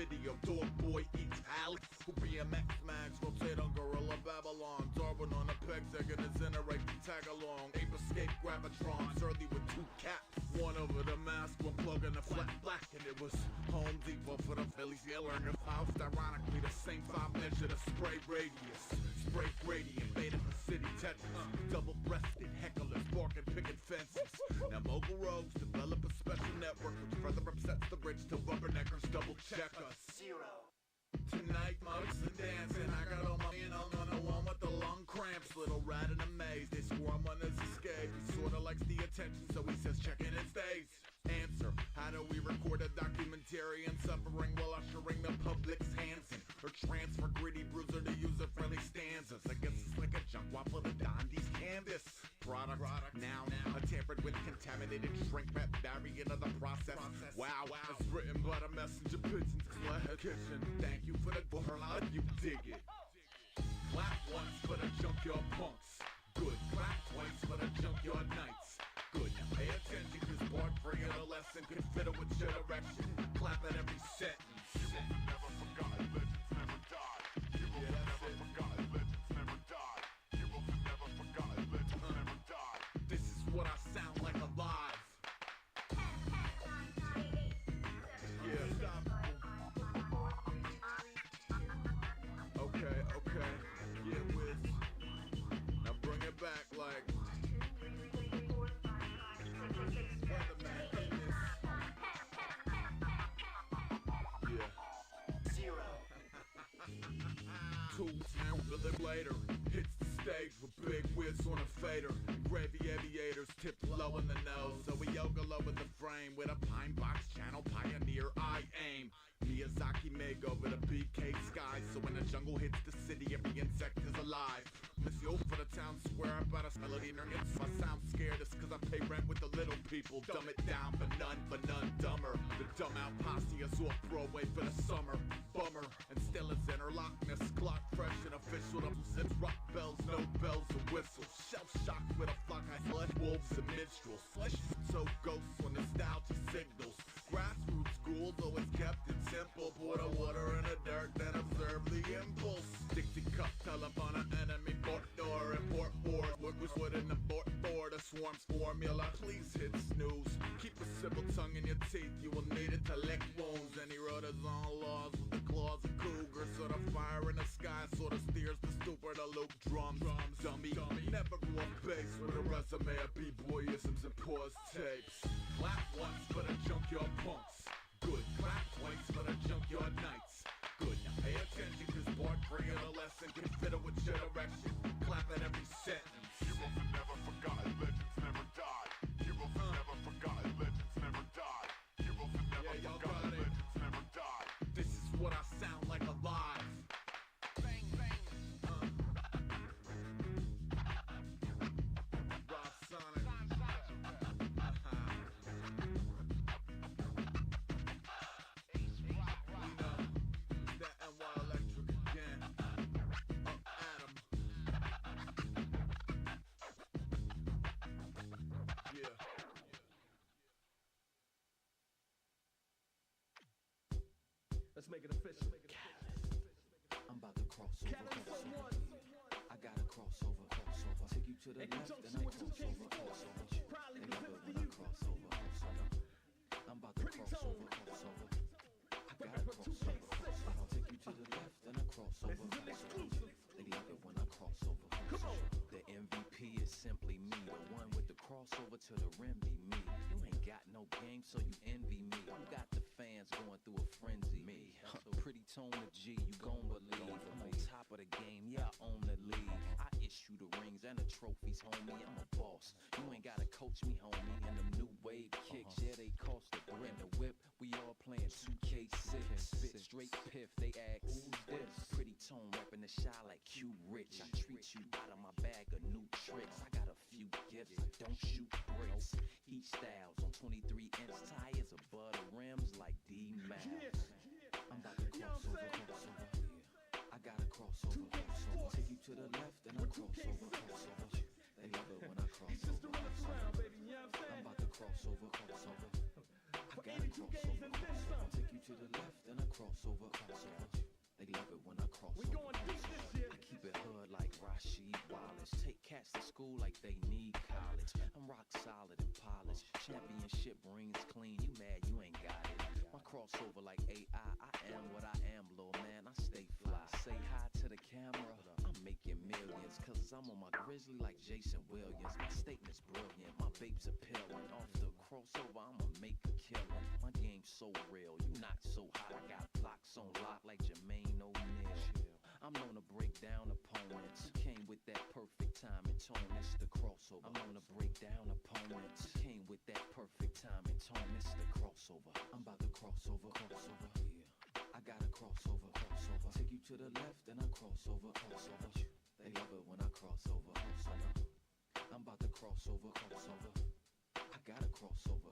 video. Dog boy eats Alex, who BMX mags rotate on Gorilla Babylon. Darwin on a peg, taking his inner right to tag along. Ape escape Gravitron, surly with 2 caps. One over the mask, one plug in the flat black. And it was Home Depot for the Phillies yelling the house. Ironically, the same 5 measure the spray radius. Spray gradient, made in the city Tetris. Double-breasted hecklers, barking, picking fences. Now mogul rogues develop a special network which further upsets the rich till rubberneckers double-check us. Zero. Tonight, mugs and dancing. I got all my in on the one with the lung cramps. Little rat in a maze, they squirm on his escape. He sorta likes the attention, so he says check in his face. Answer, how do we record a documentary on suffering while ushering the public's hands in? Or transfer gritty bruiser to user-friendly stanzas? I guess it's like a junk waffle to Dondi's canvas. Product, now, tampered with contaminated shrink wrap variant of the process. Wow, it's written by the messenger pigeons. Class kitchen, thank you for the burnout, you dig it. Clap once for the junkyard punks. Good, clap twice for the junkyard knights. Good, now pay attention, cause Bart bringing a lesson can fiddle with your direction. Clap at every sentence. Heroes never forgotten, legends never die. Heroes never forgotten, legends never die. Heroes never forgotten, legends never die. This is what I sound like alive. Yeah, stop. Okay, yeah, Wiz. Now bring it back like yeah. Zero. 2 minutes later, hits the stage with Big Wiz on a fader. Gravy aviators tipped low in the nose, so we yoga over the frame with a pine box channel pioneer I aim. Miyazaki make over the BK skies, so when the jungle hits the city, every insect is alive. Miss you for the town square about a melody nuggets. I sound scared, it's cause I pay rent with the little people. Dumb it down for none dumber. The dumb out posse is off Broadway for the summer. Bummer, and still is interlockness. Clock fresh and official, the zips, rock bells, no bells and whistles. Shelf shocked with a flock I flood wolves and minstrels. Flesh so ghosts on nostalgia signals. Grassroots schools always kept it simple. Pour the water in the dirt, then observe the impulse. Dixie cup, tell up on an enemy port door and port board. What was what in the port board? A swarm's formula. Please hit snooze. Keep a civil tongue in your teeth. You will need it to lick wounds. And he wrote his own laws with the claws of cougar. So the fire in the sky sort of steers the stupor to Luke drums. Dummy. Never grew up bass with a resume of b-boyisms and pause tapes. Clap once for the junkyard punks. Good, clap twice for the junkyard knights. Good, now pay attention, cause Bart bringing a lesson can fiddle with your direction. Clap at every sentence. Heroes never forgotten, legends never die. Heroes never forgotten, legends never die. Heroes never forgotten, legends never die. This is what I sound like alive. Bang, bang. Rob Sonic. Let's make it official. I'm about to cross over. I gotta cross over. Take you to the left, then I cross over. They love it when I cross over. I'm about to cross over. I gotta cross over. I'll take you to the left, then I cross over. They love it when I cross over. The MVP is simply me. The one with the crossover to the rim be me. You ain't got no game, so you envy me. You got the fans going through a frenzy. Me, pretty tone to G, you gon' believe. I'm on top of the game, yeah, I own the league. I issue the rings and the trophies, homie. I'm a boss. You ain't gotta coach me, homie. And them new wave kicks, yeah, they cost a brick. The whip, we all playing 2K6. Spit straight piff, they ask, who's this? Pretty tone rapping the shy like Q Rich. I treat you out of my bag of new tricks. I got a few gifts, I don't shoot bricks. Heat styles on 23-inch tires above the rims like D-Max. I'm about to cross over. I gotta cross over. Take you to the left, then I cross over. They love it when I cross over. I'm about to cross over. I gotta cross over. Take you to the left, then I cross crossover. They love it when I cross We going deep this year. I keep it hood like Rashid Wallace. Take cats to school like they need college. I'm rock solid and polished. Championship rings clean. You mad you ain't got it. My crossover like AI. I am what I am, little man. I stay fly. Say hi to the camera. I'm making millions. Cause I'm on my grizzly like Jason Williams. My statement's brilliant. My babe's appealing. Off the crossover, I'ma make a killing. My game's so real. You not so hot. I got blocks on lock like Jermaine O'Neal. I'm known to break down opponents. Came with that perfect time and tone. It's the crossover. I'm known to break down opponents. Came with that perfect time and tone. It's the crossover. I'm about to crossover. Yeah. I got a crossover. Take you to the left and I crossover. They love it when I crossover. I'm about to crossover. I got a crossover.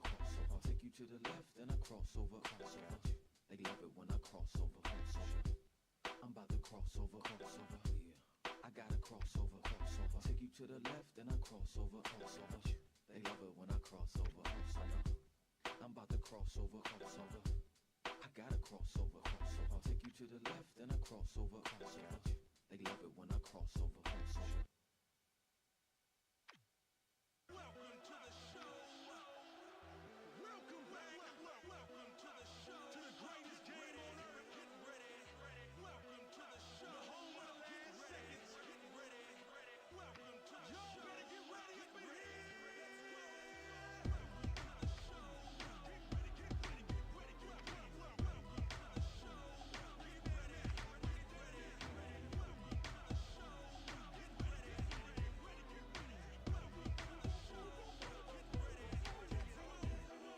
Take you to the left and I crossover. They love it when I crossover. I'm about to crossover. Yeah. I got a crossover. Take you to the left and I crossover. They love it when I crossover. I'm about to crossover. I got a crossover. Take you to the left and I crossover. They love it when I crossover. Welcome to the show. Welcome back. Welcome to the show. To the greatest game on earth. Get ready. Welcome to the show. The home of the last seconds. Get ready. Welcome to the show. Y'all better get ready up in here.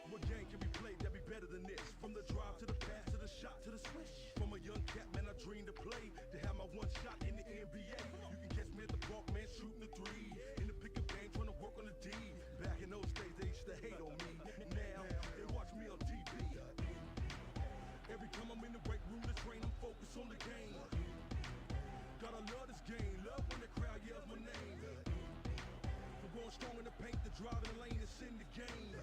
What game can be played that be better than this? From the drive to the pass to the shot to the switch. From a young cat, man, I dream to play. To have my one shot in the NBA. You can catch me at the park, man, shooting the three. In the pick up game, trying to work on the D. Back in those days, they used to hate on me. Now, they watch me on TV. Every time I'm in the weight room to train, I'm focused on the game. Gotta love this game. Love when the crowd yells my name. We're going strong in the paint, the drive in the lane, it's in the game.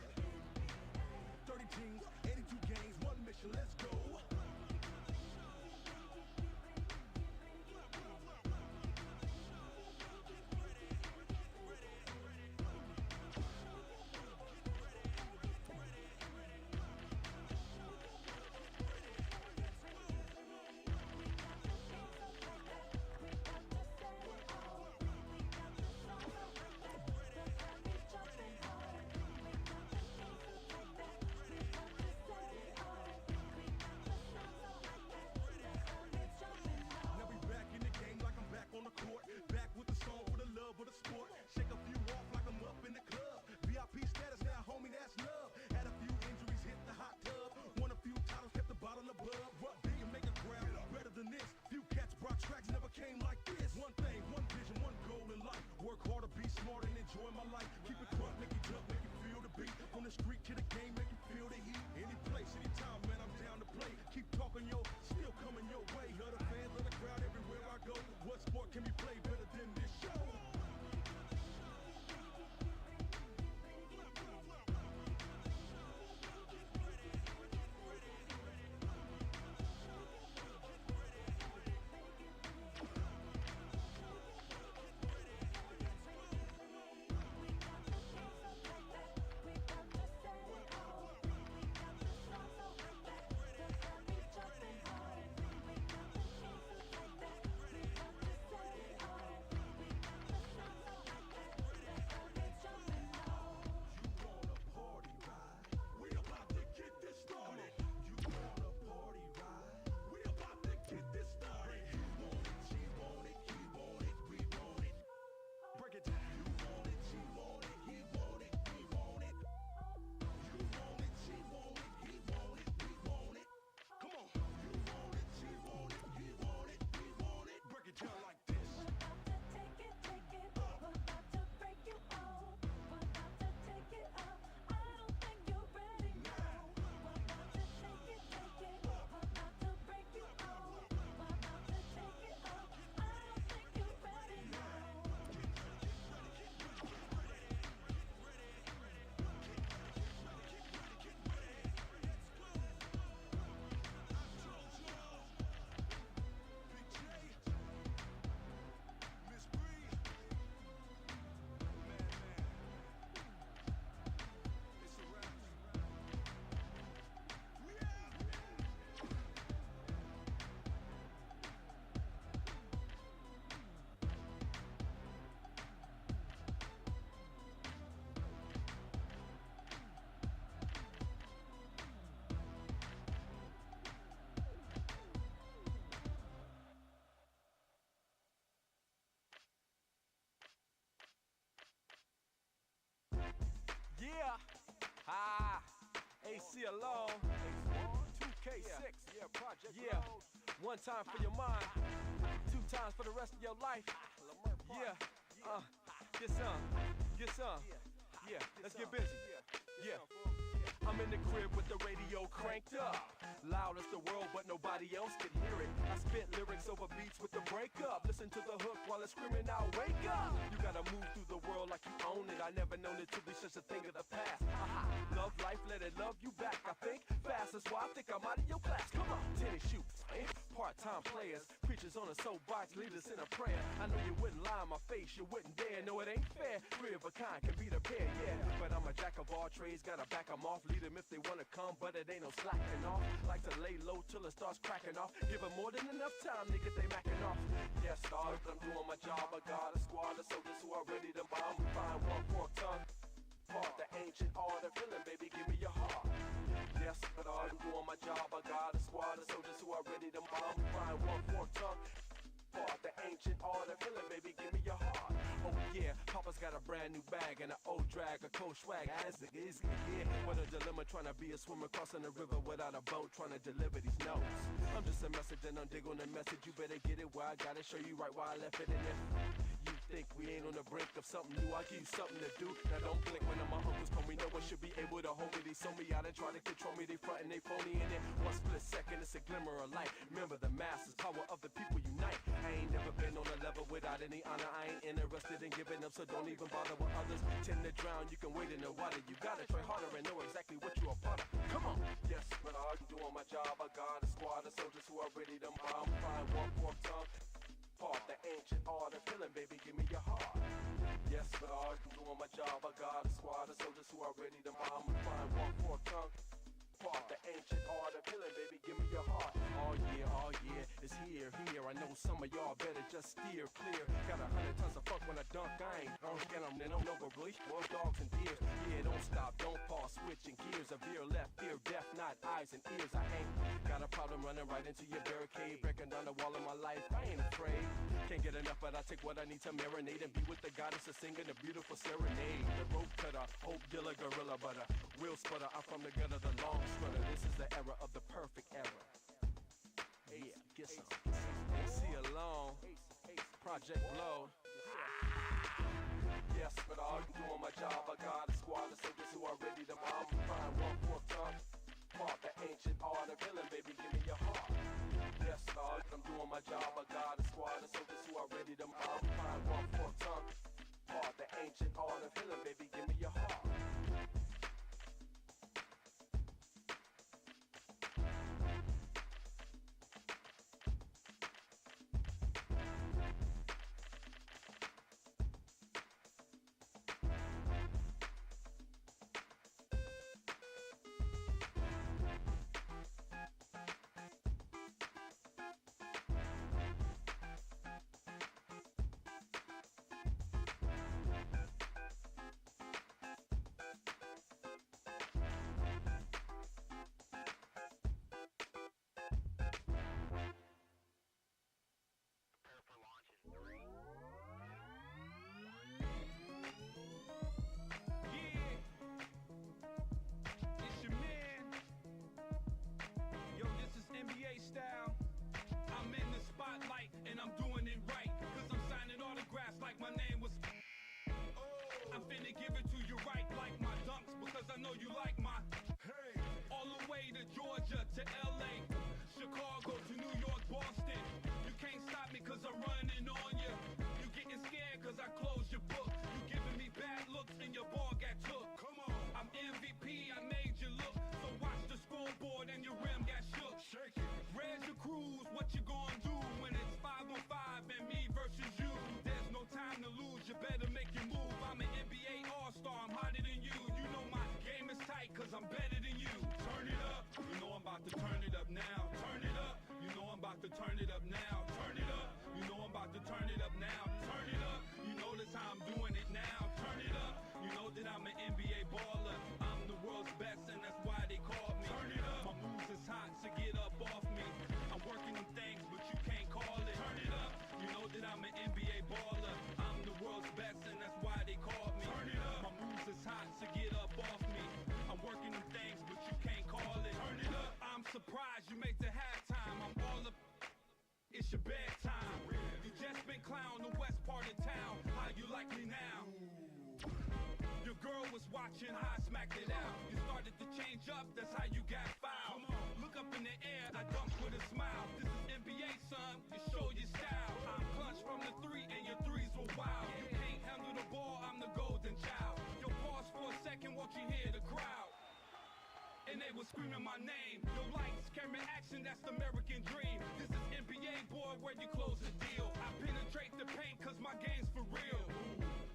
30 teams, 82 games, one mission, let's go. Now we back in the game like I'm back on the court. Back with the song for the love of the sport. Shake a few off like I'm up in the club. VIP status now, homie, that's love. Had a few injuries, hit the hot tub. Won a few titles, kept the bottle above. What big and make a crowd better than this. Few cats brought tracks, never came like this. One thing, one vision, one goal in life. Work hard to be smart and enjoy my life. Keep it crunk, make you jump, make you feel the beat. From the street to the game, make you feel the heat. Any place, anytime, man, I'm down to play. Keep talking, yo, still coming your way. Love the fans, love the crowd everywhere I go. What sport can be played better than this show? along. 2K6. Yeah, Project Load. One time for your mind, 2 times for the rest of your life. Yeah, get some. Yeah, let's get busy. Yeah. I'm in the crib with the radio cranked up, loud as the world, but nobody else can hear it. I spit lyrics over beats with the breakup. Listen to the hook while it's screaming out, wake up! You gotta move through the world like you own it. I never known it to be such a thing of the past. Love life, let it love you back. I think fast, that's why I think I'm out of your class. Come on, tennis shoes, part-time players, preachers on a soapbox, leaders in a prayer. I know you wouldn't lie in my face, you wouldn't dare. No, it ain't fair. 3 of a kind can be the pair, yeah. But I'm a jack of all trades, gotta back 'em off. Lead 'em if they wanna come, but it ain't no slacking off. Like to lay low till it starts cracking off. Give 'em more than enough time, nigga, they macking off. Yes, dog, I'm doing my job. I got a squad of soldiers who are ready to bomb. Find one fork tongue, part the ancient art of feeling, baby, give me your heart. Yes, but I'm doing my job. I got a squad of soldiers who are ready to bomb. Find one fork tongue, part the ancient art of feeling, baby, give me your heart. Oh yeah, Papa's got a brand new bag and an old drag, a cold swag, as it is, yeah. What a dilemma trying to be a swimmer crossing the river without a boat, trying to deliver these notes. I'm just a message and I'm digging the message, you better get it where I gotta show you right where I left it. And if you think we ain't on the brink of something new, I'll give you something to do. Now don't blink when my uncles told me no one should be able to hold me. They sold me out and try to control me, they front and they phony. And in one split second, it's a glimmer of light. Remember the masses, power of the people unite. I ain't never been on a level without any honor. I ain't interested in giving up, so don't even bother with others. Tend to drown, you can wade in the water. You gotta try harder and know exactly what you're a part of. Come on! Yes, but I'm doing my job. I got a squad of soldiers who are ready to bomb. Find one fork tongue, part the ancient art of feeling, baby, give me your heart. Yes, but I'm doing my job. I got a squad of soldiers who are ready to bomb. Find one fork tongue, part the ancient art of feeling, baby, give me your heart. Oh yeah, it's here. I know some of y'all better just steer clear. Got 100 tons of funk when I dunk, I ain't don't get them, then I'm no release, boy, dogs and deers. Yeah, don't stop, don't pause, switching gears. A veer left, ear deaf, not eyes and ears. I ain't got a problem running right into your barricade, breaking down the wall of my life, I ain't afraid. Can't get enough, but I take what I need to marinate and be with the goddess of singing a beautiful serenade. The rope cutter, hope dealer, gorilla butter, wheel sputter, I'm from the gutter, the long strutter. This is the era of the perfect era. Yeah, get some. AC alone, Project Load. Yes, but I'm doing my job. I got a squad of soldiers who are ready to bomb. Find one fork tongue, part the ancient art of feeling, baby, give me your heart. Yes, Lord, I'm doing my job. I got a squad of soldiers who are ready to bomb. Find one fork tongue, part the ancient art of feeling, baby, give me your heart. To LA, Chicago to New York, Boston. You can't stop me cause I'm running on you. You getting scared cause I closed your book. You giving me bad looks and your ball got took. Come on, I'm MVP, I made you look. So watch the scoreboard and your rim got shook. Shake it. Where's your cruise? What you gonna do when it's 5-on-5 and me versus you? There's no time to lose, you better make your move. I'm an NBA all-star, I'm hotter than you. You know my game is tight cause I'm better than you. Turn it up, you know I'm about to turn it up now. Turn it up, you know I'm about to turn it up now. Turn it up, you know I'm about to turn it up now. Turn it up, you know that's how I'm doing it now. Turn it up, you know that I'm an NBA baller. I'm the world's best and that's why they call me. Turn it up, my moves is hot, so get up off me. I'm working them things but you can't call it. Turn it up, you know that I'm an NBA baller. I'm the world's best and that's why they call me. Turn it up, my moves is hot, so get up off me. I'm working them things but you can't call your town. How you like me now? Your girl was watching how I smacked it out. You started to change up, that's how you got fouled. Look up in the air, I dunked with a smile. This is NBA, son, you show your style. I'm clutch from the three, and your threes were wild. You can't handle the ball, I'm the golden child. Yo, pause for a second, won't you hear the crowd? And they were screaming my name. Yo, lights, camera, action, that's the American dream. This is NBA, boy, where you close the deal. I penetrate the paint, cause my game's for real.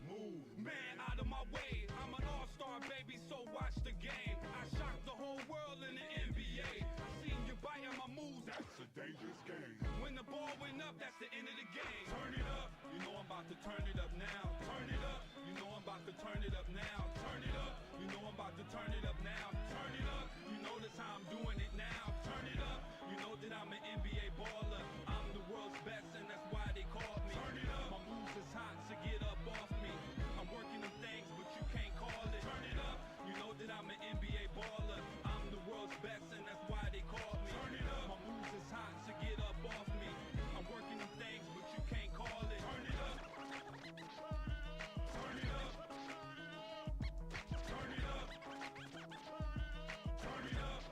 Move, man, out of my way. I'm an all-star, baby, so watch the game. I shocked the whole world in the NBA. I seen you biting my moves, that's a dangerous game. When the ball went up, that's the end of the game. Turn it up, you know I'm about to turn it up now. Turn it up, you know I'm about to turn it up now. Turn it up, you know I'm about to turn it up now. Turn it up, you know that's how I'm doing it now. Turn it up, you know that I'm an NBA baller. I'm the world's best and that's why they call me. Turn it up, my moves is hot, so get up off me. I'm working them things, but you can't call it. Turn it up, you know that I'm an NBA baller. I'm the world's best and that's why they call me. Turn it up, my moves is hot, so get up off me. I'm working them things, but you can't call it. Turn it up. Turn it up. Turn it up. Turn it up.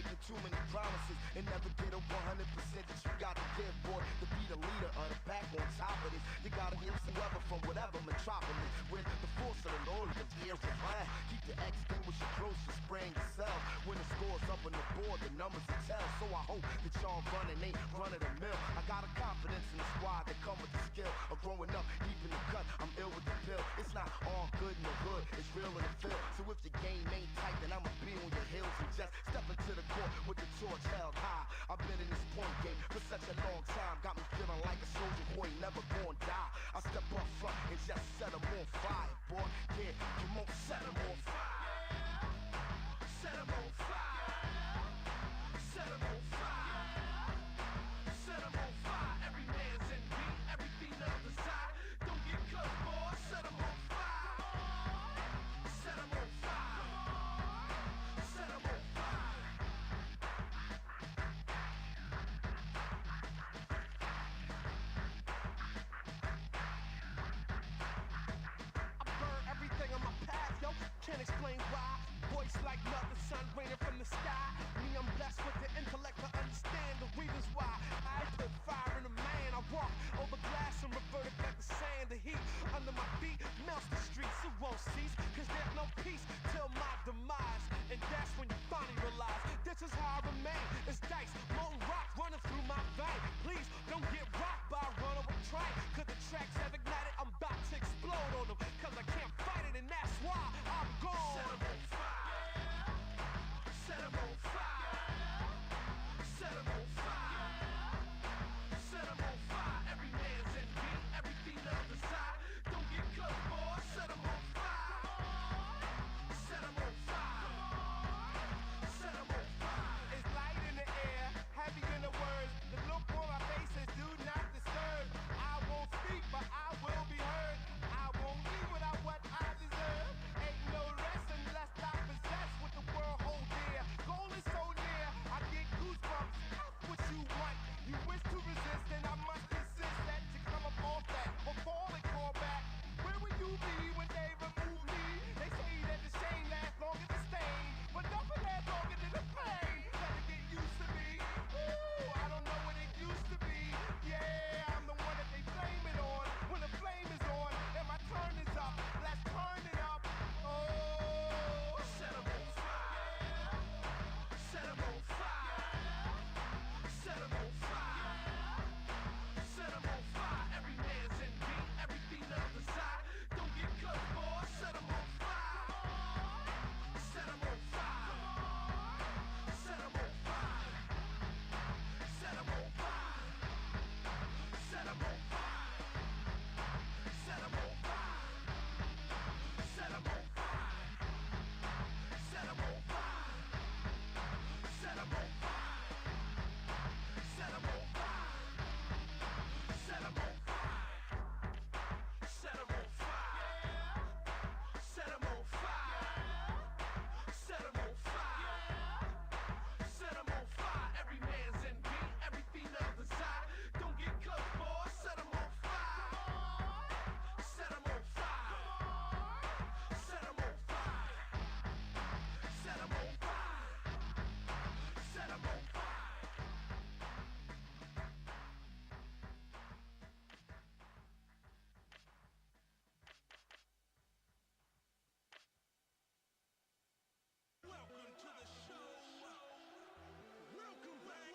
making too many promises and never get a 100% that you got to give, boy. To be the leader of the pack on top of this, you gotta hear whoever from whatever metropolis. With the force of the Lord, the years of wrath. Keep the extinguisher close to spraying yourself. When the score's up on the board, the numbers will tell. So I hope that y'all running ain't running the mill. I got a confidence in the squad that come with the skill of growing up deep in the cut. I'm ill with the pill. It's not all good in the hood, it's real in the field. So if the game ain't tight, then I'ma be on your heels and just step into the court with the torch held high. I've been in this point game for such a long time, got me feeling like a soldier who ain't never gonna die. I step up front and just set 'em on fire, boy. Yeah, you won't set 'em on fire. Set 'em on fire. Set 'em on fire. Set 'em on fire. Every man's in beat, everything on the side. Don't get cut, boy. Set 'em on fire. Set 'em on fire. Set 'em on fire. I burn everything on my path, yo. Can't explain why. Voice like nothing, sun raining from the sky. Me, I'm blessed with the intellect to understand the reasons why I put fire in a man. I walk over glass and revert it back to sand. The heat under my feet melts the streets. It won't cease, cause there's no peace till my demise. And that's when you finally realize this is how I remain. It's dice, molten rock running through my vein. Please don't get rocked by a runaway train. Cause the tracks have ignited, I'm about to explode on them. Cause I can't fight it, and that's why I'm gone. Set 'em on fire. Set 'em on fire. Set 'em on fire. Set 'em on fire. Every man's in beat, everything on the side. Don't get cut, boy. Set 'em on fire. Set 'em on fire. Set 'em on fire. It's light in the air, heavy in the words. The look on my face is do not disturb. I won't speak, but I will be heard. I won't leave without what I deserve. Ain't no rest unless I possess what the world holds dear. Goal is so near, I get goosebumps. Ask what you want. You wish to resist, and I must insist that you come up off that or fall and call back. Where will you be when they remove me? They say that the shame lasts longer than the stain, but nothing lasts longer than the pain. Better get used to me. Ooh, I don't know what it used to be. Yeah, I'm the one that they blame it on. When the flame is on and my turn is up, let's turn it up. Oh, set 'em on fire. Set 'em on fire. Set 'em on fire. Set 'em on fire. Every man's in beat, everything on the side. Don't get cut, boy. Set 'em on fire. Set 'em on fire. Set 'em on fire. Set 'em on fire. Set 'em on fire. Set 'em on fire. Set 'em on fire. Set 'em on fire. Set 'em on fire. Set 'em on fire. Set 'em on fire. Set 'em on fire. Set 'em on fire. Set 'em on fire. Set 'em on fire. Every man's in beat, everything on the side. Don't get cut, boy. Set 'em on fire. Set 'em on fire. Set 'em on fire. Set 'em on fire. Set 'em on fire. Welcome to the show. Welcome back.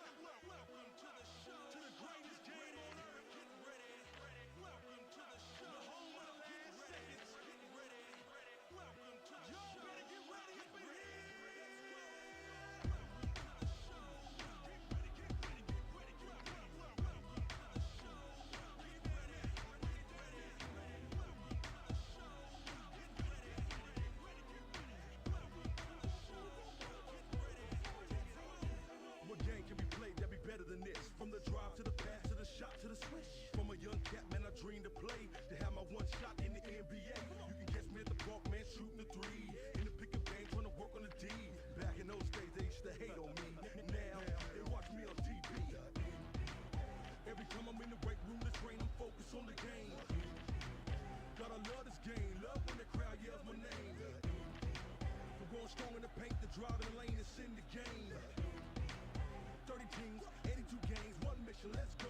Welcome to the show. To the greatest game on earth. Get ready. Welcome to the show. The home of the last seconds. Get ready. Welcome to the show. Y'all better get ready up in here. Welcome to the show. Get ready. Get ready. Get ready. Get ready. Welcome to the show. Get ready. Get ready. Welcome to the show. Get ready. Get ready. Get ready. Welcome to the show. Get ready. What game can be played that be better than this? From the drive to the pass to the shot to the switch. From a young cat, man, I dream to play. To have my one shot in the NBA. You can catch me at the park, man, shooting the three. In the pick of game, trying to work on the D. Back in those days, they used to hate on me. Now, they watch me on TV. Every time I'm in the weight room to train, I'm focused on the game. Gotta love this game. Love when the crowd yells my name. For going strong in the paint, the drive in the lane, it's in the game. 30 teams, 82 games, one mission, let's go.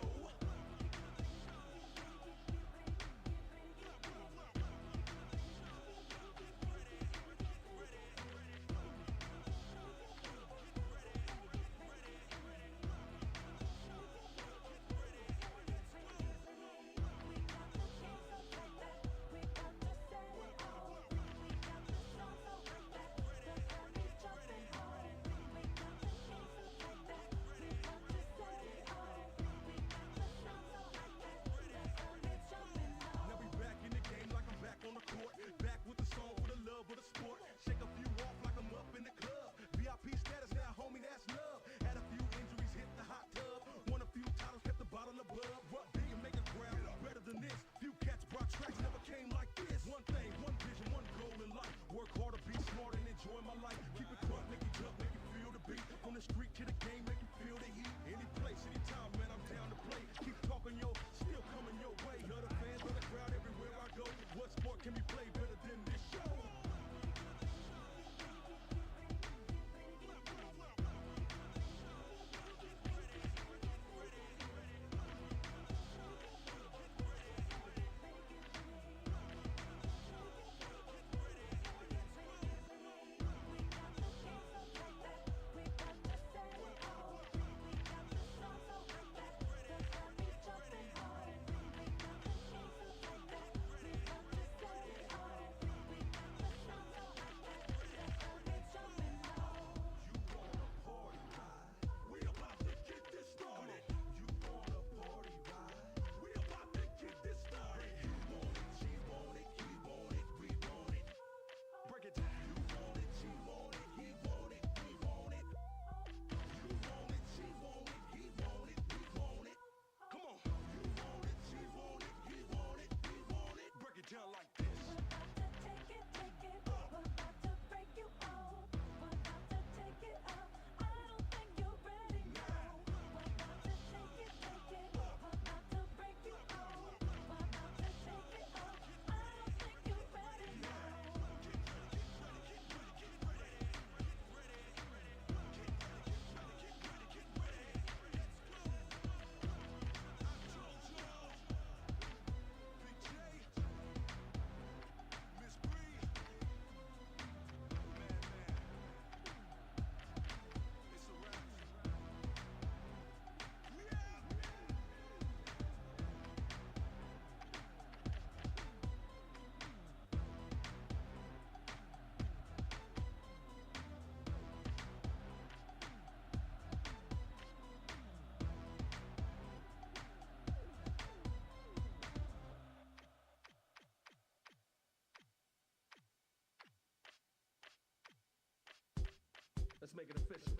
Let's make it official.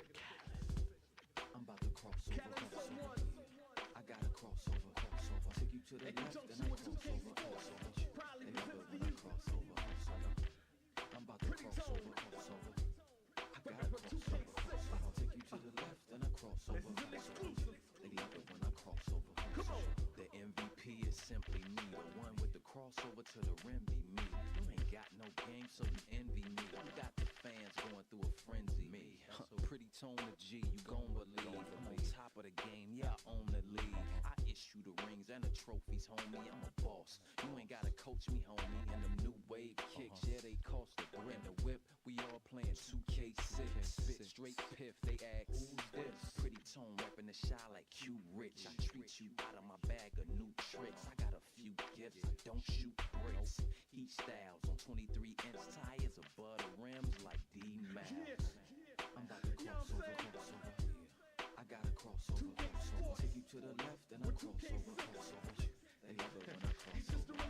I'm about to cross over. I gotta cross over. Take you to the left, then I cross over. They love it when I cross over. I'm about to cross over. I gotta cross over. I'll take you to the left, then I cross over. They love it when I cross over. Come on. The MVP is simply me. The one with the crossover to the rim be me. You ain't got no game, so you envy me. I got the fans going through a frenzy. Me, pretty tone to G, you gon' believe. I'm on top of the game, yeah, I own the league. I issue the rings and the trophies, homie. I'm a boss. You ain't gotta coach me, homie. And them new wave kicks, yeah, they cost a grip. And the whip, we all playing 2K6. Spit straight piff, they ask, who's this? Pretty tone reppin' the shy like Q Rich. I treat you out of my bag of new tricks. I got a few gifts, I don't shoot bricks. Heat styles on 23-inch tires above the rims like D-Max. I'm about to cross over. I gotta cross over. Take you to the left, then I cross over. They love it when I cross over. I'm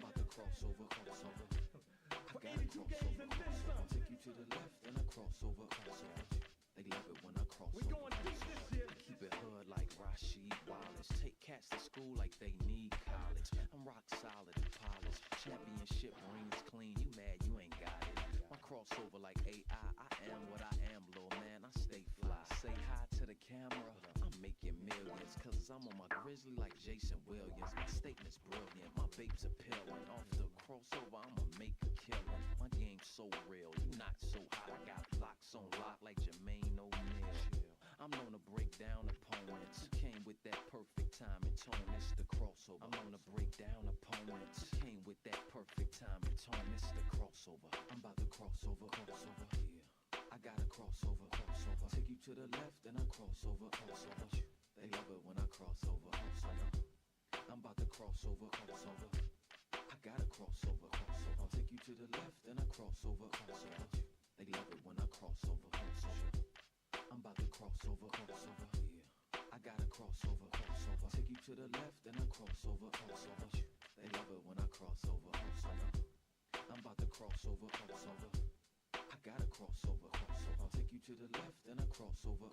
about to cross over. I gotta cross over. Take you to the left, then I cross over. They love it when I cross over. I keep it hood like Rashid Wallace. Take cats to school like they need college. I'm rock solid and polished. Championship rings clean. You mad you ain't got it. My crossover like AI. I am what I am, little man. I stay fly. Say hi to the camera. I'm making millions. Cause I'm on my grizzly like Jason Williams. My statement's brilliant. My babe's appealing. Off the crossover, I'ma make a killing. My game's so real. You not so hot. I got locks on lock like Jermaine O'Neal. I'm known to break down opponents who came with that perfect time and tone. It's the crossover. I'm known to break down opponents who came with that perfect time and tone. It's the crossover. I'm about to crossover. Yeah. I got a crossover. Take you to the left and I crossover. They love it when I crossover. I'm about to crossover. I got a crossover. I'll take you to the left and I crossover. They love it when I crossover. I'm about to crossover. Yeah. I got a crossover. Take you to the left and I crossover. They love it when I crossover. I'm about to crossover. I got a crossover. I'll take you to the left and I crossover.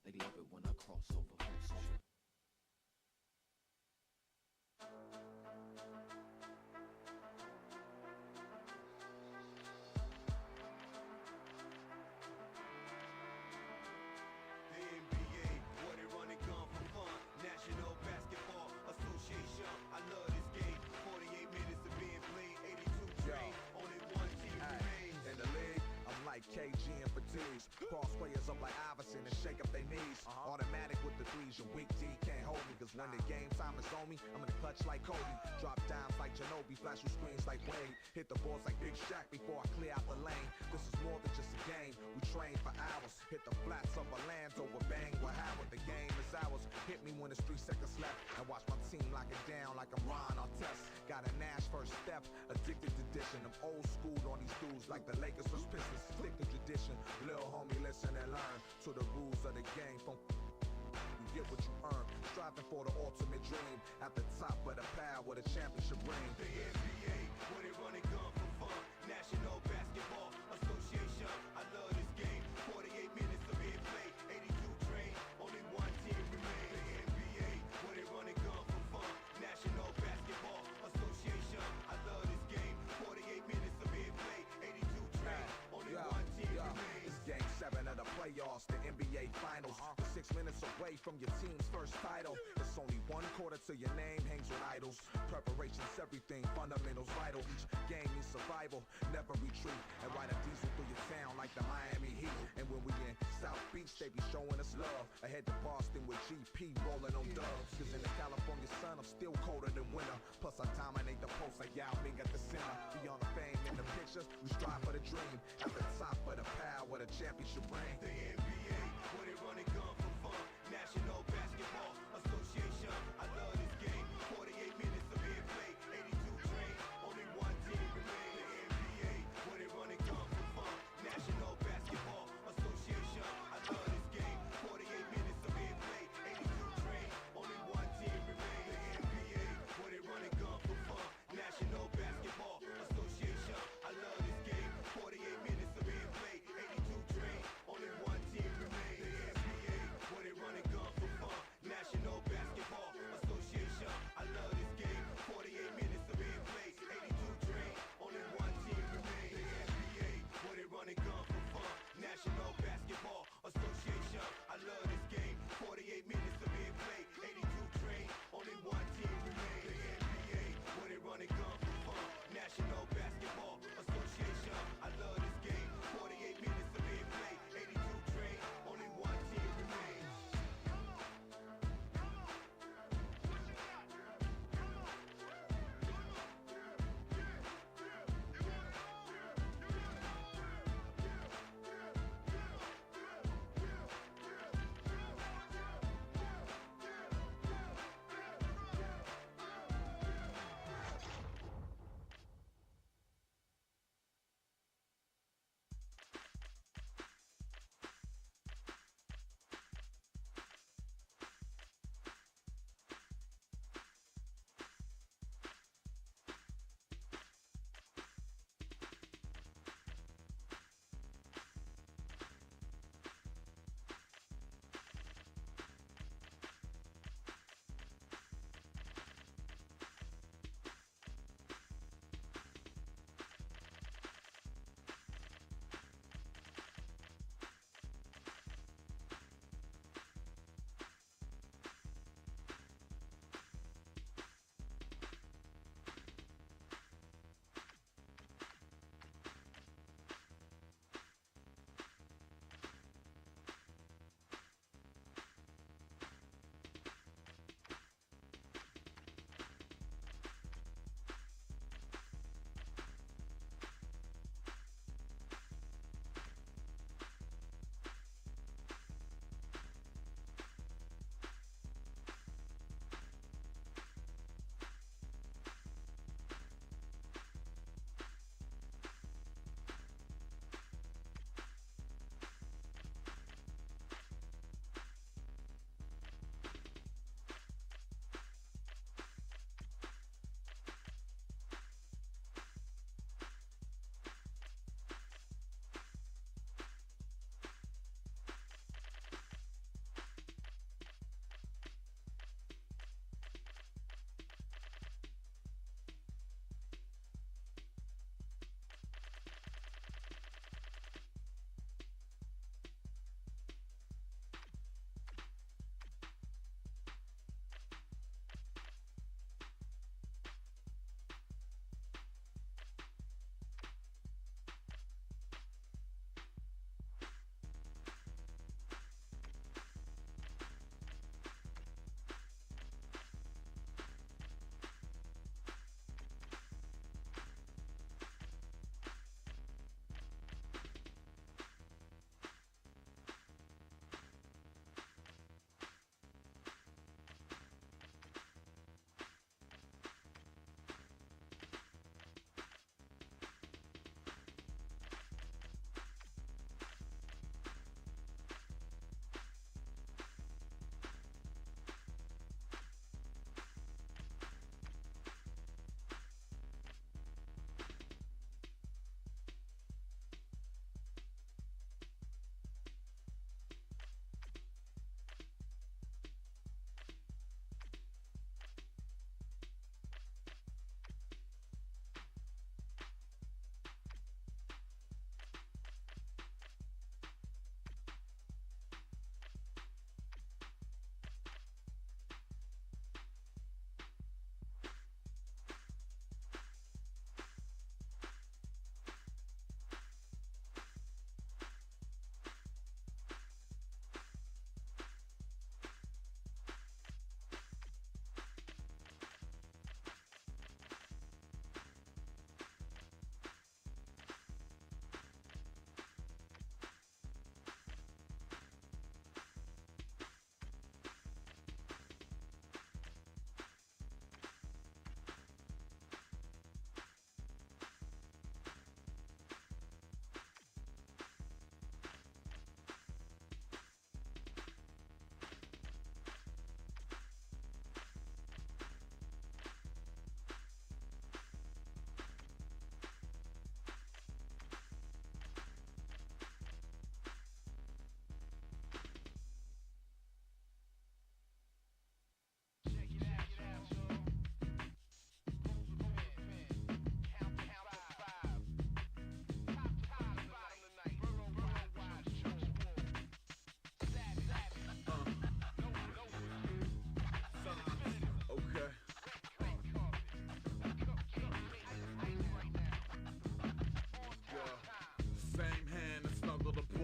They love it when I crossover. KG and fatigues. Cross players up like Iverson and shake up their knees. Automatic with the threes, your weak D can't hold me. Cause when the game time is on me, I'm in the clutch like Kobe. Drop dimes like Ginobili, flash with screens like Wade. Hit the balls like Big Shaq before I clear out the lane. This is more than just a game, we train for hours. Hit the flats of Orlando with bang with Howard. The game is ours. Hit me when there's 3 seconds left. And watch my team lock it down like I'm Ron Artest. Got a Nash first step, addicted to dishing. I'm old school on these dudes like the Lakers was Pistons. Stick to tradition, little homie, listen and learn. To the rules of the game, from you get what you earn. Striving for the ultimate dream. At the top of the pile with a championship ring. The NBA, where they run and gun for fun. National Basketball Association, I love this game. 48 minutes of being played, 82 train, only one team remains. The NBA, where they run and gun for fun. National Basketball Association, I love this game. 48 minutes of being played, 82 train, only one team remains. It's game 7 of the playoffs, the NBA Finals. We're 6 minutes away from your team's first title. It's only 1 quarter till your name hangs with idols. Preparation's everything, fundamentals vital. Each game means survival, never retreat. And ride a diesel through your town like the Miami Heat. And when we in South Beach, they be showing us love. Ahead to Boston with GP rolling on dubs. Cause in the California sun, I'm still colder than winter. Plus I dominate the post like Yao Ming at the center. Beyond the fame in the pictures, we strive for the dream. At the top of the pile with a championship ring. The NBA, where they run and gun for fun. National Basketball Association, I love this game. 48 minutes of being played, 82 train, only one team remains. The NBA, where they run and gun for fun. National Basketball Association, I love this game. 48 minutes of being played, 82 train, only one team remains. The NBA, where they run and gun for fun. National Basketball Association, I love this game. 48 minutes of being played, 82 train, only one team remains.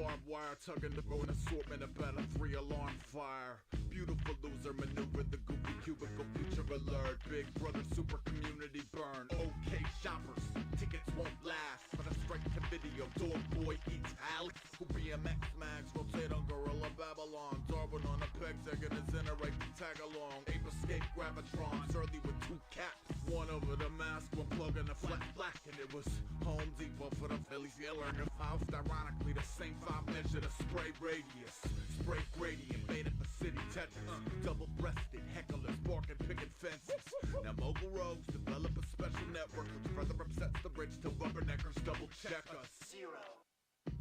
barbed wire, tugging the bone assortment about a 3-alarm fire. Beautiful loser maneuver, the goofy cubicle future alert. Big brother super community burn. Okay shoppers, tickets won't last. But a straight to video, dog boy eats Alex. Who BMX mags rotate on Gorilla Babylon. Darwin on a peg, taking his innerate tag along. Ape escape Gravitron, early with 2 caps. One over the mask, one plug in the flat black. And it was Home Depot for the Phillies yelling the Faust. Ironically, the same 5 measure the spray radius. Spray gradient, made it for city Tetris. Double-breasted hecklers, barking, picking fences. Now mogul rogues develop a special network which further upsets the rich till rubberneckers double-check us.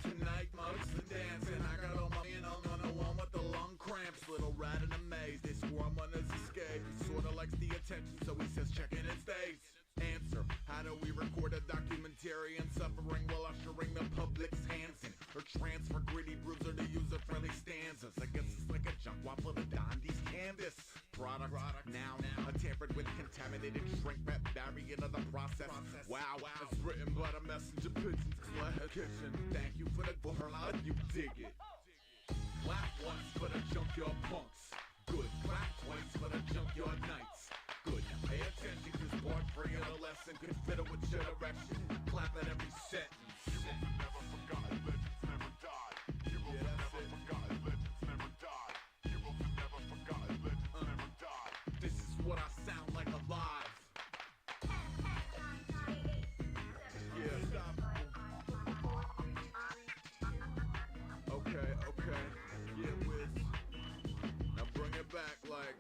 Tonight, mugs and dancing. I got all my on the one with the lung cramps. Little rat in a maze, they squirm on his escape. He sorta likes the attention, so he says check in and stays. Answer, how do we record a documentary on suffering while ushering the public's hands in? Or transfer gritty bruiser to user-friendly stanzas? I guess it's like a junk waffle to Dondi's canvas. Product now tampered with contaminated shrink wrap variant of the process. Wow, it's written by the messenger pigeons. Glad kitchen, thank you for the how you dig it. Clap once for the junkyard punks. Good, clap twice for the junkyard knights. Good, now pay attention cause part 3 of the lesson could fiddle with your direction. Clap at every sentence. Heroes never forgot, legends never die. Heroes never forgot, legends never die. Heroes never forgot, legends never die. This is what I sound like alive. Yeah. Okay. Yeah, Wiz. Now bring it back like.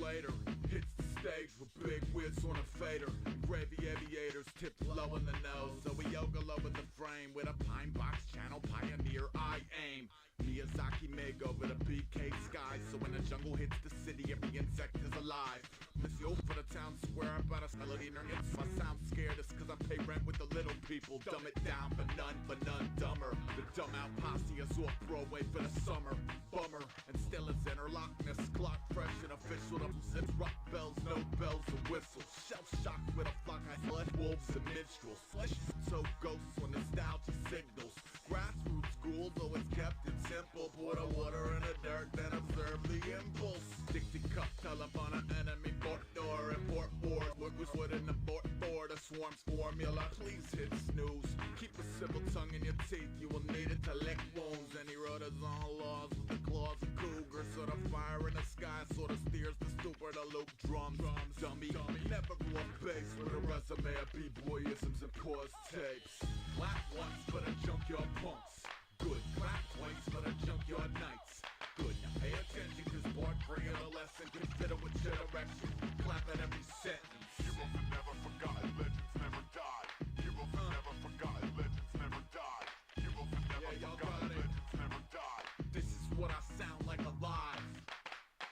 Later, hits the stage with big whips on a fader. Gravy aviators tipped low in the nose. So we yoga low in the frame with a pine box channel pioneer I aim. Miyazaki make over the BK sky. So when the jungle hits the city, every insect is alive. Miss you for the town square about a melody nuggets. My sound scared is cause I pay rent with the little people. Dumb it down for none dumber. The dumb out posse is off Broadway for the summer. Bummer, and still it's interlockness. Clock fresh and official. It's rock bells, no bells and whistles. Shell shocked with a flock of blood wolves and minstrels. Flesh so ghosts on nostalgia signals. Grassroots schools always kept it simple. Pour the water in the dirt, then observe the impulse. Dixie cup, telephone, an enemy port door, import board. Wood in the board, the swarm's formula. Please hit snooze. Keep a civil tongue in your teeth. You will need it to lick wounds. Any road is on laws with the claws of cougars. So the fire in the sky sort of steers the stupor to loop drums. Dummy. Never grew up bass with a resume of b-boyisms and cause tapes. Clap once for the junkyard punks. Good, clap twice for the junkyard knights. Good, now pay attention cause part 3 of the lesson could fiddle with your direction. Clap at every sentence. Heroes never forgot, legends never die. Heroes never forgot, legends never die. Heroes never forgot, legends never die. This is what I sound like alive.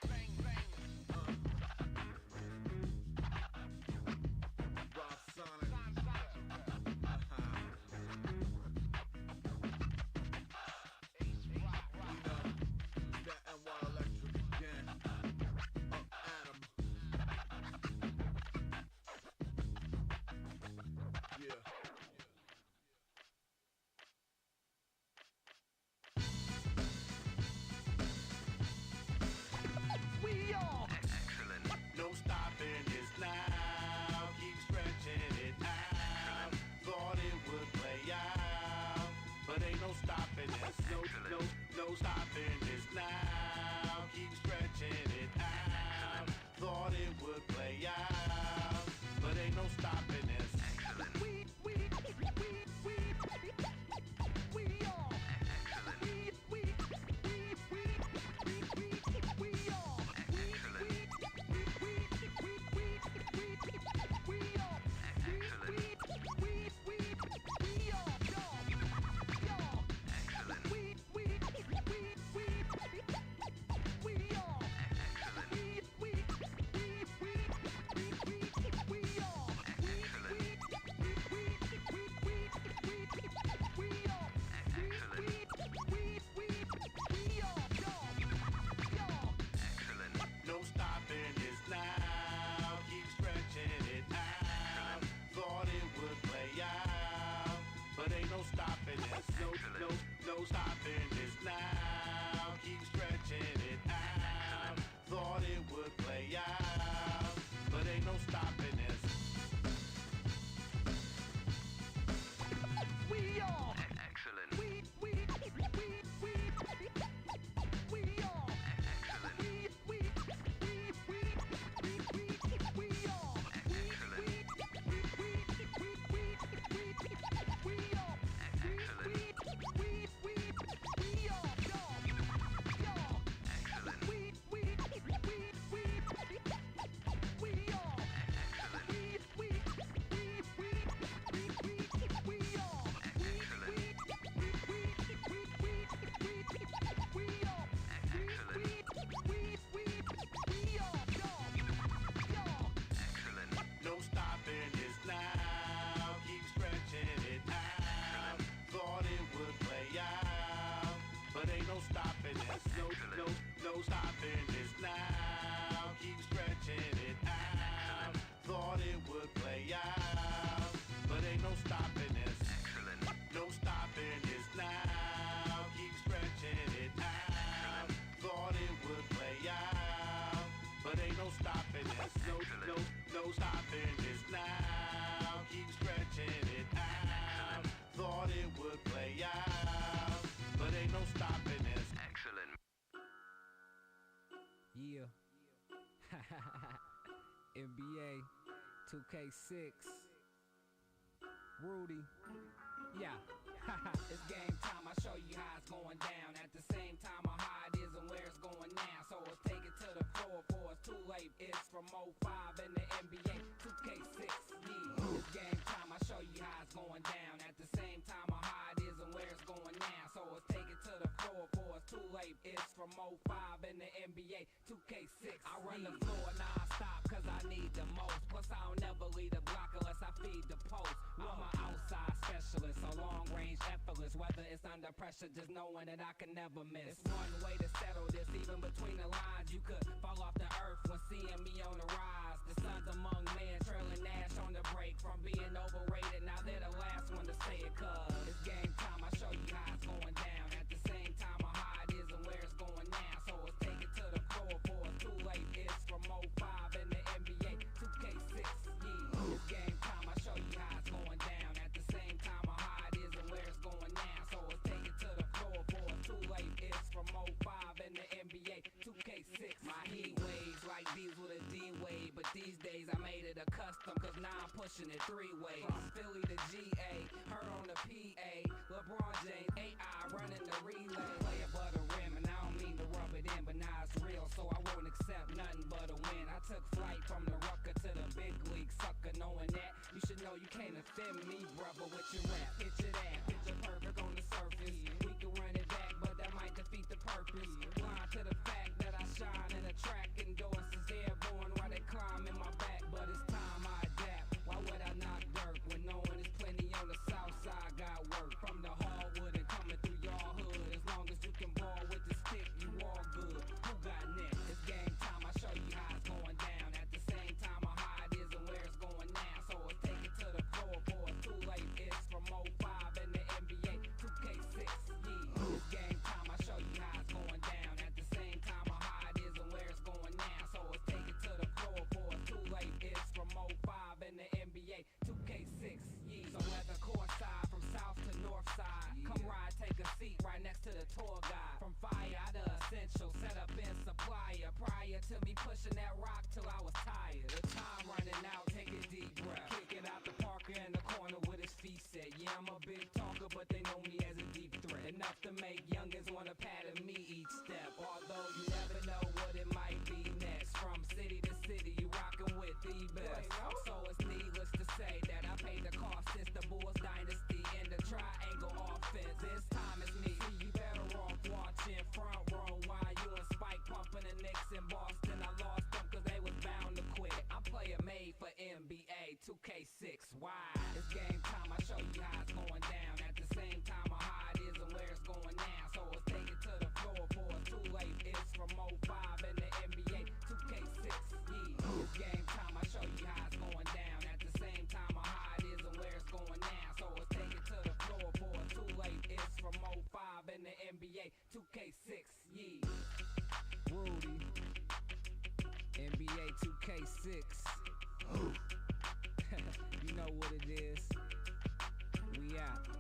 Bang, bang. Rob Sonic. That NY Electric again. Adam. this. No stopping this now. Keep stretching it out. Thought it would play out, but ain't no stopping this. We are Excellent. we are we No stopping this now. Keep stretching it out. Thought it would play out, but ain't no stopping this. No stopping this now. Keep stretching it out. Thought it would play out, but ain't no stopping this. No stopping this now. Keep stretching it out. Thought it would play out, but ain't no stopping this. No stopping this now. Keep stretching it out. Thought it would play out, but ain't no stopping this. Excellent. Yeah. NBA 2K6. Rudy. Yeah. It's game time. I show you how it's going down. At the same time, how it is and where it's going now. So let's take it to the floor before it's too late. It's from 05 in the NBA 2K6. Yeah. It's game time. I show you how it's going down. At the same time, how it is and where it's going now. So let's take it to the floor before it's too late. It's from 05 in the NBA 2K6. I run the floor non-stop cause I need the most. Plus I don't never leave the block unless I feed the post. I'm an outside specialist, so long range effortless. Whether it's under pressure, just knowing that I can never miss. It's one way to settle this, even between the lines. You could fall off the earth when seeing me on the rise. The sons among men, trailing Nash on the break. From being overrated, now they're the last one to say it. Cause it's game time, I show you how it's going down. At the same time, how it is and where it's going now. So let's take it to the floor before it's too late. It's from 05 in the NBA 2K6. Yeah, it's game time, I show you how it's going down. At the same time, how it is and where it's going now. So let's take it to the floor before it's too late. It's from 05 in the NBA 2K6. My heat waves like these with a D-wave, but these days I made it a custom, cause now I'm pushing it 3 ways. From Philly to GA, her on the PA, LeBron James, AI running the relay. Play above the rim, and I don't mean to rub it in, but now it's real, so I won't accept nothing but a win. I took flight from the rucker to the big league, sucker, knowing that you should know you can't offend me, brother, with your rap. Picture that, picture perfect on the surface. We can run it back, but that might defeat the purpose. Blind to the fact that I shine in a track, endorses airborne while they climb in my back. But it's time I adapt. Why would I knock dirt when knowing there's plenty on the south side? Got work from the hardwood and coming through your hood. As long as you can ball with the stick, you all good. Who got next? It's game time. I show you how it's going down. At the same time, how it is and where it's going now. So let's take it to the floor before it's too late. It's from 05 in the NBA 2K6. Yeah, it's game time. I show you how it's going down. At the same time, how it is and where it's going now. So let's take it to the floor before it's too late. It's from 05 in the NBA 2K6. Yeah, so whether courtside from south to north side, come ride, take a seat right next to the tour guide. From fire to essential, set up in supplier. Prior to me pushing that rock till I was tired. The time running out, take a deep breath. Kick it out the Parker in the corner with his feet set. Yeah, I'm a big talker, but they know me as a deep threat. Enough to make youngins wanna pattern me each step. Although you never know what it might be next. From city to city, you rockin' with the best. So it's needless to say that I paid the cost since the Bulls dynasty in the triangle offense. This time it's me. See, you better off watching front row while you and Spike pumping the Knicks in Boston. I lost them cause they NBA 2K6, yeah. Rudy, NBA 2K6. You know what it is. We out.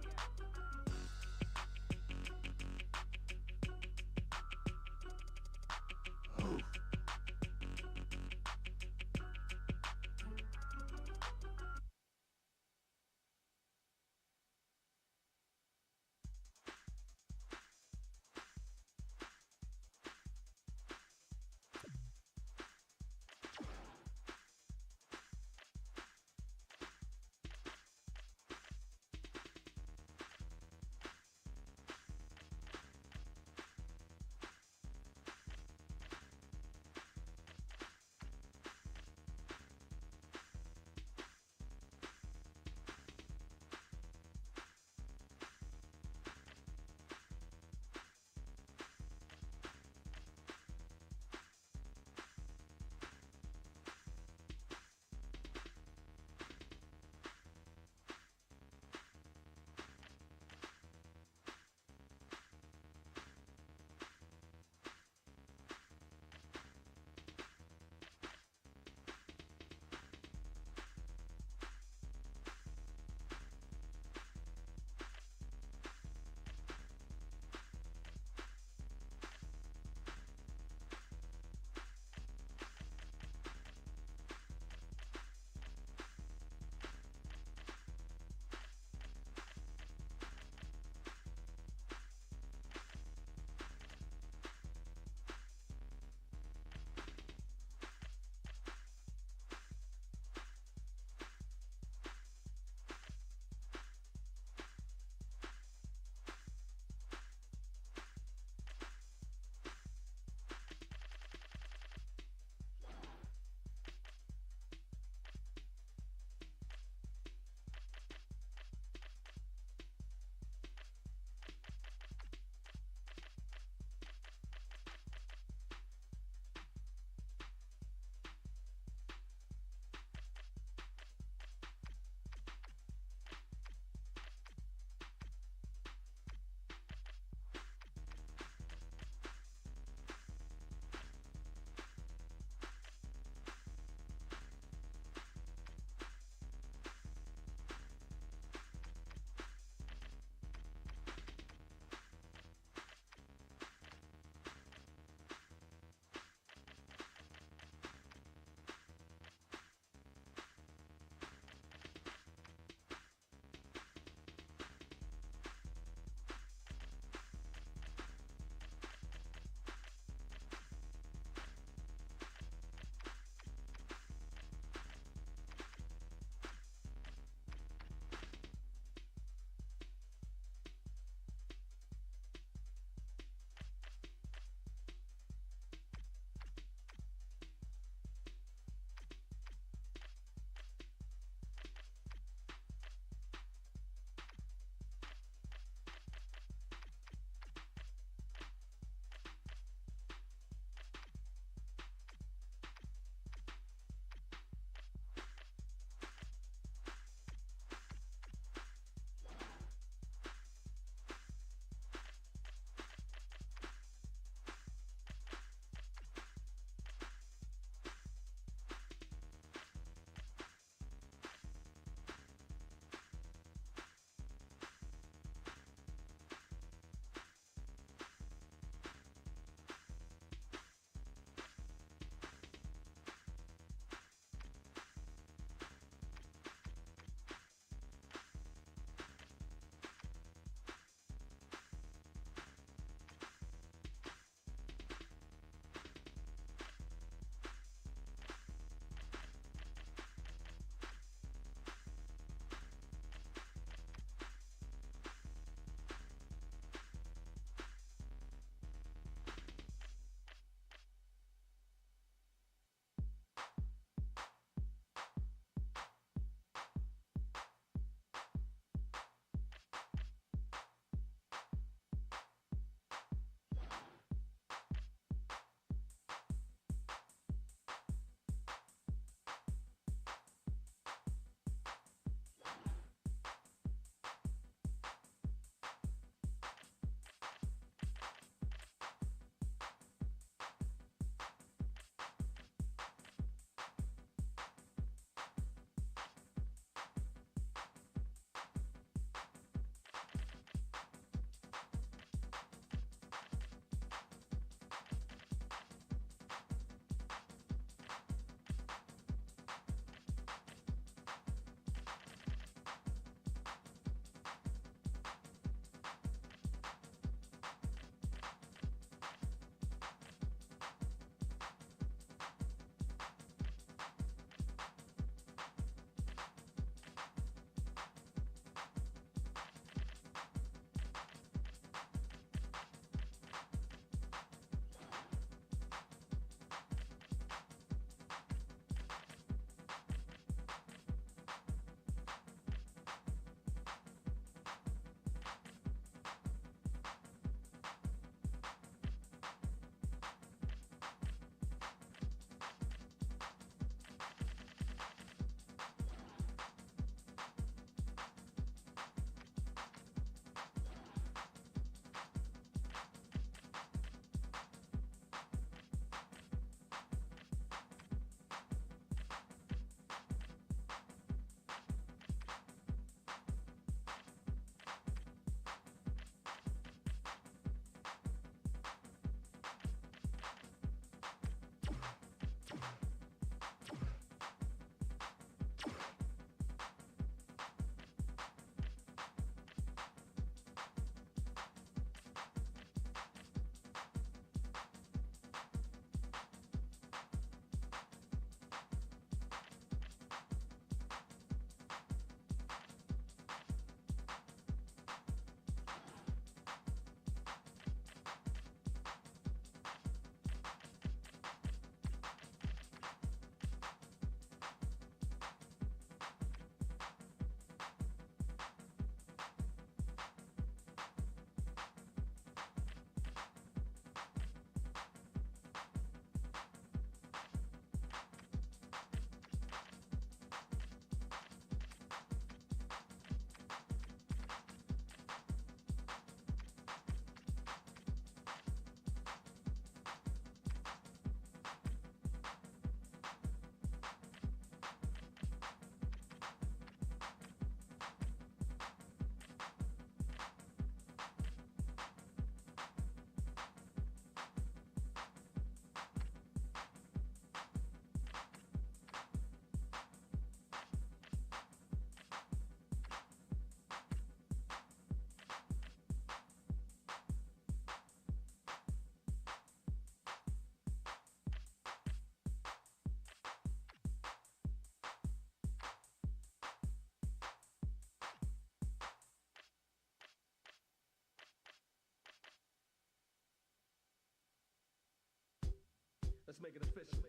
Let's make it official.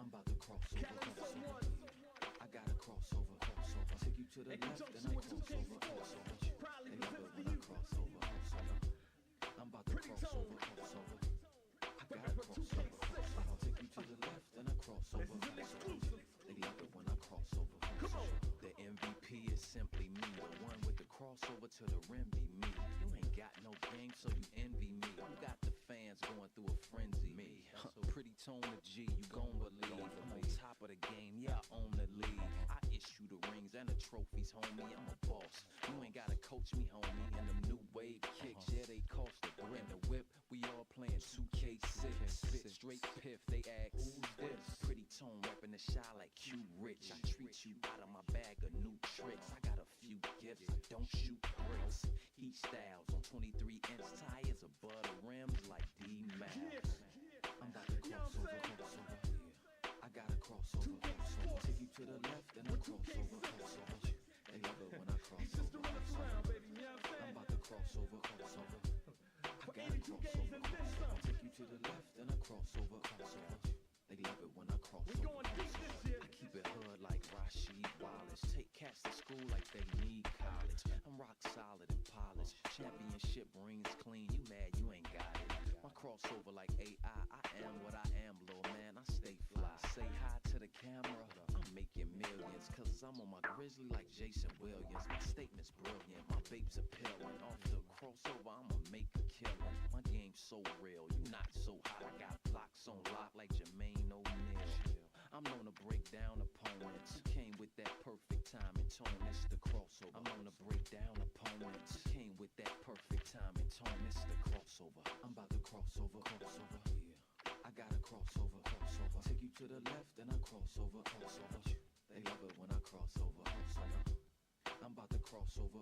I'm about to cross over. I got a crossover. Take you to the left, then I cross over. They love it when I cross over. I'm about to cross over. I got a crossover. I'll take you to the left, then I cross over. They love it when I cross over. Come on. The MVP is simply me. The one with the crossover to the rim be me. You ain't got no game, so you envy me. You got the fans going through a frenzy. Me, pretty tone to G, you gon' believe. I'm on top of the game, yeah, I own the league. I issue the rings and the trophies, homie. I'm a boss. You ain't gotta coach me, homie. And them new wave kicks, yeah, they cost the grip. And the whip, we all playing 2K6. Spit straight piff, they ask, who's this? Pretty tone reppin' the shy like Q Rich. I treat you out of my bag of new tricks. I got a few gifts, I don't shoot bricks. Heat styles on 23-inch tires above the rims like D-Max. I'm about to cross over. I got a crossover. Take you to the left, then I cross over. They love it when I cross over. I'm about to cross over. I got a crossover. Take you to the left, then I cross over. They love it when I cross over. I keep it hood like Rasheed Wallace. Take cats to school like they need college. I'm rock solid and polished. Championship rings clean. You mad you ain't got it. My crossover like AI. I am what I am, little man. I stay fly. Say hi to the camera. I'm making millions. Cause I'm on my grizzly like Jason Williams. My statement's brilliant. My babe's appealing. Off the crossover, I'ma make a killing. My game's so real. You not so hot. I got blocks on lock like Jermaine O'Neal. I'm known to break down opponents. You came with that perfect time and tone. It's the crossover. I'm known to break down opponents. You came with that perfect time and tone. It's the crossover. I'm about to crossover. Yeah. I got a crossover. Take you to the left, then I crossover. They love it when I crossover. I'm about to crossover.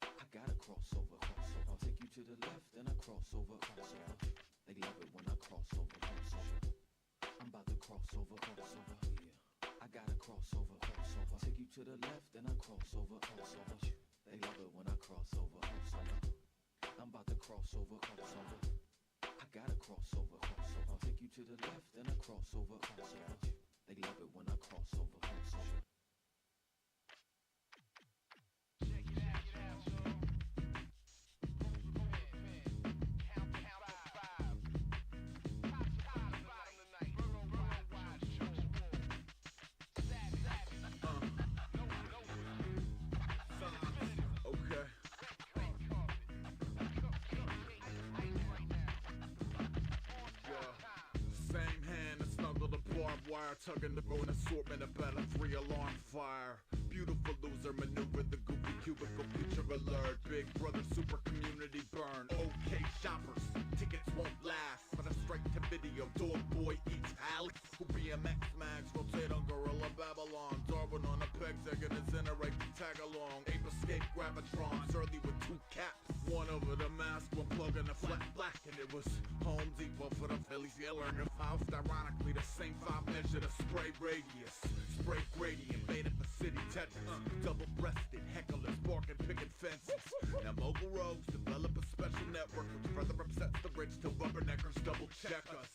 I got a crossover. I'll take you to the left, then I crossover. They love it when I crossover. I'm about to crossover. Yeah. I got a crossover. Take you to the left, then I crossover. They love it when I crossover. I'm about to crossover. I got a crossover. I'll take you to the left, then I crossover. They love it when I crossover. Wire tugging the bone assortment about a 3-alarm fire. Beautiful loser maneuver the goofy cubicle future alert. Big brother super community burn. Okay shoppers, tickets won't last. But a straight to video, dog boy eats Alex. Who BMX mags rotate on Gorilla Babylon. Darwin on a peg and incinerate the tag along. Ape escape Gravitrons early with 2 caps. One over the mask, one plug in the flat black. And it was Home Depot for the Phillies yelling the Faust. Ironically the same 5 measure the spray radius. Spray gradient made it for city Tetris. Double-breasted hecklers barking picking fences. Now mogul rogues develop a special network which further upsets the rich till rubberneckers double check us.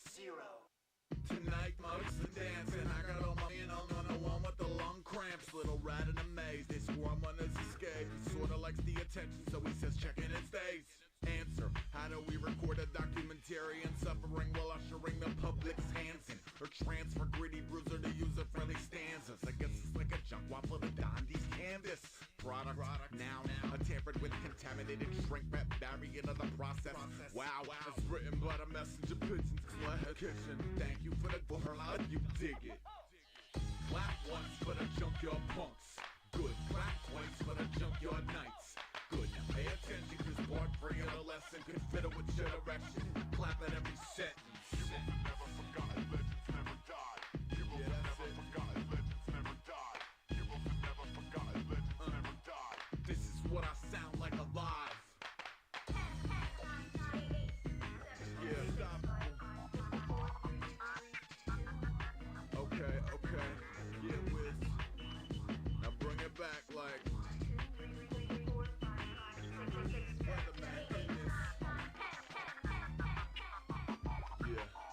Tonight mugs and dancing. I got all my in on the one with the lung cramps. Little rat in a maze. They squirm on his escape. He sorta likes the attention, so he says check in and stays. Answer, how do we record a documentary in suffering while ushering the public's hands in? Or transfer gritty bruiser to user-friendly stanzas? I guess it's like a junk waffle to Dondi's canvas. Product now tampered with contaminated shrink wrap variant of the process. Wow, it's written by the messenger pigeons. Claire Kitchen, thank you for the how you dig it. Clap once for the junkyard punks. Good, clap twice for the junkyard knights. Good, pay attention cause part 3 of the lesson could fit it with your direction. Clap at every sentence. Heroes never forgotten, legends never die. Heroes never forgotten, legends never die. Heroes never forgotten, legends never die. This is what I sound like alive. Yeah, stop. Okay. Yeah, Wiz. Now bring it back like Weatherman in this. Yeah.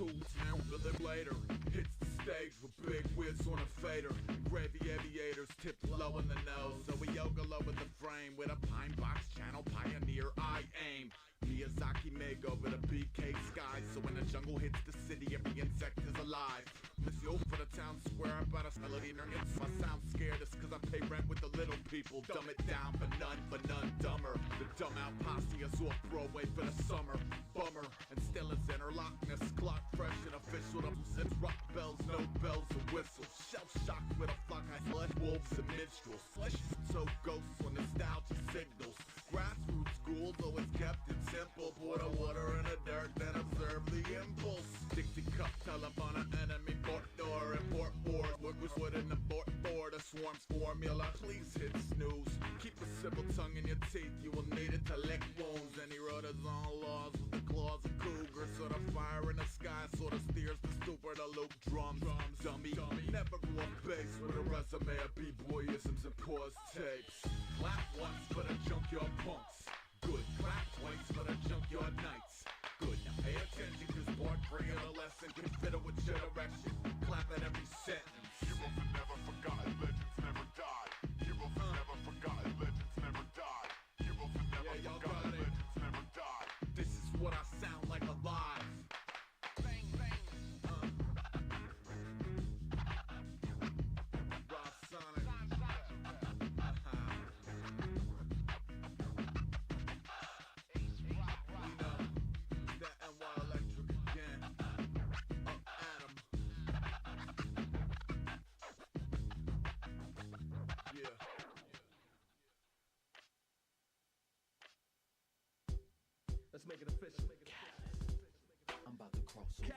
cool town. A little later, hits the stage with big whips on a fader. Gravy aviators tipped low in the nose, so we yoga low in the frame with a pine box channel pioneer I aim. Miyazaki make over the BK sky, so when the jungle hits the city, every insect is alive. Miss you for the town square, about a melody nuggets. I sound scared, it's cause I pay rent with the little people. Dumb it down for none dumber. The dumb out posse is off Broadway for the summer. Bummer, and still is interlockness. Clock fresh and official, the zips, rock bells, no bells or whistles. Shell shocked with a flock I blood wolves and minstrels. Flesh so ghosts on nostalgia signals. Grassroots schools always kept it simple. Pour the water in the dirt, then observe the impulse. Dixie cup, telephone, an enemy port door, import wars. What was what in the port for? The swarm's formula. Please hit snooze. Keep a civil tongue in your teeth. You will need it to lick wounds. And he wrote his own laws with the claws of cougar. So the fire in the sky sort of steers the stupor to Luke drums. Dummy. Never grew up bass with a resume of b-boyisms and pause tapes. Clap once for the junkyard punks. Good. Clap twice for the junkyard nights. Good. Now pay attention, cause board bringing a lesson can fiddle with your direction. Clap at every sentence. Heroes are never forgotten, legends never die. Heroes are never forgotten, legends never die. Heroes are never Yeah, y'all forgotten, got it. legends never die. This is what I sound like alive. Bang, bang. Rob Sonic. We know that NY Electric again. Up Adam. Yeah. Let's make it official. I'm about to cross over.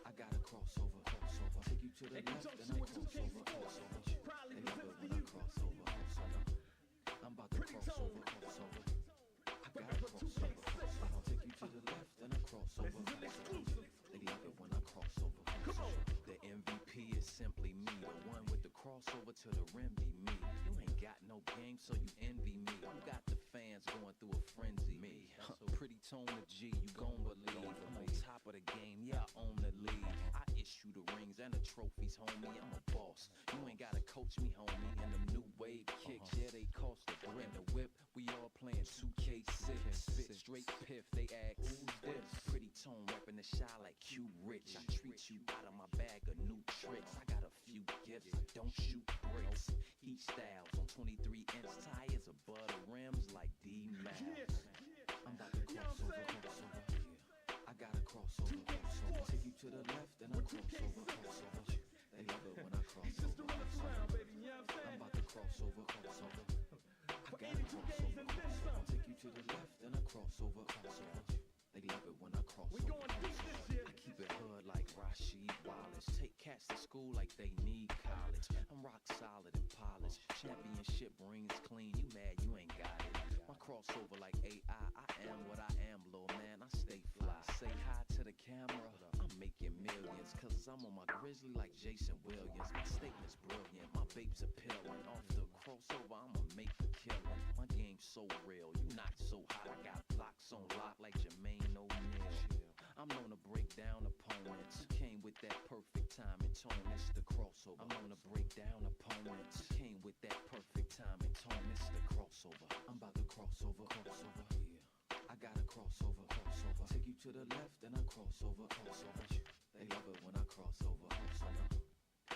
I gotta cross over. Take you to the left, then I cross over. They love it when I cross over. I'm about to cross over. I gotta cross over. I'll take you to the left, then I cross over. They love it when I cross over. The MVP is simply me. The one with the crossover to the rim be me. You ain't got no game, so you envy me. You got the fans going through a frenzy. Me, pretty tone of G, you gon' believe. I'm on top of the game, yeah, I own the league. I issue the rings and the trophies, homie. I'm a boss. You ain't gotta coach me, homie. And them new wave kicks, yeah, they cost a grip. The whip, we all playing 2K6. Spit straight piff, they ask, who's this? Pretty tone rapping the shy like Q Rich. I treat you out of my bag of new tricks. I got a few gifts, I don't shoot bricks. Heat styles on 23-inch tires above the rims like D-Max. I'm about to cross over. I gotta cross over. Take you to the left, then I cross over. They love it when I cross over. I'm about to cross over. I gotta cross over. I'll take you to the left, then I cross over. They love it when I cross over. I keep it hood like Rashid Wallace. Take cats to school like they need college. I'm rock solid and polished. Championship rings clean. You mad you ain't got it. My crossover like AI. I am what I am, little man. I stay fly. Say hi to the camera. I'm making millions. Cause I'm on my grizzly like Jason Williams. My statement's brilliant. My babe's appealing. Off the crossover, I'ma make a killing. My game's so real. You not so hot. I got blocks on lock like Jermaine O'Neal. I'm known to break down opponents. Came with that perfect time and tone. It's the crossover. I'm known to break down opponents. Came with that perfect time and tone. It's the crossover. I'm about to cross over. Yeah. I gotta cross over. Take you to the left, then I cross over. They love it when I cross over.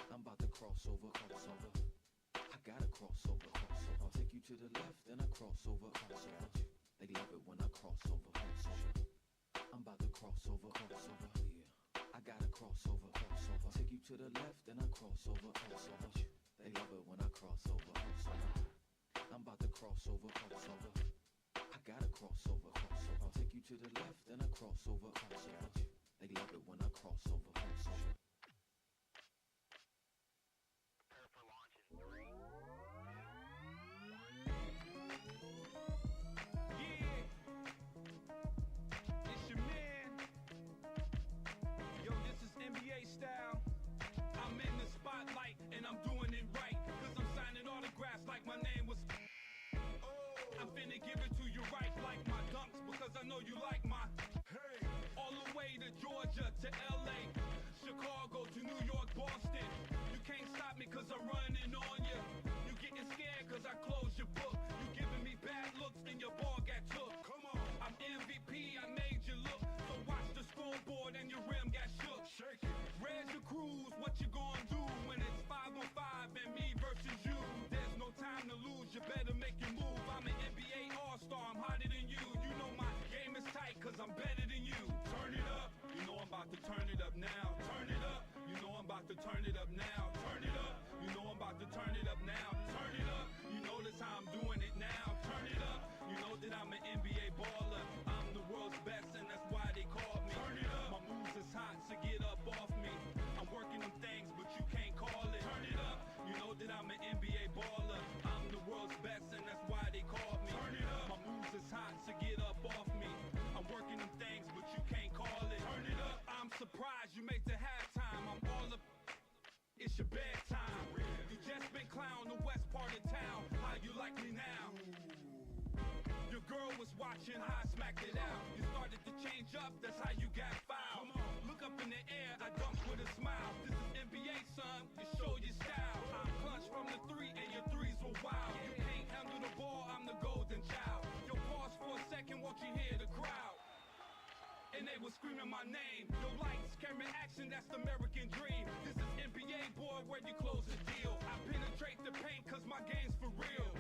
I'm about to cross over. I gotta cross over. I'll take you to the left, then I cross over. They love it when I cross over. I'm about to cross over. Yeah. I gotta cross over. Take you to the left, then I cross over. They love it when I cross over. I'm about to cross over. I gotta cross over. I'll take you to the left, then I cross over. They love it when I cross over. It's your man. Yo, this is NBA style. I'm in the spotlight and I'm doing it right. Cause I'm signing autographs like my name was. I'm finna give it to you right like my dunks. Because I know you like my. All the way to Georgia. Georgia to LA, Chicago to New York, Boston. You can't stop me cause I'm running on you. You getting scared cause I closed your book. You giving me bad looks and your ball got took. Come on, I'm MVP, I made you look. So watch the scoreboard and your rim got shook. Shake it. Where's your cruise? What you gonna do when it's 5-on-5 and me versus you? There's no time to lose, you better make your move. I'm an NBA All-Star, I'm hotter than you. You know my game is tight cause I'm better than you. Turn it up, you know I'm about to turn it up now. Turn it up, you know I'm about to turn it up now. Turn it up, you know I'm about to turn it up now. Turn it up, you know that's how I'm doing it now. Turn it up, you know that I'm an NBA baller. I'm the world's best and that's why they call me. Turn it up, my moves is hot, so get up off me. I'm working them things but you can't call it. Turn it up, you know that I'm an NBA baller. I'm the world's best and that's why they call me. Turn it up, my moves is hot, so get up off me. I'm working them things but you can't call it. Turn it up, I'm surprised you make the halftime. I'm all up, it's your bedtime. You just been clown the west part of town. How you like me now? Your girl was watching how I smacked it out. You started to change up, that's how you got fouled. Look up in the air, I dunked with a smile. This is NBA, son, you show your style. I'm clutch from the three and your threes were wild. You can't handle the ball, I'm the golden child. Yo, pause for a second, won't you hear the crowd? And they were screaming my name. Yo, lights, camera, action, that's the American dream. This is NBA, boy, where you close the deal. I penetrate the paint cause my game's for real.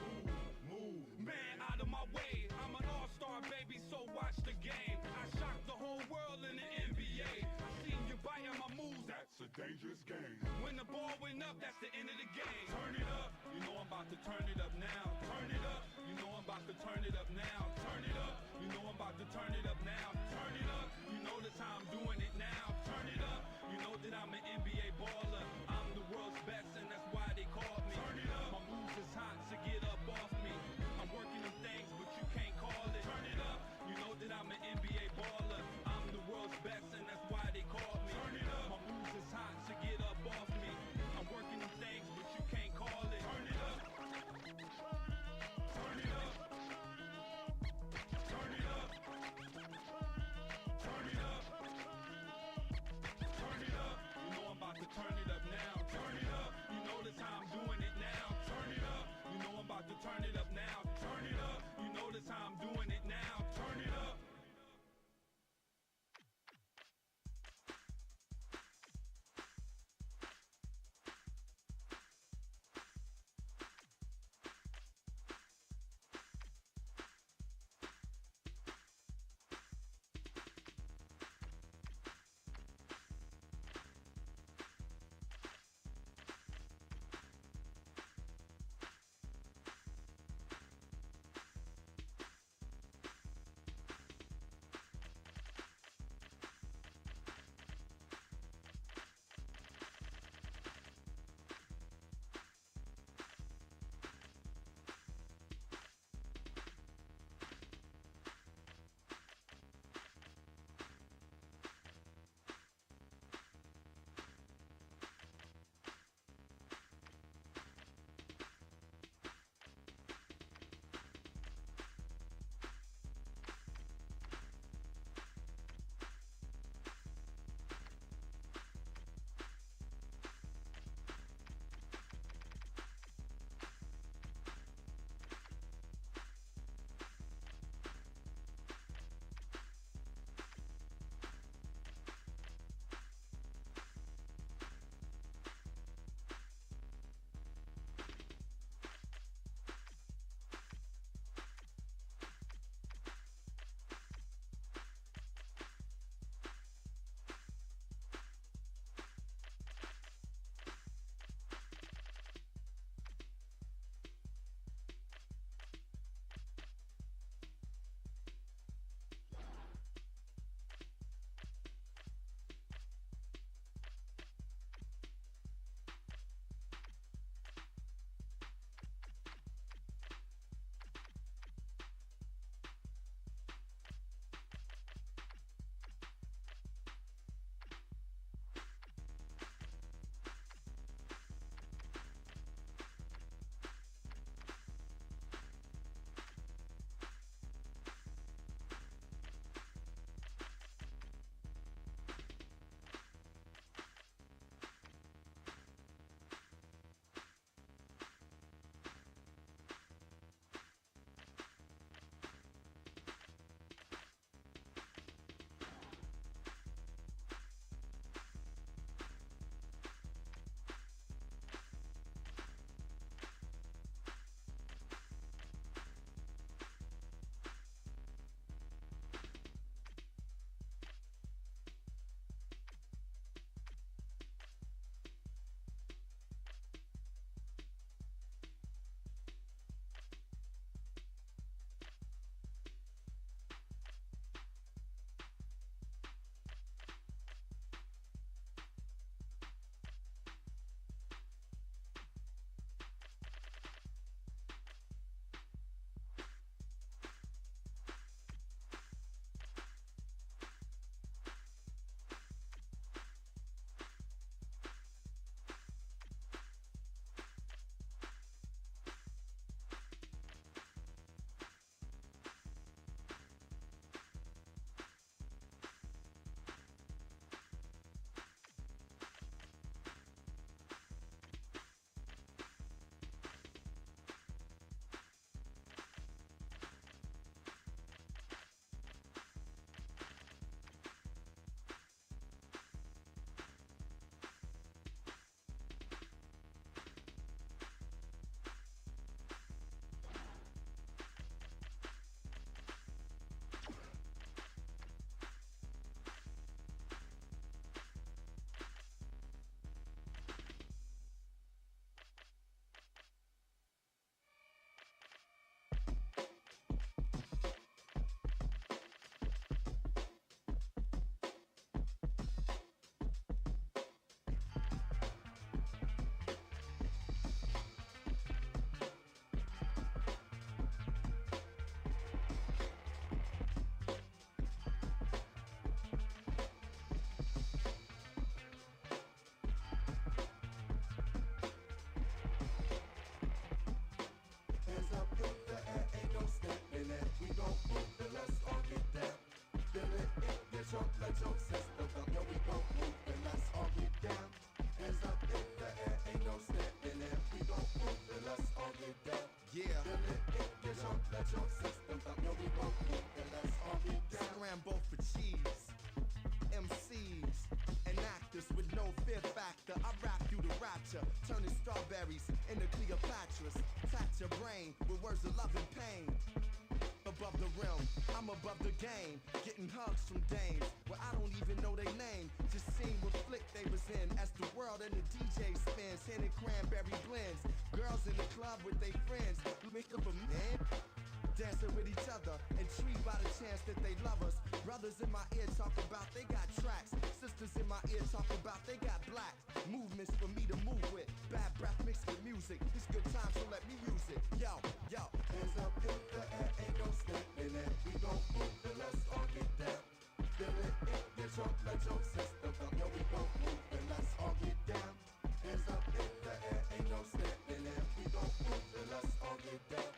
Move, man, out of my way. I'm an all-star, baby, so watch the game. I shocked the whole world in the NBA. I seen you biting my moves, that's a dangerous game. When the ball went up, that's the end of the game. Turn it up, you know I'm about to turn it up now. Turn it up, you know I'm about to turn it up now. Turn it up, you know I'm about to turn it up now. Turn it up, you know that's how I'm doing it now. Turn it up, you know that I'm an NBA baller. I'm the world's best and that's why they call me. Turn it up, my moves is hot, so get up off me. I'm working them things but you can't call it. Turn it up, you know that I'm an NBA baller. I'm the world's best and that's why they call me. Turn it up, my moves is hot, so get up off me. I'm working them things but you can't call it. Turn it up. your system up. Yo, we gon' move and let's all get down. Hands up in the air, ain't no standing there. We gon' move and let's all get down. Yeah. Feel it, get your system up. Yo, we gon' move and let's all get down. Scramble for cheese. MCs and actors with no fear factor. I rap you to rapture, turning strawberries into Cleopatras. Tat your brain with words of love and pain. Above the rim, I'm above the game. Getting hugs from dames where I don't even know their name. Just seen what flick they was in as the world and the DJ spins. Hitting cranberry blends. Girls in the club with their friends. You make up a man. Dancing with each other, intrigued by the chance that they love us. Brothers in my ear talk about they got tracks. Sisters in my ear talk about they got black movements for me to move with. Bad breath mixed with music. It's good time, so let me use it. Yo, yo. Hands up in the air, ain't no standing there. We gon' move and let's all get down. Feel it, get your system up. Yo, we gon' move and let's all get down. Hands up in the air, ain't no standing there. We gon' move and let's all get down.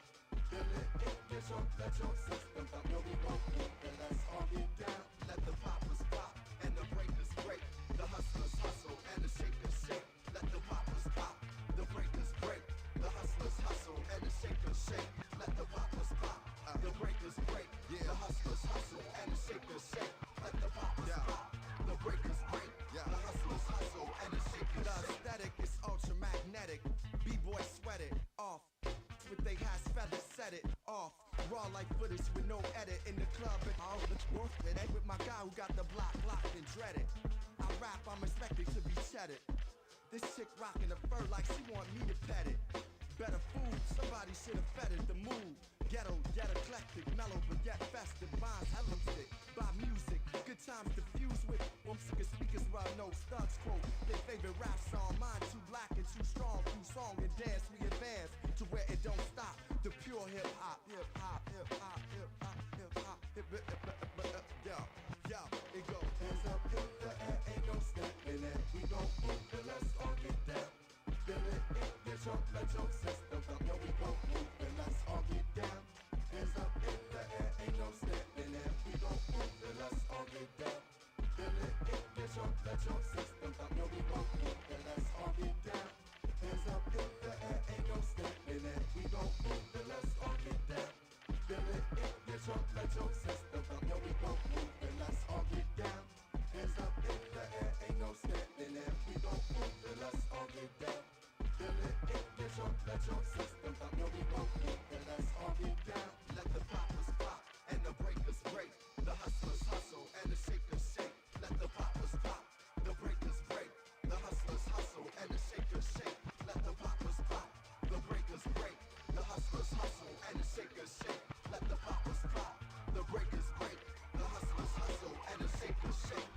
Feel it, get your system up. Yo, we gon' move and let's all get down. Let the poppers pop and the breakers break. The hustlers hustle and the shakers shake. Let the poppers pop, the breakers break. The hustlers hustle and the shakers shake. Let the poppers pop, the breakers break. The hustlers hustle and the shakers shake. Let the poppers pop, the breakers break. The hustlers hustle and the shakers shake. The aesthetic is ultra magnetic. B-boy sweat it off. With they hats feathers, set it off. Raw like footage with no edit in the club and all the worth it. And with my guy who got the block locked and dreaded. I rap, I'm expected to be chedded. This chick rocking the fur like she want me to pet it. Better food, somebody should've fed it. The mood, ghetto, yet eclectic, mellow but yet festive. Minds helloptic by music, good times diffused with. Sick of speakers well know studs quote their favorite rap song. Mine too black and too strong. Through song and dance we advance to where it don't stop. The pure hip hop, hip hop, hip hop, hip hop, hip hop, hip hop, yo, yo, it goes. Hands up in the air, ain't no standing there. We gon' move and let's all get down. Feel it, get your system up. Yo, we gon' move and let's all get down. Hands up in the air, ain't no standing there. We gon' move and let's all get down. Feel it, get your system up. Yo, we gon' move and let's all get down. Hands up in the air, ain't no standing there. We gon' move and let's all get down. Feel it, get your system up. Yo, we gon' move and let's all get down. Hands up in the air, ain't no standing there. We gon' move and let's all get down. Feel it, get your system up. Yo, we gon' move and let's all get down. Let the poppers pop and the breakers break. The hustlers hustle and the shakers shake. Let the poppers pop, the breakers break. The hustlers hustle and the shakers shake. Let the poppers pop, the breakers break. The hustlers hustle and the shakers shake. Let the poppers pop, the breakers break. The hustlers hustle and the shakers shake.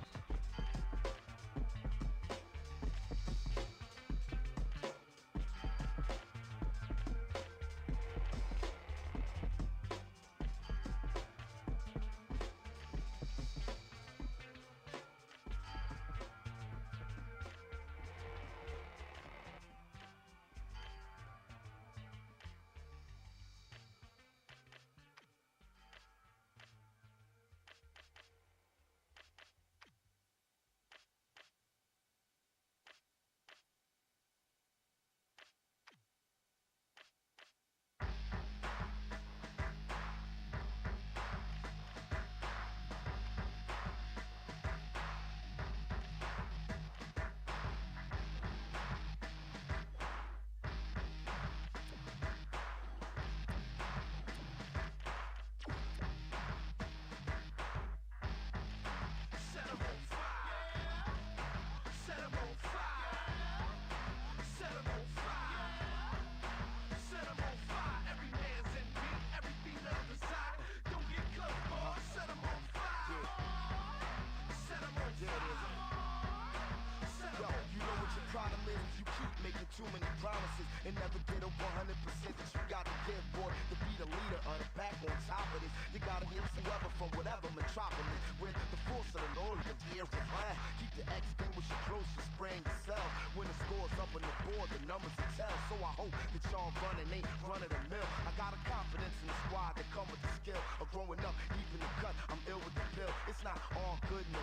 Too many promises and never get a 100% that you got to give, boy, to be the leader of the back on top of this. You gotta get whoever from whatever metropolis with the force of the Lord of the air is high. Keep the extinguisher close to spraying yourself. When the score's up on the board, the numbers will tell. So I hope that y'all running ain't running the mill. I got a confidence in the squad that come with the skill of growing up deep in the cut. I'm ill with the pill. It's not all good in the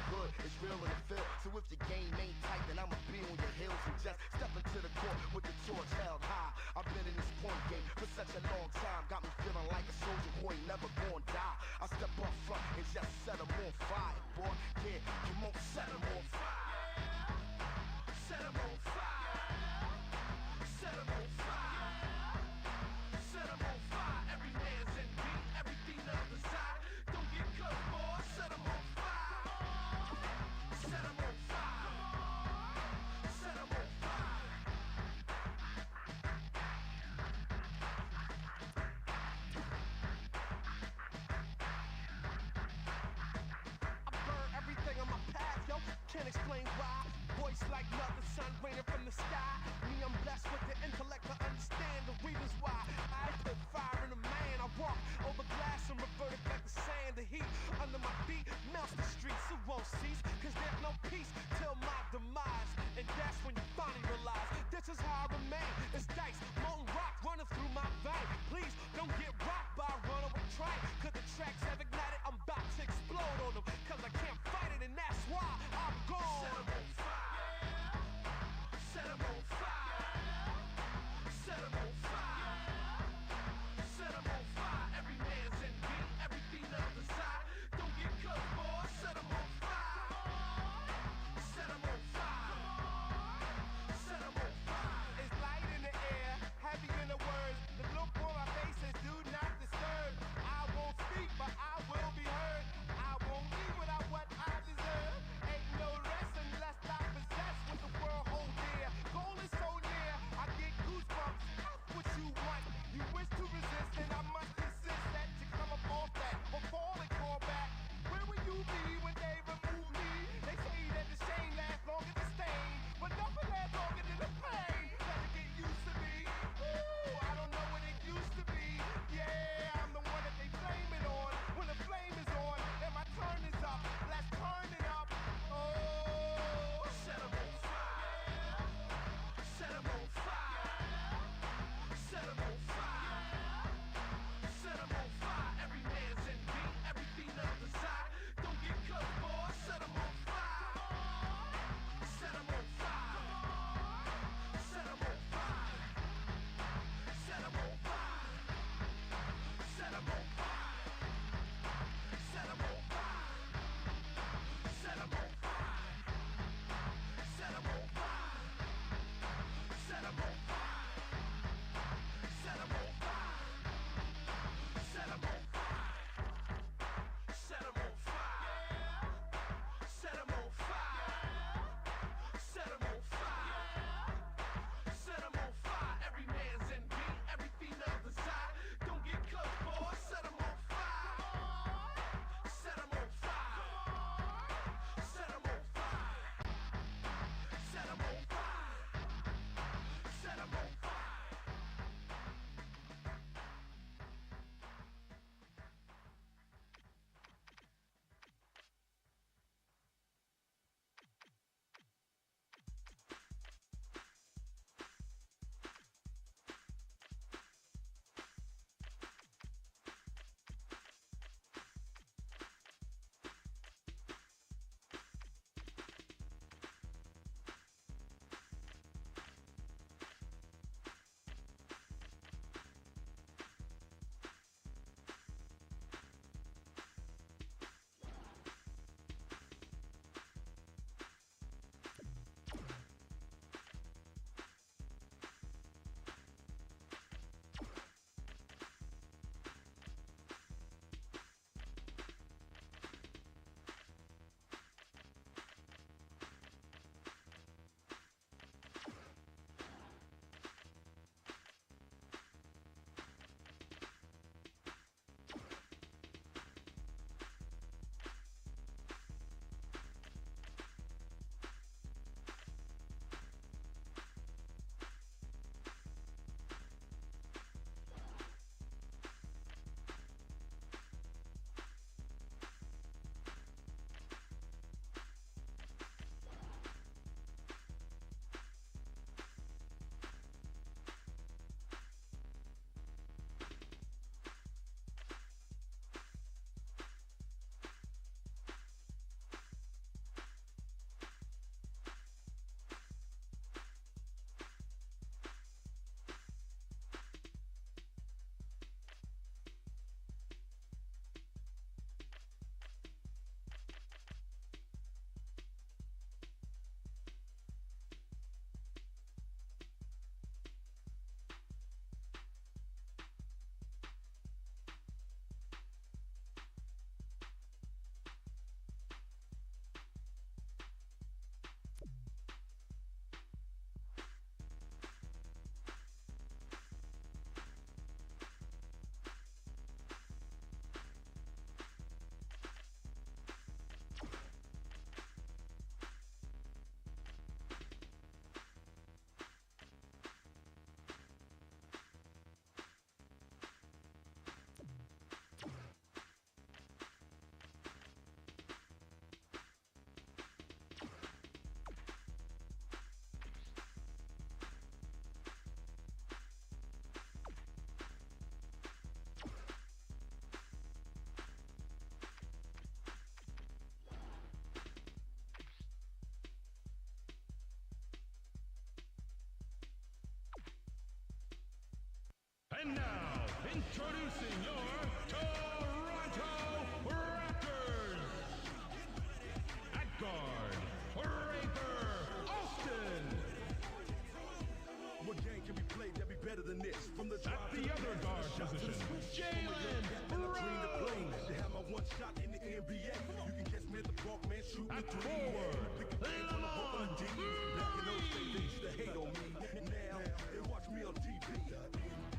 can't explain why. Voice like nothing, sun raining from the sky. Me, I'm blessed with the intellect to understand the reasons why. I put fire in a man. I walk over glass and revert it back to sand. The heat under my feet melts the streets. It won't cease, cause there's no peace till my demise. And that's when you finally realize this is how I remain. It's dice, molten rock running through my vein. Please don't get rocked by a runaway train, cause the tracks have ignited. I'm about to explode on them, cause I can't fight it, and that's why I'm gone. Set 'em on fire. Set 'em on fire. Set 'em on fire. Set 'em on fire. Every man's in beat, every female desire. Don't get close, boy. Set 'em on fire. Set 'em on fire. Set 'em on fire. It's light in the air, heavy in the words. The look on my face says do not disturb. I won't speak, but I And now, introducing your Toronto Raptors. At guard, Raper Austin. What game can be played that be better than this? From the At the other guard position, Jalen Rose. They have my one shot in the NBA. You can catch me at the park, man, shooting At the forward, Lamar. Back in those days, they used to hate on me. Now, they watch me on TV.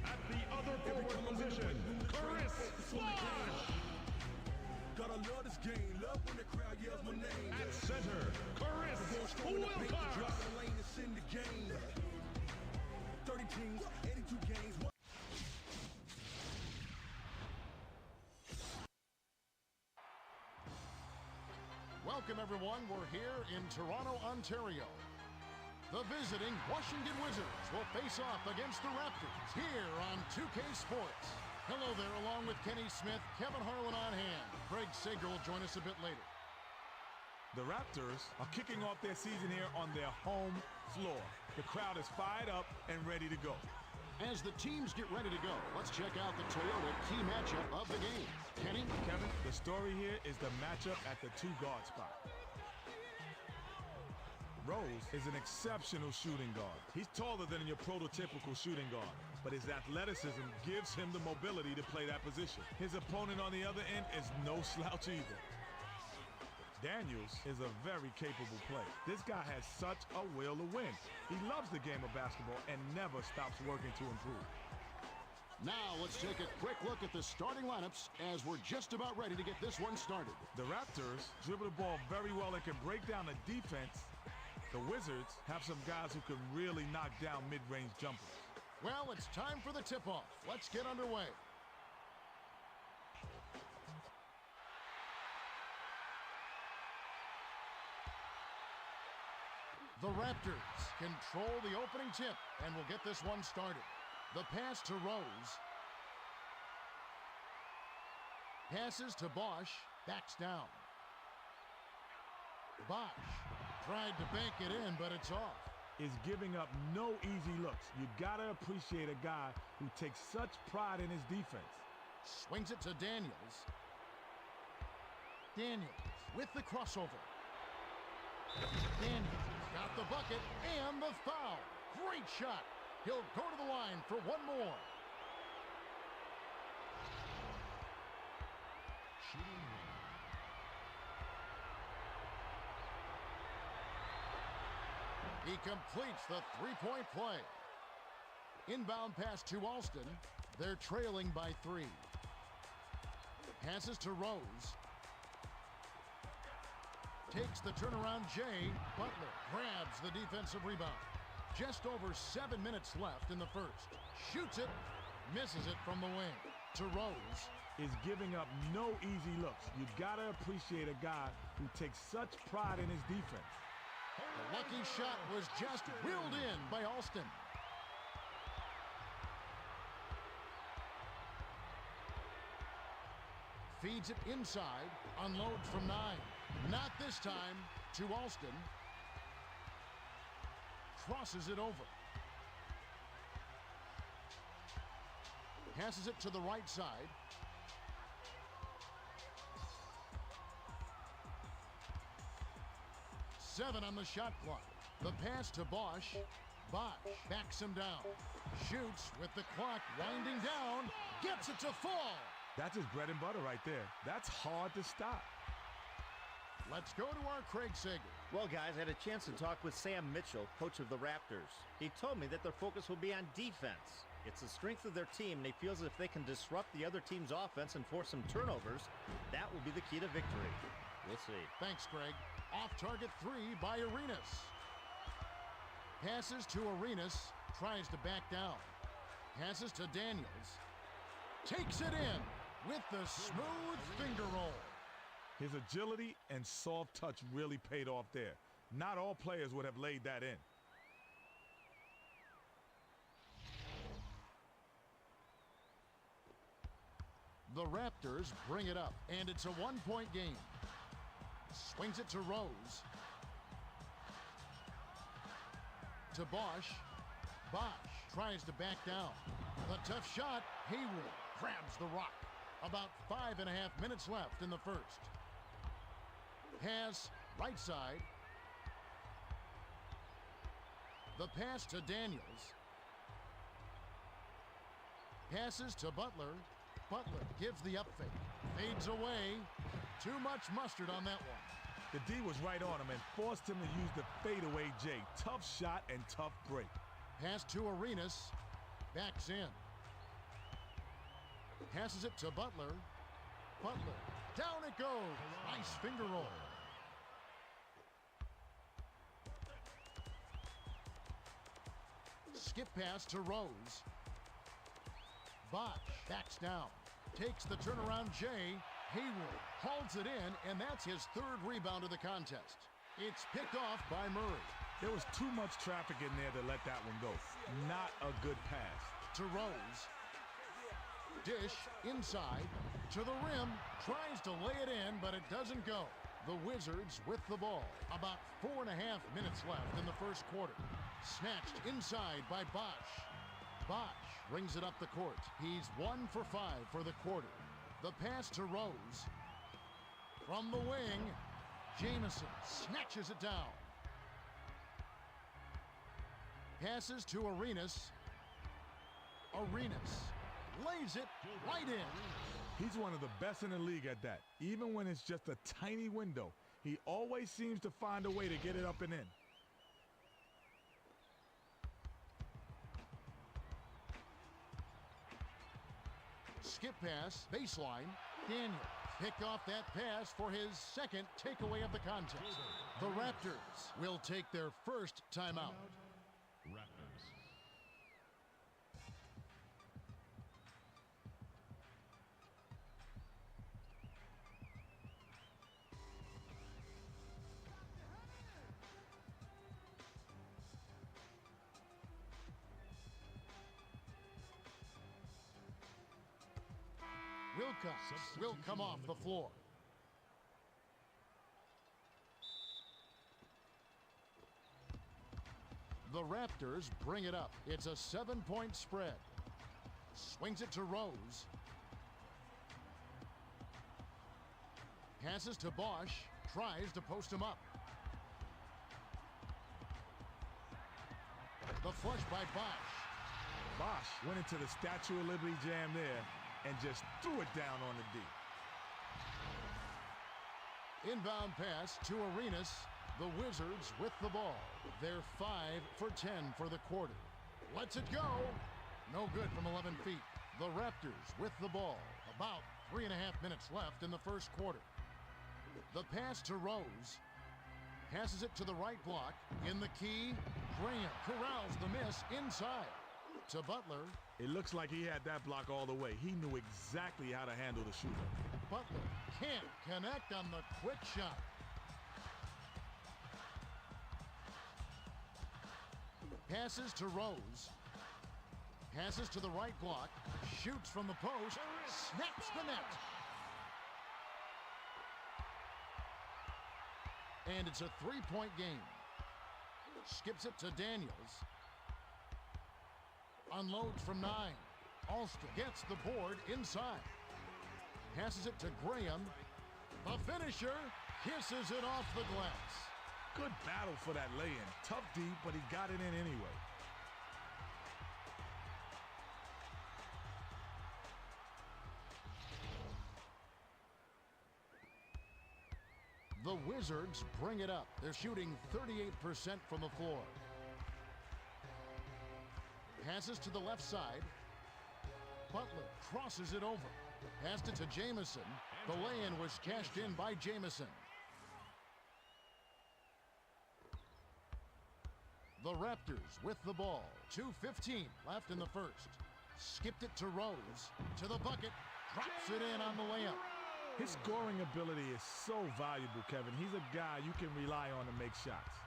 At the other forward position, Chris Bosh. Gotta love this game. Love when the crowd yells my name. At center, Chris Wilcox. Drop the lane and send the game. 30 teams, 82 games. Welcome, everyone. We're here in Toronto, Ontario. The visiting Washington Wizards will face off against the Raptors here on 2K Sports. Hello there, along with Kenny Smith, Kevin Harlan on hand. Greg Sager will join us a bit later. The Raptors are kicking off their season here on their home floor. The crowd is fired up and ready to go. As the teams get ready to go, let's check out the Toyota key matchup of the game. Kenny? Kevin, the story here is the matchup at the two-guard spot. Rose is an exceptional shooting guard. He's taller than your prototypical shooting guard, but his athleticism gives him the mobility to play that position. His opponent on the other end is no slouch either. Daniels is a very capable player. This guy has such a will to win. He loves the game of basketball and never stops working to improve. Now let's take a quick look at the starting lineups as we're just about ready to get this one started. The Raptors dribble the ball very well and can break down the defense. The Wizards have some guys who can really knock down mid-range jumpers. Well, it's time for the tip-off. Let's get underway. The Raptors control the opening tip and will get this one started. The pass to Rose. Passes to Bosh. Backs down. Bosh tried to bank it in, but it's off. Is giving up no easy looks. You gotta appreciate a guy who takes such pride in his defense. Swings it to Daniels. Daniels with the crossover. Daniels got the bucket and the foul. Great shot. He'll go to the line for one more. He completes the three-point play. Inbound pass to Alston. They're trailing by 3. Passes to Rose. Takes the turnaround Jay. Butler grabs the defensive rebound. Just over 7 minutes left in the first. Shoots it. Misses it from the wing. To Rose. Is giving up no easy looks. You gotta appreciate a guy who takes such pride in his defense. The lucky shot was just willed in by Alston. Feeds it inside. Unloads from 9. Not this time. To Alston. Crosses it over. Passes it to the right side. Seven on the shot clock. The pass to Bosh. Bosh backs him down. Shoots with the clock winding down. Gets it to fall. That's his bread and butter right there. That's hard to stop. Let's go to our Craig Sager. Well, guys, I had a chance to talk with Sam Mitchell, coach of the Raptors. He told me that their focus will be on defense. It's the strength of their team, and he feels if they can disrupt the other team's offense and force some turnovers, that will be the key to victory. We'll see. Thanks, Greg. Off target 3 by Arenas. Passes to Arenas. Tries to back down. Passes to Daniels. Takes it in with the smooth finger roll. His agility and soft touch really paid off there. Not all players would have laid that in. The Raptors bring it up, and it's a one-point game. Swings it to Rose. To Bosh. Bosh tries to back down. The tough shot. Haywood grabs the rock. About 5.5 minutes left in the first. Pass right side. The pass to Daniels. Passes to Butler. Butler gives the up fake. Fades away. Too much mustard on that one. The D was right on him and forced him to use the fadeaway J. Tough shot and tough break. Pass to Arenas. Backs in. Passes it to Butler. Butler. Down it goes. Nice finger roll. Skip pass to Rose. Bosch backs down. Takes the turnaround J. Haywood hauls it in, and that's his third rebound of the contest. It's picked off by Murray. There was too much traffic in there to let that one go. Not a good pass. To Rose. Dish inside. To the rim. Tries to lay it in, but it doesn't go. The Wizards with the ball. About 4.5 minutes left in the first quarter. Snatched inside by Bosch. Bosch brings it up the court. He's 1 for 5 for the quarter. The pass to Rose. From the wing, Jamison snatches it down. Passes to Arenas. Arenas lays it right in. He's one of the best in the league at that. Even when it's just a tiny window, he always seems to find a way to get it up and in. Skip pass, baseline. Daniels picked off that pass for his second takeaway of the contest. The Raptors will take their first timeout. Raptors. Wilcox will come off the floor. The Raptors bring it up. It's a 7-point spread. Swings it to Rose. Passes to Bosch. Tries to post him up. The flush by Bosch. Bosch went into the Statue of Liberty jam there and just threw it down on the D. Inbound pass to Arenas. The Wizards with the ball. They're 5 for 10 for the quarter. Lets it go. No good from 11 feet. The Raptors with the ball. About 3.5 minutes left in the first quarter. The pass to Rose. Passes it to the right block. In the key, Graham corrals the miss inside. To Butler. It looks like he had that block all the way. He knew exactly how to handle the shooter. Butler can't connect on the quick shot. Passes to Rose. Passes to the right block. Shoots from the post. Snaps the net. And it's a 3-point game. Skips it to Daniels. Unloads from 9. Alston gets the board inside. Passes it to Graham. The finisher kisses it off the glass. Good battle for that lay-in. Tough D, but he got it in anyway. The Wizards bring it up. They're shooting 38% from the floor. Passes to the left side. Butler crosses it over. Passed it to Jamison. The lay-in was cashed in by Jamison. The Raptors with the ball. 2:15 left in the first. Skipped it to Rose. To the bucket. Drops it in on the layup. His scoring ability is so valuable, Kevin. He's a guy you can rely on to make shots.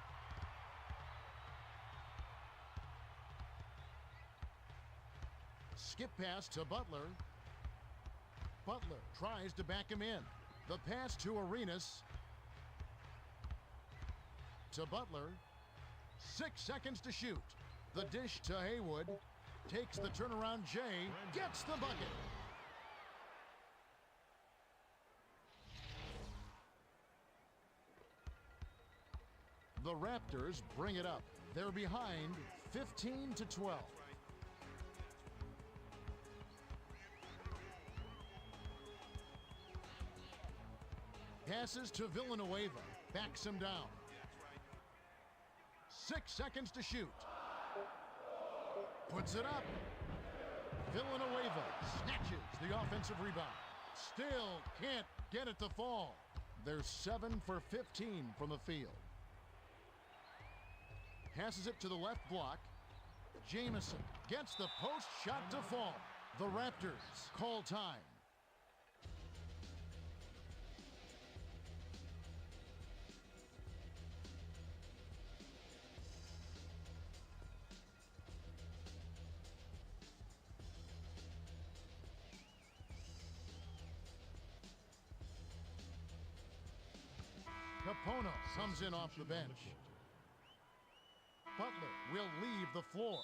Skip pass to Butler. Butler tries to back him in. The pass to Arenas. To Butler. 6 seconds to shoot. The dish to Haywood. takes the turnaround J, gets the bucket. The Raptors bring it up. They're behind 15-12. Passes to Villanueva. Backs him down. 6 seconds to shoot. Puts it up. Villanueva snatches the offensive rebound. Still can't get it to fall. They're 7 for 15 from the field. Passes it to the left block. Jamison gets the post shot to fall. The Raptors call time. Capono comes in off the bench. Butler will leave the floor.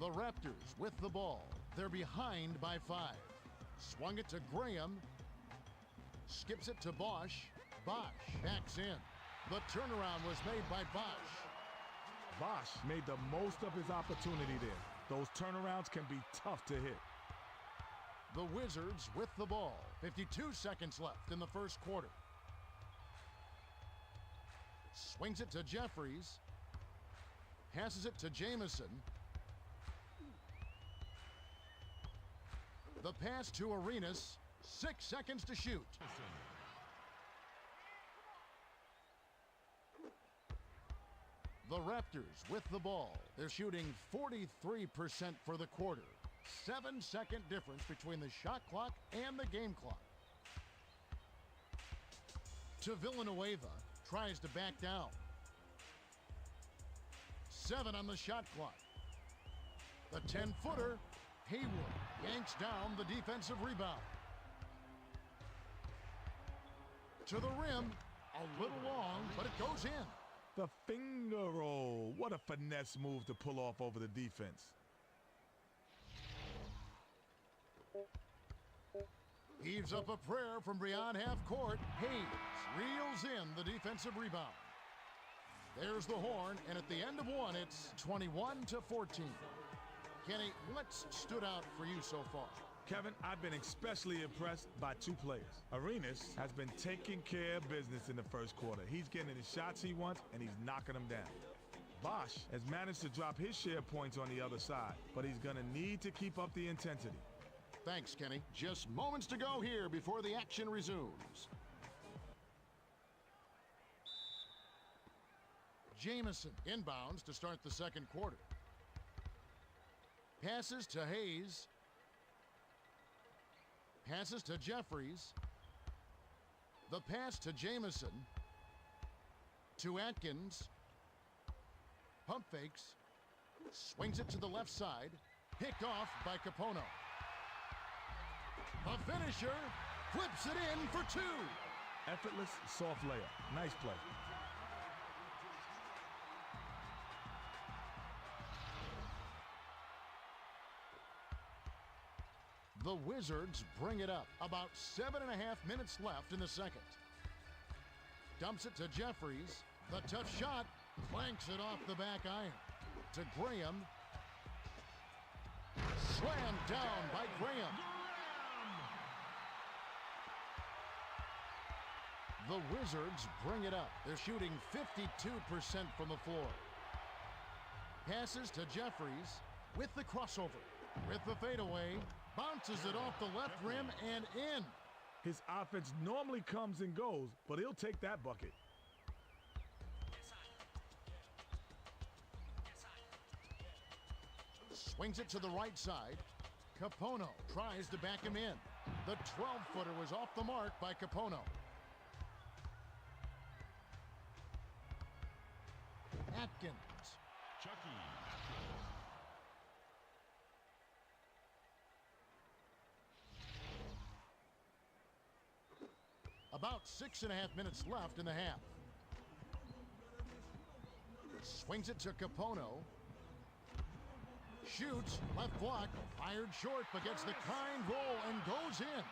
The Raptors with the ball. They're behind by 5. Swung it to Graham. Skips it to Bosch. Bosch backs in. The turnaround was made by Bosch. Bosch made the most of his opportunity there. Those turnarounds can be tough to hit. The Wizards with the ball. 52 seconds left in the first quarter. Swings it to Jeffries. Passes it to Jamison. The pass to Arenas. 6 seconds to shoot. The Raptors with the ball. They're shooting 43% for the quarter. 7-second difference between the shot clock and the game clock. To Villanueva. Tries to back down. 7 on the shot clock. The 10-footer. Haywood yanks down the defensive rebound. To the rim. A little long, but it goes in. The finger roll. What a finesse move to pull off over the defense. Heaves up a prayer from beyond half court. Hayes reels in the defensive rebound. There's the horn, and at the end of one, it's 21-14. Kenny, what stood out for you so far? Kevin, I've been especially impressed by 2 players. Arenas has been taking care of business in the first quarter. He's getting the shots he wants, and he's knocking them down. Bosch has managed to drop his share points on the other side, but he's going to need to keep up the intensity. Thanks, Kenny. Just moments to go here before the action resumes. Jamison inbounds to start the second quarter. Passes to Hayes. Passes to Jeffries. The pass to Jamison. To Atkins. Pump fakes. Swings it to the left side. Picked off by Capono. A finisher. Flips it in for 2. Effortless, soft layup. Nice play. The Wizards bring it up. About 7.5 minutes left in the second. Dumps it to Jeffries. The tough shot. Clanks it off the back iron. To Graham. Slammed down by Graham. The Wizards bring it up. They're shooting 52% from the floor. Passes to Jeffries with the crossover. With the fadeaway. Bounces it off the left rim and in. His offense normally comes and goes, but he'll take that bucket. Swings it to the right side. Capono tries to back him in. The 12-footer was off the mark by Capono. Atkins. About 6.5 minutes left in the half. Swings it to Capono. Shoots, left block, fired short, but gets the kind roll and goes in.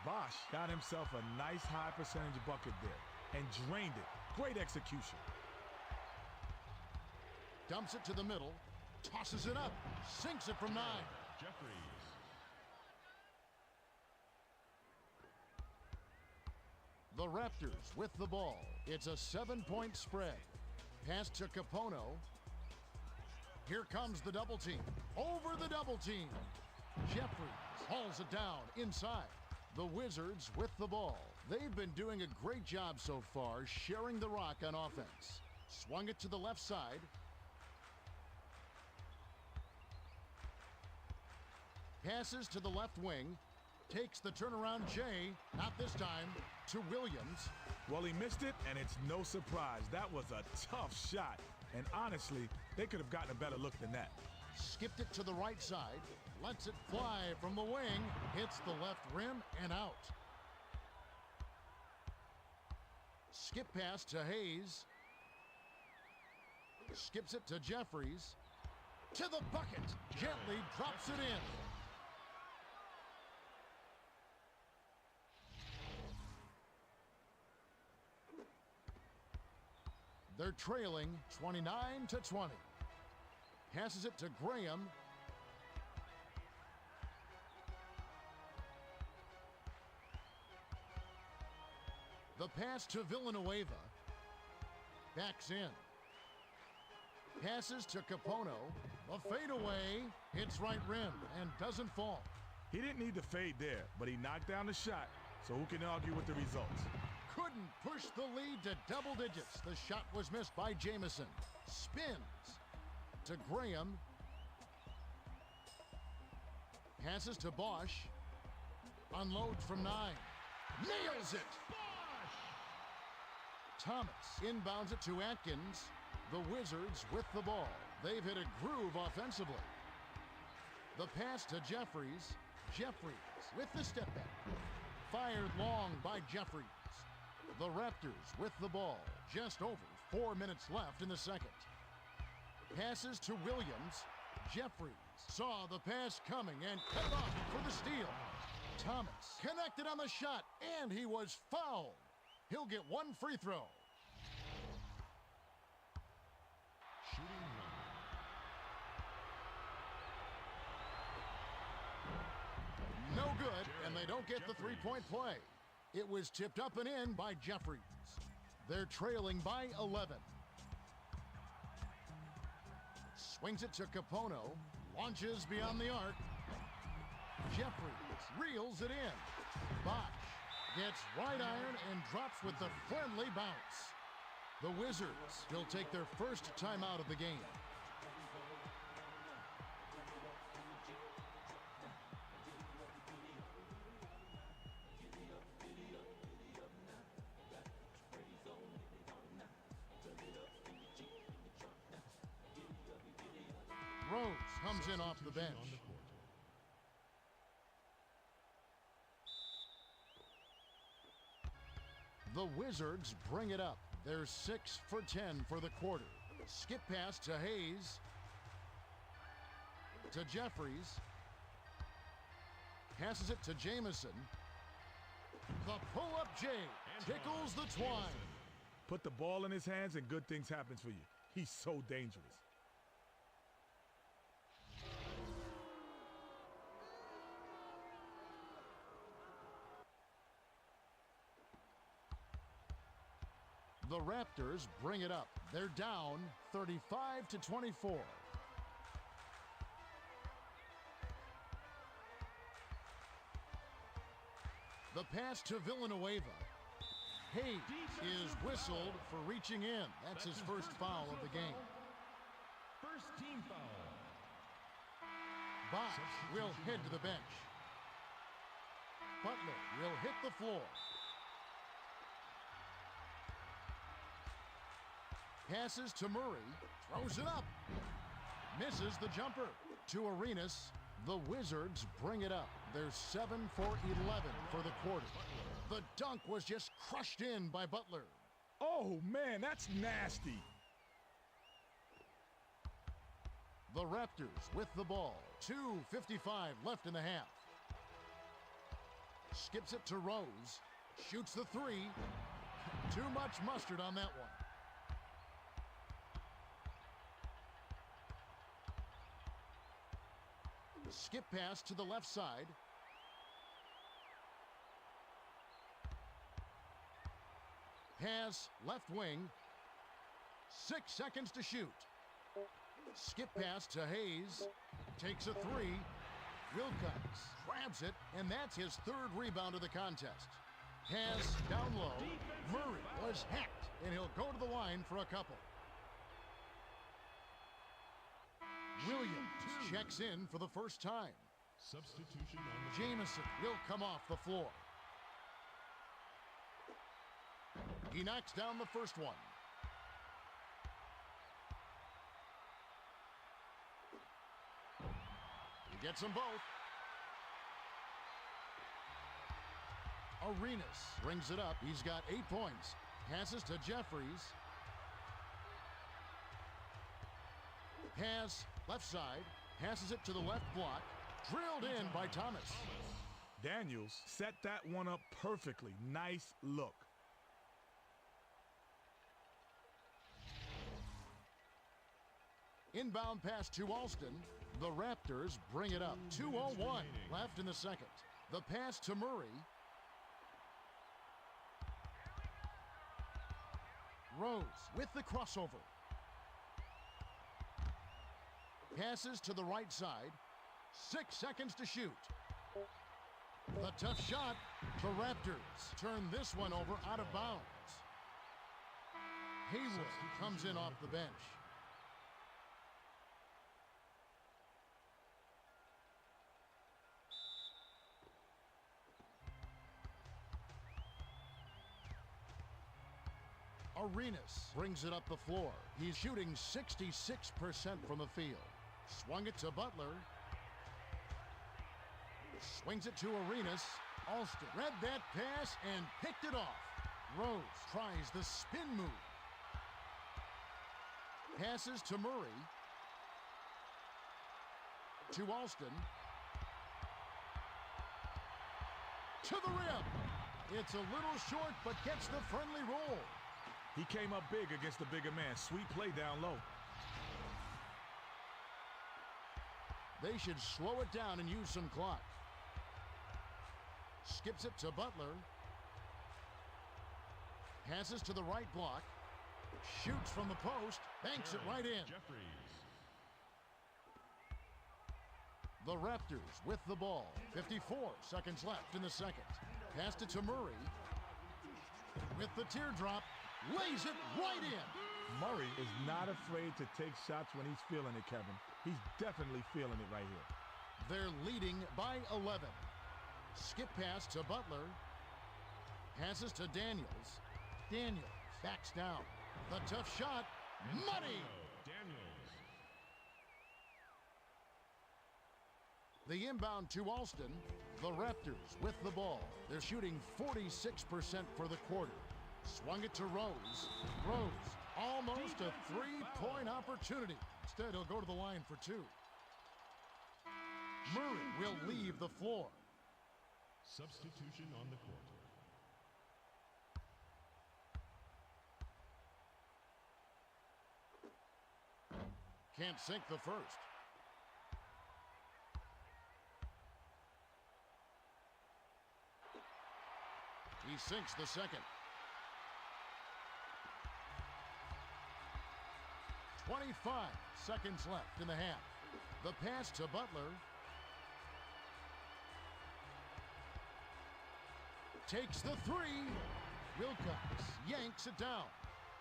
Bosch got himself a nice high percentage bucket there and drained it. Great execution. Dumps it to the middle, tosses it up, sinks it from 9. Jeffries. The Raptors with the ball. It's a 7-point spread. Pass to Capono. Here comes the double team. Over the double team. Jeffries hauls it down inside. The Wizards with the ball. They've been doing a great job so far sharing the rock on offense. Swung it to the left side. Passes to the left wing. Takes the turnaround Jay, not this time, to Williams. Well, he missed it, and it's no surprise. That was a tough shot. And honestly, they could have gotten a better look than that. Skipped it to the right side. Lets it fly from the wing. Hits the left rim and out. Skip pass to Hayes. Skips it to Jeffries. To the bucket. Gently drops it in. They're trailing 29-20. Passes it to Graham. The pass to Villanueva. Backs in. Passes to Capono. The fadeaway hits right rim and doesn't fall. He didn't need the fade there, but he knocked down the shot, so who can argue with the results? Couldn't push the lead to double digits. The shot was missed by Jamison. Spins to Graham. Passes to Bosch. Unloads from 9. Nails it! Thomas inbounds it to Atkins. The Wizards with the ball. They've hit a groove offensively. The pass to Jeffries. Jeffries with the step back. Fired long by Jeffries. The Raptors with the ball. Just over 4 minutes left in the second. Passes to Williams. Jeffries saw the pass coming and cut it off for the steal. Thomas connected on the shot, and he was fouled. He'll get one free throw. Shooting one. No good, and they don't get the three-point play. It was tipped up and in by Jeffries. They're trailing by 11. Swings it to Capono. Launches beyond the arc. Jeffries reels it in. Bosch gets right iron and drops with the friendly bounce. The Wizards will take their first timeout of the game. Rose comes in off the bench. The Wizards bring it up. They're 6 for 10 for the quarter. Skip pass to Hayes. To Jeffries. Passes it to Jamison. The pull-up J tickles the twine. Put the ball in his hands and good things happen for you. He's so dangerous. The Raptors bring it up. They're down 35-24. The pass to Villanueva. Hayes is whistled for reaching in. That's his first foul of the game. First team foul. Bosch will head to the bench. Butler will hit the floor. Passes to Murray, throws it up, misses the jumper. To Arenas, the Wizards bring it up. They're 7 for 11 for the quarter. The dunk was just crushed in by Butler. Oh, man, that's nasty. The Raptors with the ball. 2:55 left in the half. Skips it to Rose. Shoots the three. Too much mustard on that one. Skip pass to the left side. Pass left wing. 6 seconds to shoot. Skip pass to Hayes. Takes a three. Wilcox grabs it, and that's his third rebound of the contest. Pass down low. Murray was hacked, and he'll go to the line for a couple. Williams checks in for the first time. Substitution on the Jamison will come off the floor. He knocks down the first one. He gets them both. Arenas brings it up. He's got 8 points. Passes to Jeffries. Pass left side. Passes it to the left block. Drilled in by Thomas. Daniels set that one up perfectly. Nice look. Inbound pass to Alston. The Raptors bring it up. 2:01 left in the second. The pass to Murray. Rose with the crossover. Passes to the right side. 6 seconds to shoot. The tough shot. The Raptors turn this one over out of bounds. Haywood comes in off the bench. Arenas brings it up the floor. He's shooting 66% from the field. Swung it to Butler. Swings it to Arenas. Alston read that pass and picked it off. Rose tries the spin move. Passes to Murray. To Alston. To the rim. It's a little short, but gets the friendly roll. He came up big against the bigger man. Sweet play down low. They should slow it down and use some clock. Skips it to Butler. Passes to the right block. Shoots from the post. Banks it right in. The Raptors with the ball. 54 seconds left in the second. Passed it to Murray. With the teardrop. Lays it right in. Murray is not afraid to take shots when he's feeling it, Kevin. He's definitely feeling it right here. They're leading by 11. Skip pass to Butler. Passes to Daniels. Daniels backs down. The tough shot. Money. Daniels. The inbound to Alston. The Raptors with the ball. They're shooting 46% for the quarter. Swung it to Rose. Rose, almost a three-point opportunity. Instead, he'll go to the line for two. Murray will leave the floor. Substitution on the court. Can't sink the first. He sinks the second. 25 seconds left in the half. The pass to Butler. Takes the three. Wilcox yanks it down.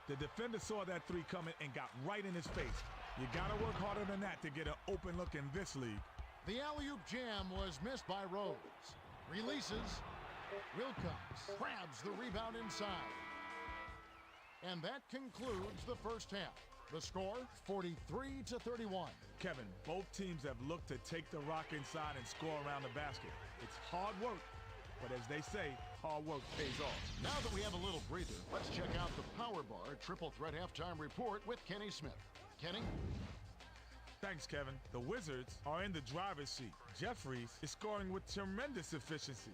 The defender saw that three coming and got right in his face. You gotta work harder than that to get an open look in this league. The alley-oop jam was missed by Rose. Releases. Wilcox grabs the rebound inside. And that concludes the first half. The score, 43-31. Kevin, both teams have looked to take the rock inside and score around the basket. It's hard work, but as they say, hard work pays off. Now that we have a little breather, let's check out the Power Bar Triple Threat Halftime Report with Kenny Smith. Kenny? Thanks, Kevin. The Wizards are in the driver's seat. Jeffries is scoring with tremendous efficiency.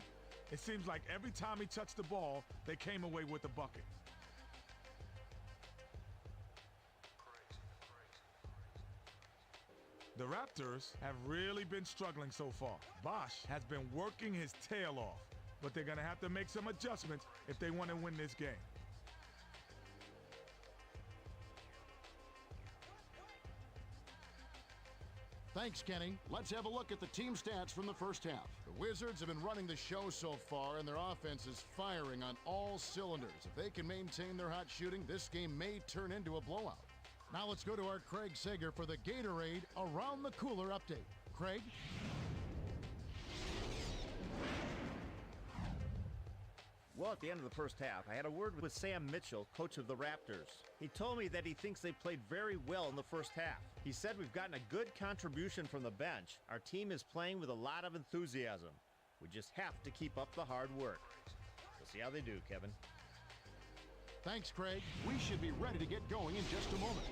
It seems like every time he touched the ball, they came away with a bucket. The Raptors have really been struggling so far. Bosch has been working his tail off, but they're going to have to make some adjustments if they want to win this game. Thanks, Kenny. Let's have a look at the team stats from the first half. The Wizards have been running the show so far, and their offense is firing on all cylinders. If they can maintain their hot shooting, this game may turn into a blowout. Now let's go to our Craig Sager for the Gatorade Around the Cooler update. Craig? Well, at the end of the first half, I had a word with Sam Mitchell, coach of the Raptors. He told me that he thinks they played very well in the first half. He said we've gotten a good contribution from the bench. Our team is playing with a lot of enthusiasm. We just have to keep up the hard work. We'll see how they do, Kevin. Thanks, Craig. We should be ready to get going in just a moment.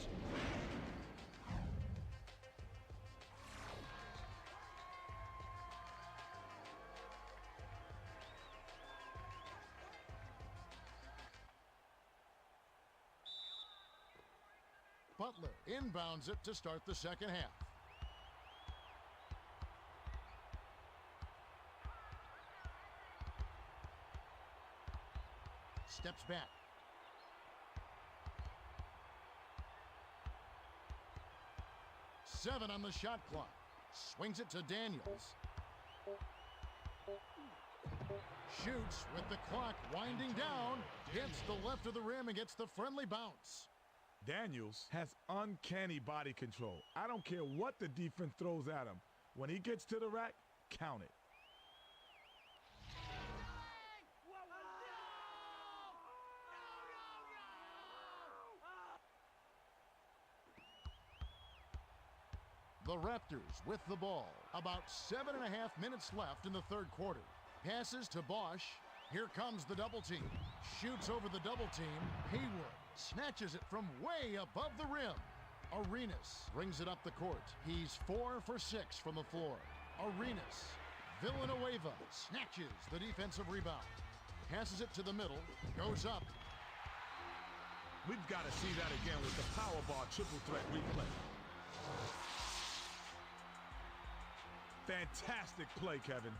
Butler inbounds it to start the second half. Steps back. Seven on the shot clock. Swings it to Daniels. Shoots with the clock winding down. Hits the left of the rim and gets the friendly bounce. Daniels has uncanny body control. I don't care what the defense throws at him. When he gets to the rack, count it. The Raptors with the ball. About 7.5 minutes left in the third quarter. Passes to Bosch. Here comes the double team. Shoots over the double team. Haywood snatches it from way above the rim. Arenas brings it up the court. He's 4 for 6 from the floor. Arenas. Villanueva snatches the defensive rebound. Passes it to the middle. Goes up. We've got to see that again with the power ball triple threat replay. Fantastic play, Kevin.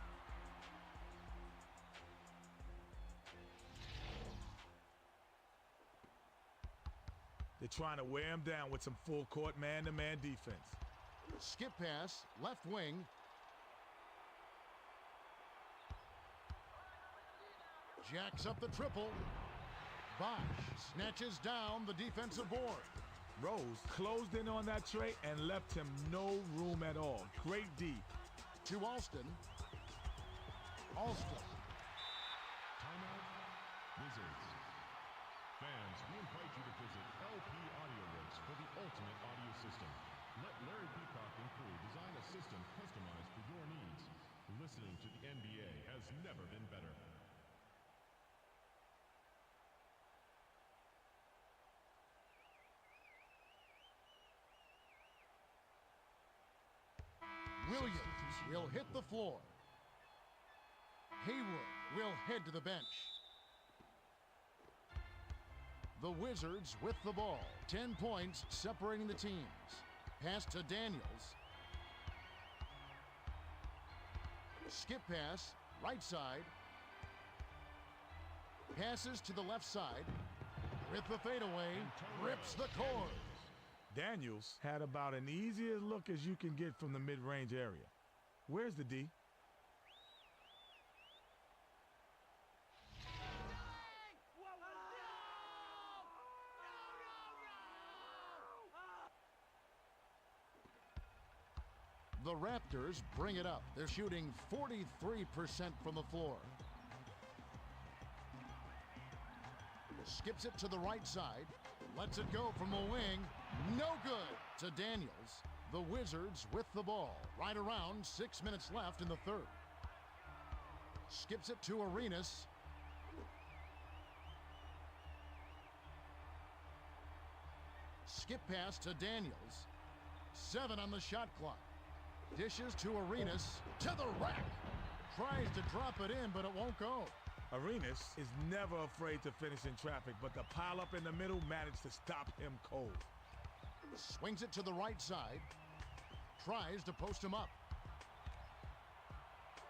They're trying to wear him down with some full court man-to-man defense. Skip pass, left wing. Jacks up the triple. Bosch snatches down the defensive board. Rose closed in on that tray and left him no room at all. Great D. To Alston. Alston. Timeout, Wizards. Fans, we invite you to visit LP Audio Works for the ultimate audio system. Let Larry Peacock and crew design a system customized for your needs. Listening to the NBA has never been better. Williams will hit the floor. Haywood will head to the bench. The Wizards with the ball. 10 points separating the teams. Pass to Daniels. Skip pass, right side. Passes to the left side. With the fadeaway, rips the cord. Daniels had about an easy look as you can get from the mid-range area. Where's the D? The Raptors bring it up. They're shooting 43% from the floor. Skips it to the right side. Lets it go from the wing. No good to Daniels. The Wizards with the ball. Right around 6 minutes left in the third. Skips it to Arenas. Skip pass to Daniels. 7 on the shot clock. Dishes to Arenas, to the rack. Tries to drop it in, but it won't go. Arenas is never afraid to finish in traffic, but the pile-up in the middle managed to stop him cold. Swings it to the right side. Tries to post him up.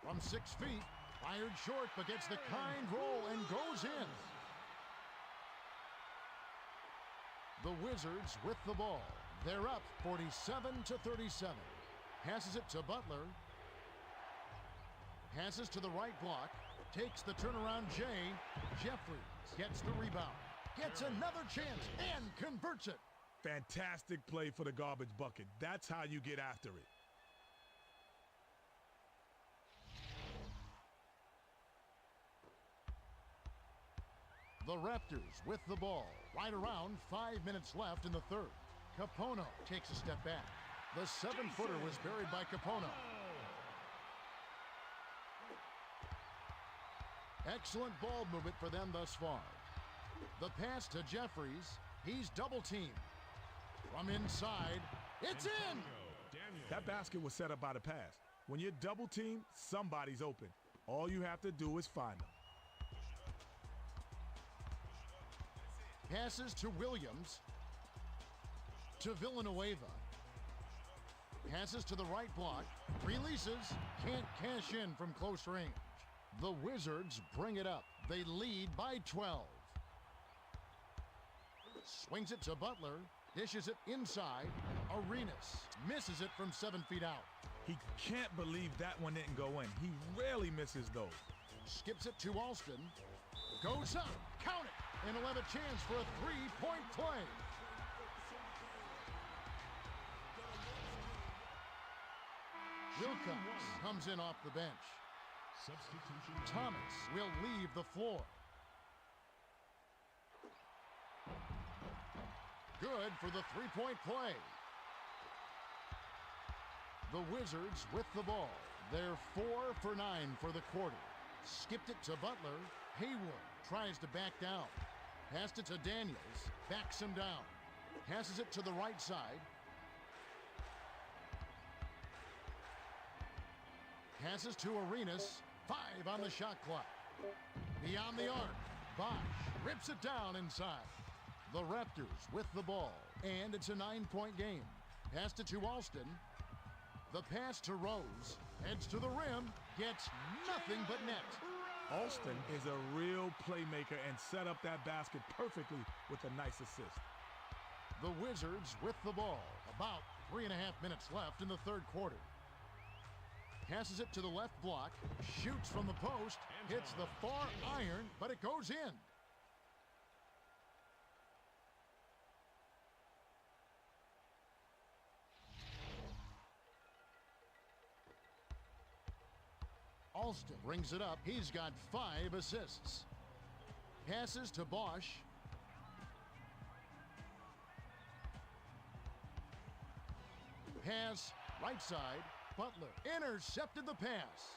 From 6 feet, fired short, but gets the kind roll and goes in. The Wizards with the ball. They're up 47-37. Passes it to Butler. Passes to the right block. Takes the turnaround Jay. Jeffries gets the rebound. Gets another chance and converts it. Fantastic play for the garbage bucket. That's how you get after it. The Raptors with the ball. Right around 5 minutes left in the third. Capono takes a step back. The 7-footer was buried by Capono. Excellent ball movement for them thus far. The pass to Jeffries. He's double-teamed. From inside, it's in! That basket was set up by the pass. When you're double-teamed, somebody's open. All you have to do is find them. Passes to Williams. To Villanueva. Passes to the right block. Releases. Can't cash in from close range. The Wizards bring it up. They lead by 12. Swings it to Butler. Dishes it inside. Arenas misses it from 7 feet out. He can't believe that one didn't go in. He rarely misses those. Skips it to Alston. Goes up. Count it. And he'll have a chance for a three-point play. Wilcox comes in off the bench. Substitution. Thomas will leave the floor. Good for the three-point play. The Wizards with the ball. They're 4 for 9 for the quarter. Skipped it to Butler. Haywood tries to back down. Passed it to Daniels. Backs him down. Passes it to the right side. Passes to Arenas. 5 on the shot clock. Beyond the arc. Bosch rips it down inside. The Raptors with the ball. And it's a 9-point game. Passed it to Alston. The pass to Rose. Heads to the rim. Gets nothing but net. Alston is a real playmaker and set up that basket perfectly with a nice assist. The Wizards with the ball. About 3.5 minutes left in the third quarter. Passes it to the left block. Shoots from the post. Hits the far iron, but it goes in. Alston brings it up. He's got 5 assists. Passes to Bosch. Pass, right side. Butler intercepted the pass.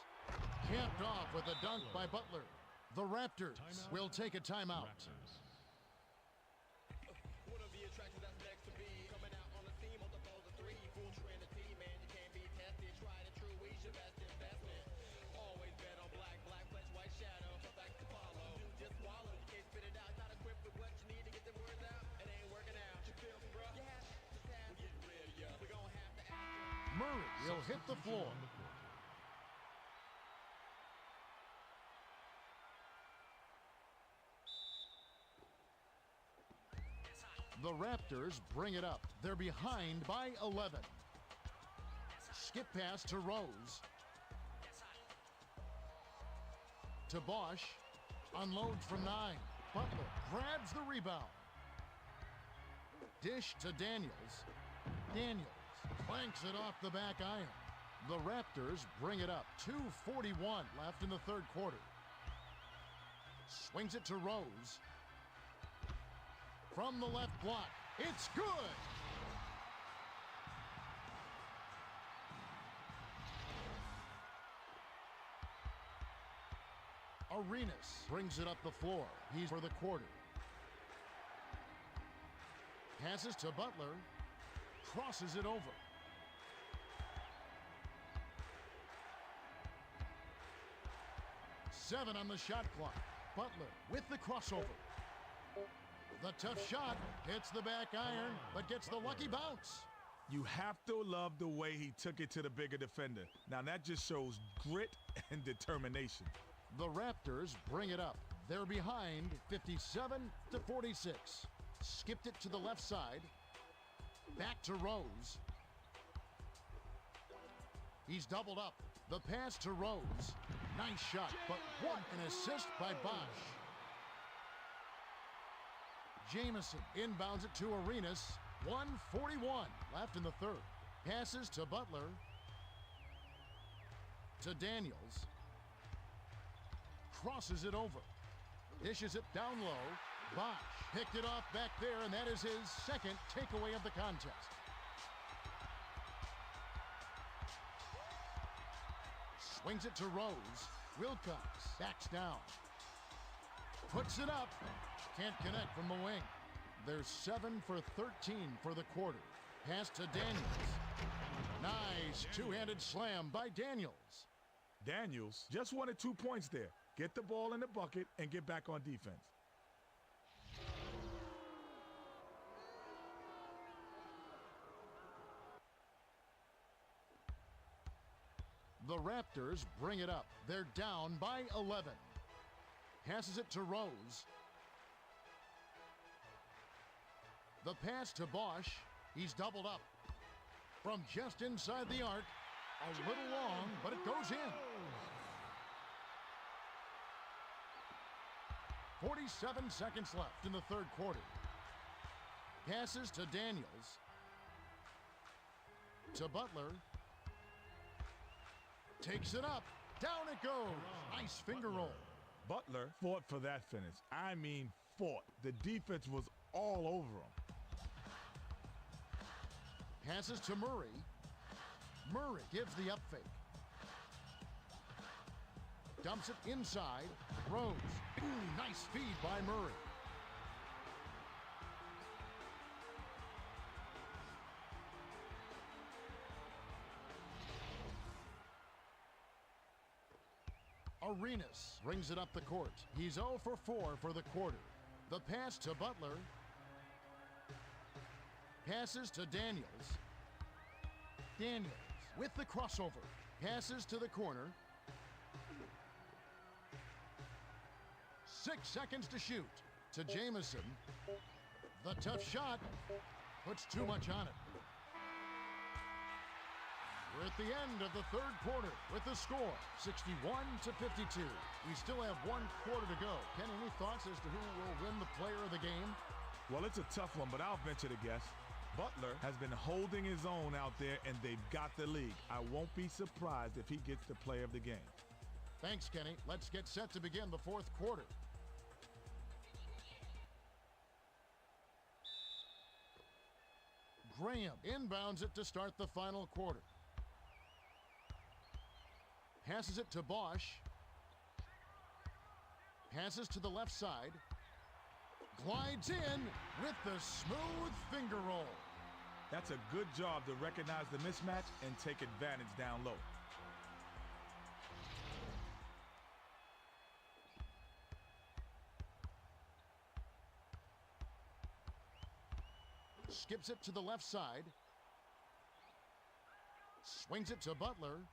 Capped off with a dunk by Butler. The Raptors will take a timeout. One of the attractions that's next to be coming out on the scene, multiple of 3, full trinity, man, you can't be tested, tried and true, we should best investment. Always bet on black, flesh, white shadow, come back to follow. You just swallow, you can't spit it out, not equipped with what you need to get the words out. It ain't working out, you feel me, bro? You have to get rid of you. We're gonna have to act. Murray will hit the floor. The Raptors bring it up. They're behind by 11. Skip pass to Rose. To Bosch. Unloads from 9. Butler grabs the rebound. Dish to Daniels. Daniels clanks it off the back iron. The Raptors bring it up. 2:41 left in the third quarter. Swings it to Rose. From the left block. It's good. Arenas brings it up the floor. He's for the quarter. Passes to Butler. Crosses it over. 7 on the shot clock. Butler with the crossover. The tough shot hits the back iron, but gets the lucky bounce. You have to love the way he took it to the bigger defender. Now that just shows grit and determination. The Raptors bring it up. They're behind 57-46. Skipped it to the left side. Back to Rose. He's doubled up. The pass to Rose. Nice shot, but what an assist by Bosch. Jamison inbounds it to Arenas. 1:41 left in the third. Passes to Butler. To Daniels. Crosses it over. Dishes it down low. Bosch picked it off back there, and that is his second takeaway of the contest. Swings it to Rose. Wilcox backs down. Puts it up. Can't connect from the wing. They're 7 for 13 for the quarter. Pass to Daniels. Nice two-handed slam by Daniels. Daniels just wanted 2 points there. Get the ball in the bucket and get back on defense. The Raptors bring it up. They're down by 11. Passes it to Rose. The pass to Bosch. He's doubled up. From just inside the arc. A little long, but it goes in. 47 seconds left in the third quarter. Passes to Daniels. To Butler. Takes it up. Down it goes. Nice finger roll. Butler fought for that finish. I mean fought. The defense was all over him. Passes to Murray. Murray gives the up fake. Dumps it inside. Rose. Ooh, nice feed by Murray. Arenas brings it up the court. He's 0 for 4 for the quarter. The pass to Butler. Passes to Daniels. Daniels with the crossover. Passes to the corner. 6 seconds to shoot. To Jamison. The tough shot puts too much on it. We're at the end of the third quarter with the score 61-52. We still have 1 quarter to go. Kenny, any thoughts as to who will win the player of the game? Well, it's a tough one, but I'll venture to guess. Butler has been holding his own out there, and they've got the lead. I won't be surprised if he gets the player of the game. Thanks, Kenny. Let's get set to begin the fourth quarter. Graham inbounds it to start the final quarter. Passes it to Bosch. Passes to the left side. Glides in with the smooth finger roll. That's a good job to recognize the mismatch and take advantage down low. Skips it to the left side. Swings it to Butler.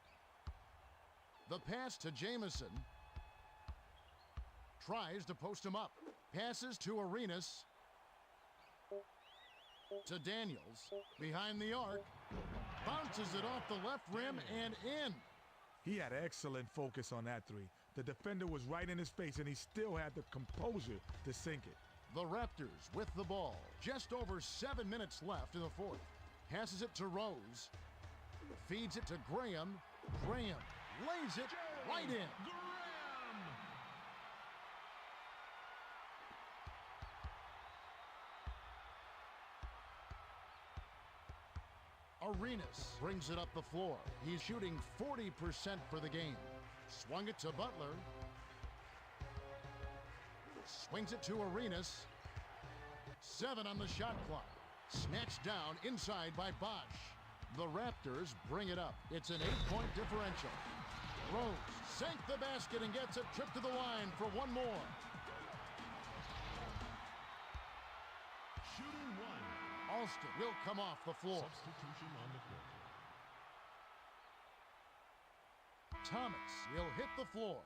The pass to Jamison. Tries to post him up. Passes to Arenas. To Daniels. Behind the arc. Bounces it off the left rim and in. He had excellent focus on that three. The defender was right in his face, and he still had the composure to sink it. The Raptors with the ball. Just over 7 minutes left in the fourth. Passes it to Rose. Feeds it to Graham. Graham lays it right in. Arenas brings it up the floor. He's shooting 40% for the game. Swung it to Butler. Swings it to Arenas. 7 on the shot clock. Snatched down inside by Bosch. The Raptors bring it up. It's an 8-point differential. Rose sank the basket and gets a trip to the line for one more. Shooting one. Alston will come off the floor. Substitution on the court. Thomas will hit the floor.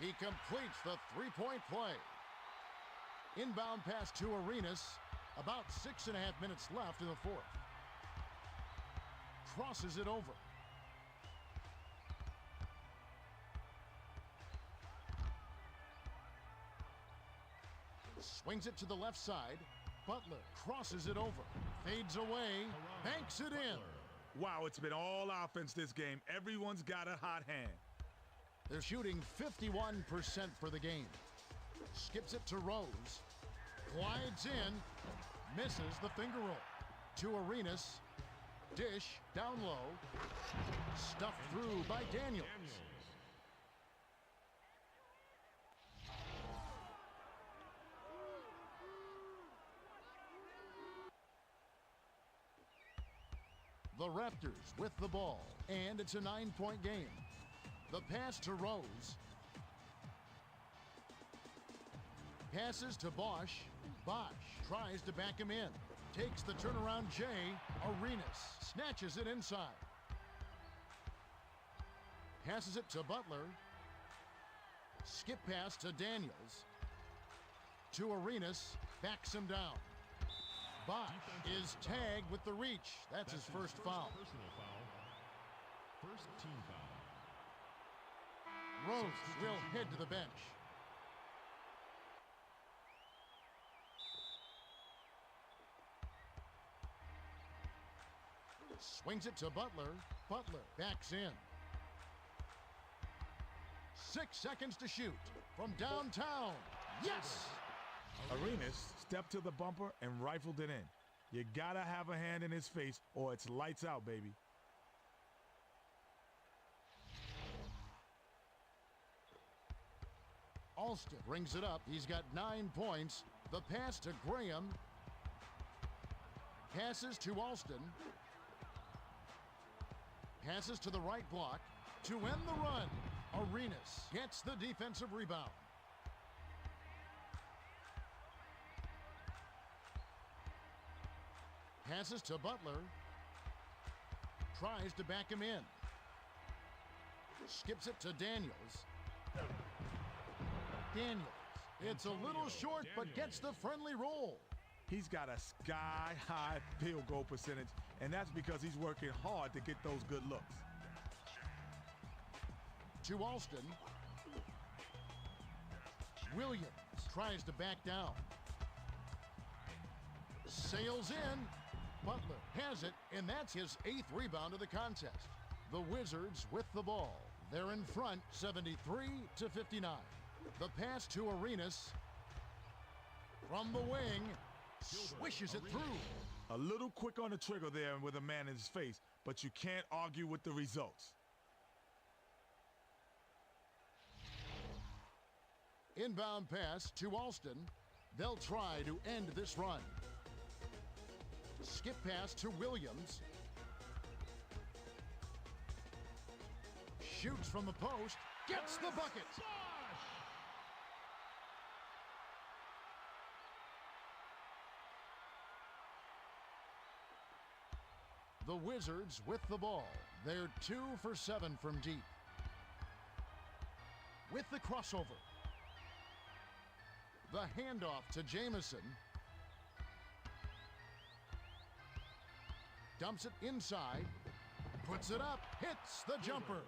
He completes the three-point play. Inbound pass to Arenas. About 6.5 minutes left in the fourth. Crosses it over. Swings it to the left side. Butler crosses it over. Fades away. Banks it in. Wow, it's been all offense this game. Everyone's got a hot hand. They're shooting 51% for the game. Skips it to Rose. Glides in. Misses the finger roll. To Arenas. Dish down low. Stuffed through by Daniels. The Raptors with the ball, and it's a 9-point game. The pass to Rose. Passes to Bosch. Bosch tries to back him in. Takes the turnaround J. Arenas snatches it inside. Passes it to Butler. Skip pass to Daniels. To Arenas. Backs him down. Bosch is tagged with the reach. That's his first foul. Personal foul. First team foul. Rose will head to the bench. Swings it to Butler. Butler backs in. 6 seconds to shoot from downtown. Yes! Arenas stepped to the bumper and rifled it in. You gotta have a hand in his face or it's lights out, baby. Alston brings it up. He's got 9 points. The pass to Graham. Passes to Alston. Passes to the right block. To end the run, Arenas gets the defensive rebound. Passes to Butler. Tries to back him in. Skips it to Daniels. Daniels. It's a little short, but gets the friendly roll. He's got a sky-high field goal percentage, and that's because he's working hard to get those good looks. To Alston. Williams tries to back down. Sails in. Butler has it, and that's his 8th rebound of the contest. The Wizards with the ball. They're in front, 73-59. The pass to Arenas. From the wing. Swishes it through. A little quick on the trigger there with a man in his face, but you can't argue with the results. Inbound pass to Alston. They'll try to end this run. Skip pass to Williams. Shoots from the post. Gets the bucket. The Wizards with the ball. They're 2 for 7 from deep. With the crossover. The handoff to Jamison. Dumps it inside. Puts it up. Hits the jumper.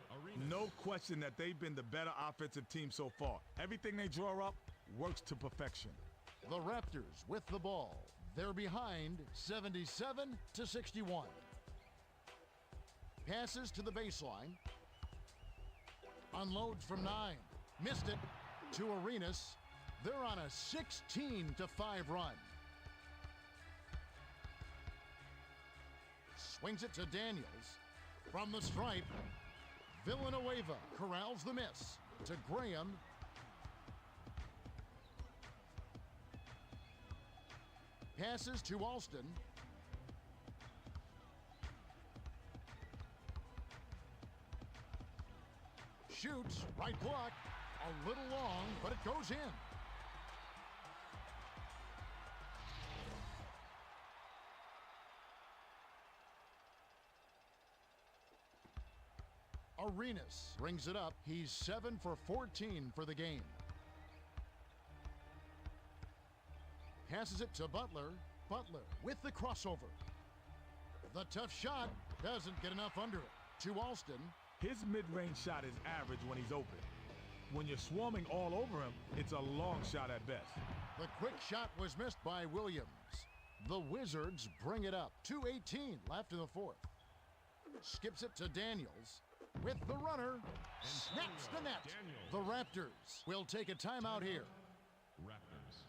No question that they've been the better offensive team so far. Everything they draw up works to perfection. The Raptors with the ball. They're behind 77-61. Passes to the baseline. Unloads from 9. Missed it to Arenas. They're on a 16-5 run. Swings it to Daniels. From the stripe, Villanueva corrals the miss. To Graham. Passes to Alston. Shoots, right block. A little long, but it goes in. Arenas brings it up. He's 7 for 14 for the game. Passes it to Butler. Butler with the crossover. The tough shot doesn't get enough under it. To Alston. His mid-range shot is average when he's open. When you're swarming all over him, it's a long shot at best. The quick shot was missed by Williams. The Wizards bring it up. 2:18 left in the fourth. Skips it to Daniels with the runner. And snaps the net. The Raptors will take a timeout here. Raptors.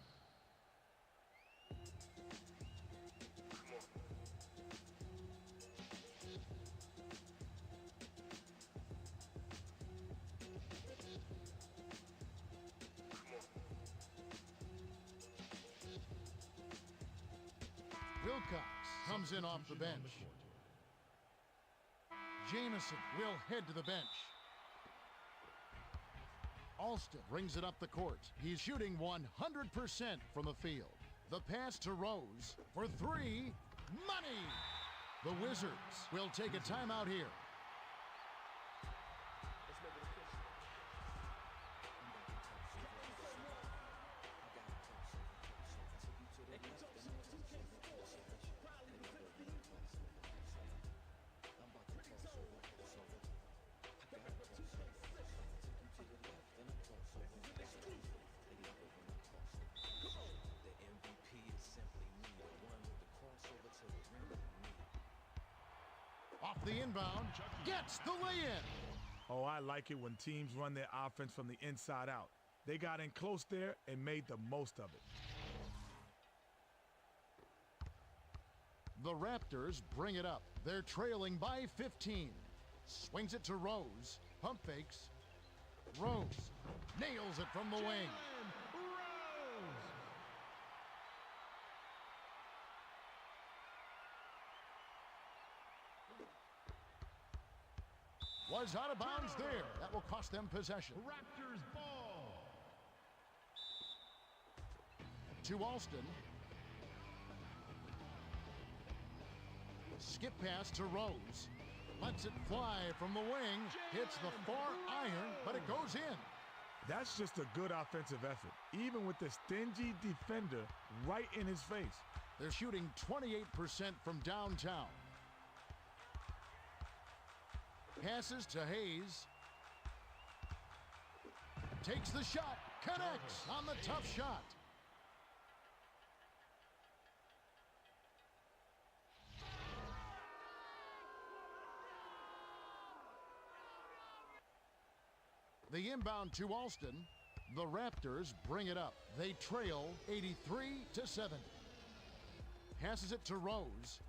Wilcox comes in off the bench. Jamison will head to the bench. Alston brings it up the court. He's shooting 100% from the field. The pass to Rose for three. Money! The Wizards will take a timeout here. Off the inbound, gets the lay-in. Oh, I like it when teams run their offense from the inside out. They got in close there and made the most of it. The Raptors bring it up. They're trailing by 15. Swings it to Rose. Pump fakes. Rose nails it from the wing. Was out of bounds there. That will cost them possession. Raptors ball. To Alston. Skip pass to Rose. Lets it fly from the wing. Hits the far iron, but it goes in. That's just a good offensive effort, even with the stingy defender right in his face. They're shooting 28% from downtown. Passes to Hayes. Takes the shot. Connects on the tough shot. The inbound to Alston. The Raptors bring it up. They trail 83-7. Passes it to Rose.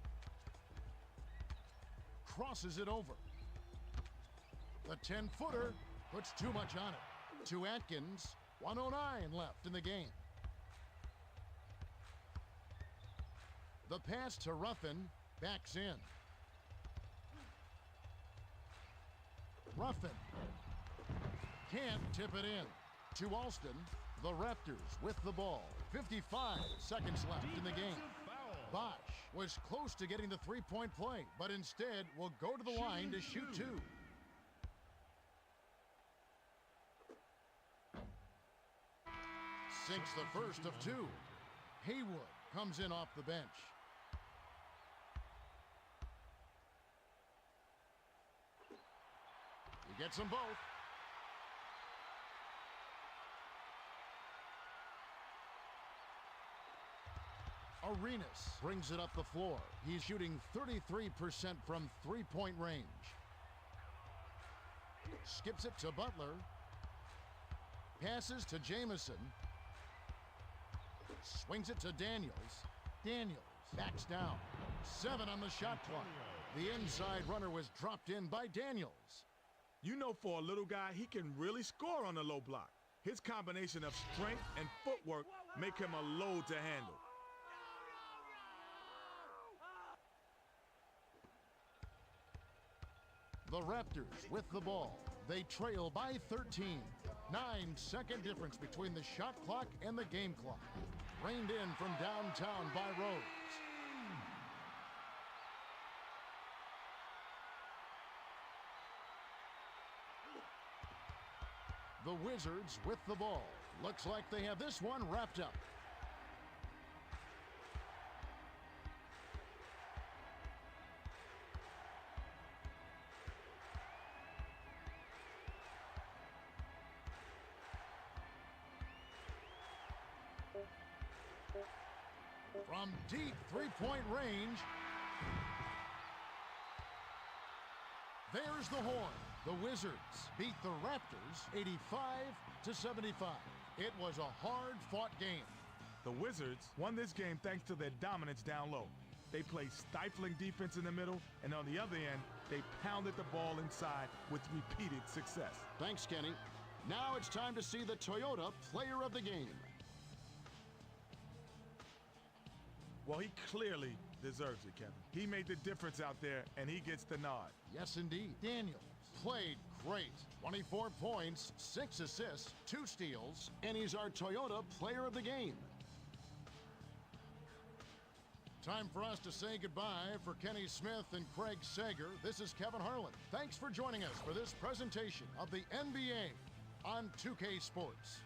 Crosses it over. The 10-footer puts too much on it. To Atkins, 1:09 left in the game. The pass to Ruffin, backs in. Ruffin can't tip it in. To Alston, the Raptors with the ball. 55 seconds left in the game. Bosch was close to getting the three-point play, but instead will go to the line to shoot two. Sinks the first of two. Haywood comes in off the bench. He gets them both. Arenas brings it up the floor. He's shooting 33% from three-point range. Skips it to Butler. Passes to Jamison. Swings it to Daniels. Daniels backs down. 7 on the shot clock. The inside runner was dropped in by Daniels. You know, for a little guy, he can really score on the low block. His combination of strength and footwork make him a load to handle. The Raptors with the ball. They trail by 13. 9-second difference between the shot clock and the game clock. Reined in from downtown by Rose. The Wizards with the ball. Looks like they have this one wrapped up. From deep three-point range, there's the horn. The Wizards beat the Raptors 85-75. It was a hard-fought game. The Wizards won this game thanks to their dominance down low. They played stifling defense in the middle, and on the other end, they pounded the ball inside with repeated success. Thanks, Kenny. Now it's time to see the Toyota Player of the Game. Well, he clearly deserves it, Kevin. He made the difference out there, and he gets the nod. Yes, indeed. Daniels played great. 24 points, 6 assists, 2 steals, and he's our Toyota Player of the Game. Time for us to say goodbye. For Kenny Smith and Craig Sager, this is Kevin Harlan. Thanks for joining us for this presentation of the NBA on 2K Sports.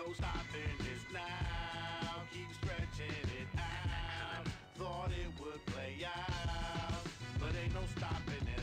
no stopping this now. Keep stretching it out. Thought it would play out, but ain't no stopping this.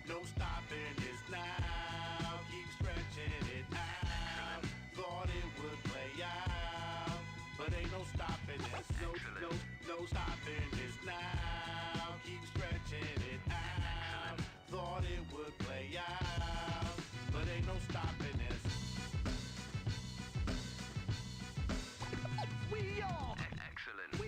No stopping this now. Keep stretching it out. Thought it would play out, but ain't no stopping this. No stopping this now. Keep stretching it out. Thought it would play out, but ain't no stopping this. We are excellent.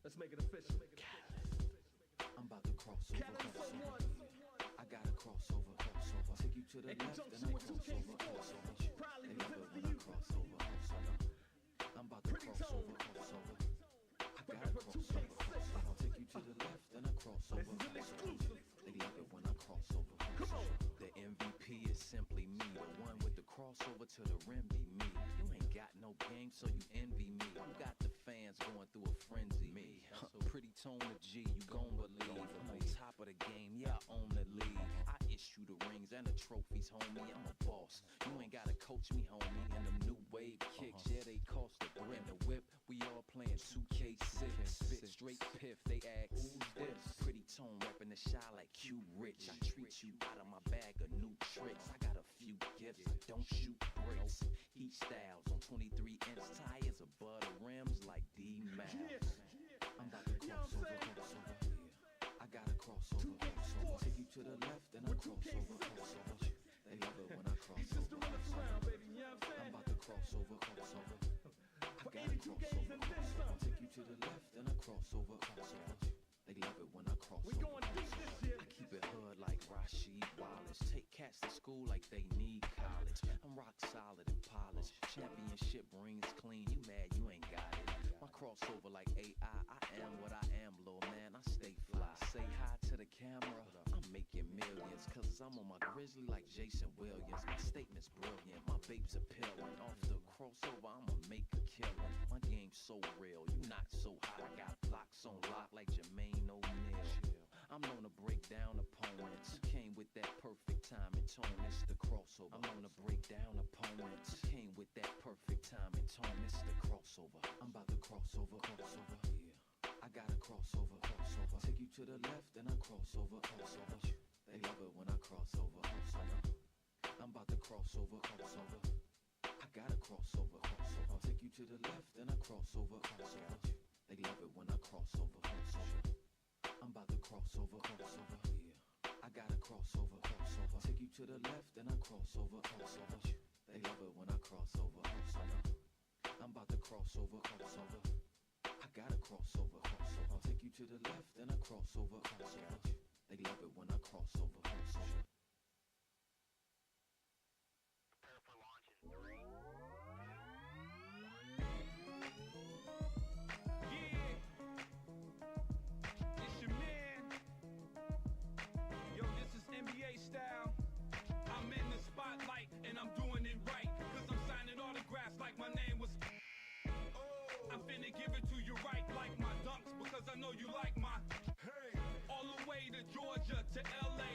Let's make it official. I'm about to cross over. I gotta cross over. Take you to the left, then I cross over. They love it when I cross over. I'm about to cross over. I gotta cross over. I'll take you to the left, then I cross over. They love it when I cross over. Come on. The MVP is simply me. The one with the crossover to the rim be me. You ain't got no game, so you envy me. You got the fans going through a frenzy. Me, pretty tone to G, you gon' believe. I'm on top of the game, yeah, I own the league. I issue the rings and the trophies, homie. I'm a boss. You ain't gotta coach me, homie. And them new wave kicks, yeah, they cost the grip. And the whip, we all playing 2K6. Spit straight piff, they ask, who's this? Pretty tone reppin' the shy like Q Rich. I treat you out of my bag of new tricks. I got a few gifts, I don't shoot bricks. Heat styles on 23-inch tires above the rims like D-Max. I'm about to cross over. I gotta cross over. Take you to the left, then I cross over. They love it when I cross over. I'm about to cross over. I gotta cross over. Take you to the left, then I cross over. They love it when I cross over. I keep it hood like Rashid Wallace. Take cats to school like they need college. I'm rock solid and polished. Championship rings clean. You mad you ain't got it. My crossover like AI. I am what I am, little man. I stay fly. Say hi to the camera. I'm making millions. Cause I'm on my grizzly like Jason Williams. My statement's brilliant. My babe's appealing. Off the crossover, I'ma make a killing. My game's so real. You not so hot. I got blocks on lock like Jermaine O'Neal. I'm known to break down opponents. You came with that perfect time and tone. It's the crossover. I'm known to break down opponents. You came with that perfect time and tone. It's the crossover. I'm about to cross over. Yeah. I gotta cross over. Take you to the left, then I cross over. They love it when I cross over. I'm about to cross over. I gotta cross over. I'll take you to the left, then I cross over. They love it when I cross over. I'm about to cross over. Yeah. I gotta cross over. Take you to the left, then I cross over. They love it when I cross over. I'm about to cross over. I gotta cross over. I'll take you to the left, then I cross over. They love it when I cross over. I know you like my hey. All the way to Georgia to LA,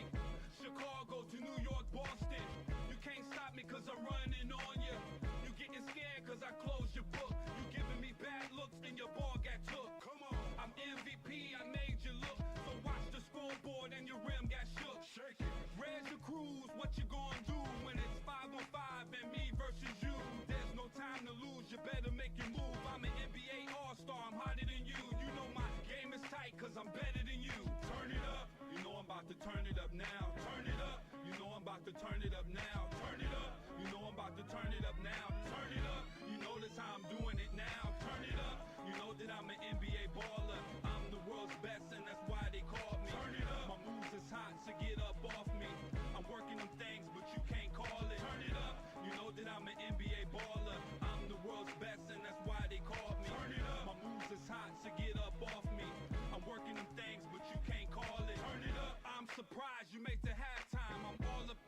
Chicago to New York, Boston. You can't stop me cause I'm running on you. You getting scared cause I closed your book. You giving me bad looks and your ball got took. Come on, I'm MVP, I made you look. So watch the scoreboard and your rim got shook. Shake it. Where's your cruise? What you gonna do when it's 5-on-5 and me versus you? There's no time to lose, you better make your move. I'm an NBA All-Star, I'm hotter than you. You know my game is tight cause I'm better than you. Turn it up, you know I'm about to turn it up now. Turn it up, you know I'm about to turn it up now. Turn it up, you know I'm about to turn it up now. Turn it up, you know that's how I'm doing it now. Turn it up, you know that I'm an NBA baller. I'm the world's best and that's why they call me. Turn it up, my moves is hot, so get up off me. I'm working them things but you can't call it. Turn it up, you know that I'm an NBA baller. I'm the world's best and that's why they call me. Turn it up, my moves is hot, so get up off me. I'm working them things but you can't call it. Turn it up, I'm surprised you make the halftime. I'm all up,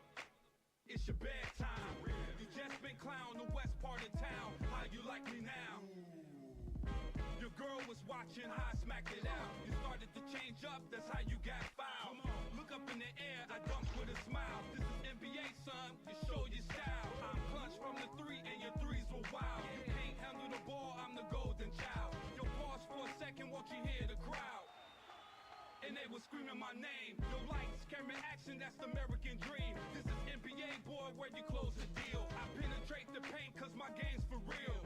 it's your bedtime. You just been clown the west part of town. How you like me now? Your girl was watching how I smacked it out. You started to change up, that's how you got fouled. Look up in the air, I dunk with a smile. This is NBA, son, you show your style. I'm clutch from the three and your threes were wild. You can't handle the ball, I'm the golden child. Yo, pause for a second, won't you hear the crowd? And they were screaming my name. Yo, lights, camera, action, that's the American dream. This is NBA, boy, where you close the deal. I penetrate the paint cause my game's for real.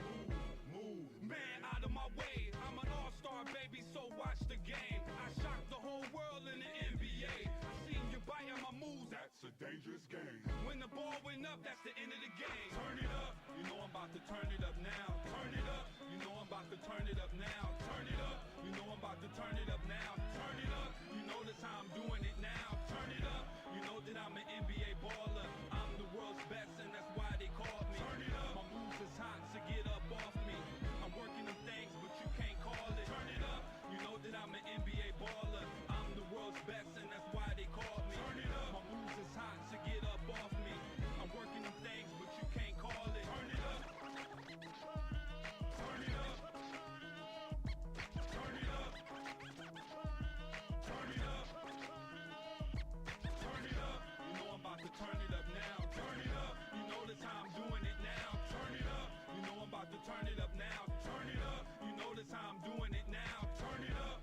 Move, man, out of my way. I'm an all-star, baby, so watch the game. I shocked the whole world in the NBA. I seen you biting my moves. That's a dangerous game. When the ball went up, that's the end of the game. Turn it up, you know I'm about to turn it up now. Turn it up, you know I'm I'm about to turn it up now. Turn it up. You know I'm about to turn it up now. Turn it up. You know that's how I'm doing it now. Turn it up. You know that I'm an NBA baller. I'm the world's best and that's why they call me. Turn it up. My moves is hot, so get up off me. I'm working them things, but you can't call it. Turn it up. You know that I'm an NBA baller. I'm the world's best and that's why they call me. Turn it up. My moves is hot, so get up off me. I'm working them things, but you can't call it. Turn it up. Turn it up. Turn it up. Turn it up. Turn it up. You know I'm about to turn it up now. Turn it up. You know that's how I'm doing it now. Turn it up. You know I'm about to turn it up now. Turn it up. You know that's how I'm doing it now. Turn it up.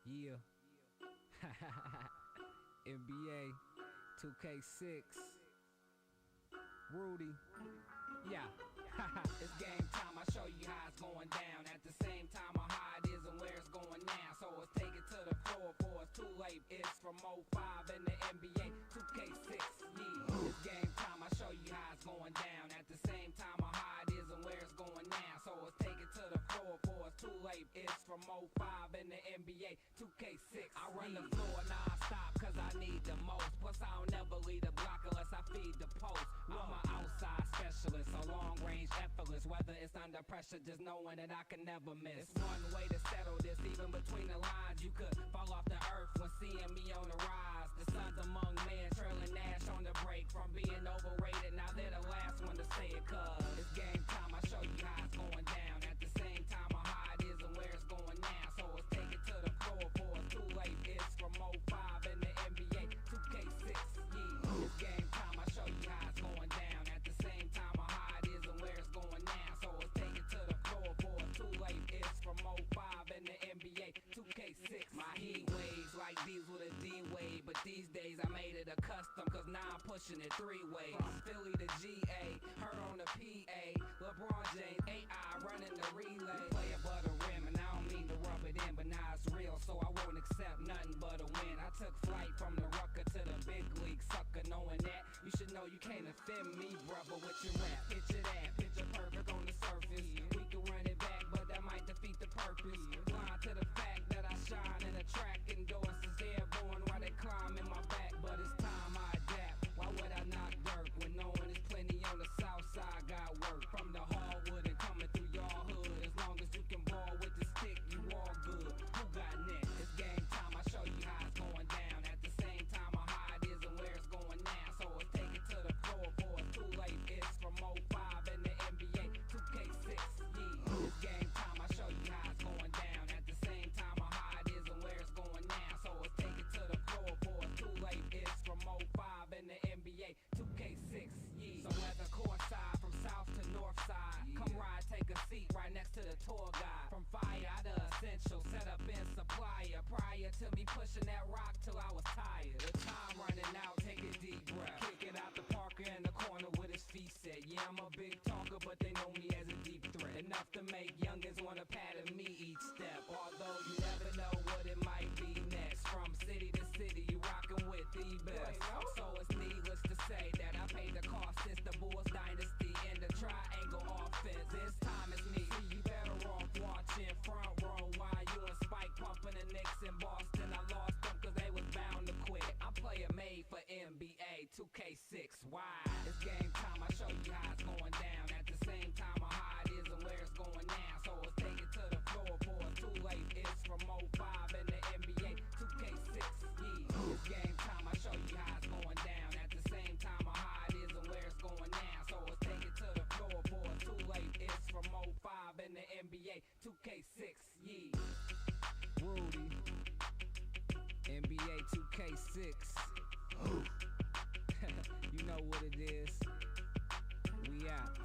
Yeah. NBA 2K6. Rudy. Yeah. It's game time. I show you how it's going down. At the same time, how it is and where it's going now. So let's take it to the floor before it's too late. It's from 05 in the NBA 2K6. Yeah. It's game time. I show you how it's going down. At the same time, how it is and where it's going now. So let's take it to the floor before it's too late. It's from 05 in the NBA 2K6. I run the floor non-stop cause I need the most. Plus I don't never leave the block unless I feed the post. I'm an outside specialist, a long range effortless. Whether it's under pressure, just knowing that I can never miss. It's one way to settle this, even between the lines. You could fall off the earth when seeing me on the rise. The sons among men, trailing Nash on the break. From being overrated, now they're the last one to say it. Cause it's game time, I show you how it's going down. At the same time, how it is and where it's going now. So let's take it to the floor before it's too late. It's from pushing it three-way. From Philly to GA, heard on the PA. LeBron James, AI running the relay. Play above the rim, and I don't mean to rub it in, but now it's real, so I won't accept nothing but a win. I took flight from the rucker to the big league, sucker. Knowing that, you should know you can't offend me, brother, with your rap. Picture that, picture perfect on the surface. We can run it back, but that might defeat the purpose. Blind to the fact that I shine in a track, endorses airborne while they climb in my back. But it's time I adapt. Why would I knock dirt when knowing there's plenty on the south side? Got work from the hardwood and coming through your hood. As long as you can ball with the stick, you all good. Who got next? It's game time. I show you how it's going down. At the same time, how it is and where it's going now. So let's take it to the floor before it's too late. It's from 05 in the NBA 2K6. Yeah, it's game time. I show you how it's going down. At the same time, how it is and where it's going now. So let's take it to the floor before it's too late. It's from 05 in the NBA 2K6. Yeah, so whether courtside from south to north side, come ride, take a seat right next to the tour guide. From fire to essential, set up in supplier. Prior to me pushing that rock till I was tired. The time running out, take a deep breath. Kick it out the Parker in the corner with his feet set. Yeah, I'm a big talker, but they know me as a deep threat. Enough to make youngins wanna pattern me each step. Although you never know what it might be next. From city to city, you rockin' with the best. So it's needless to say that I paid the cost since the Bulls dynasty in the triangle offense. This time it's me. See, you better off watching front row while you and Spike pumping the Knicks in Boston. I lost them cause they was bound to quit. I'm player made for NBA 2K6. Why? It's game time. I show you how it's going down. At the same time, how it is and where it's going now. So let's take it to the floor before it's too late. It's from 05 in the NBA 2K6. Yeah, it's game time. I show you how it's going down. At the same time, how it is and where it's going now. So let's take it to the floor before it's too late. It's from 05 in the NBA 2K6. Yeah, Rudy, NBA 2K6. You know what it is. We out.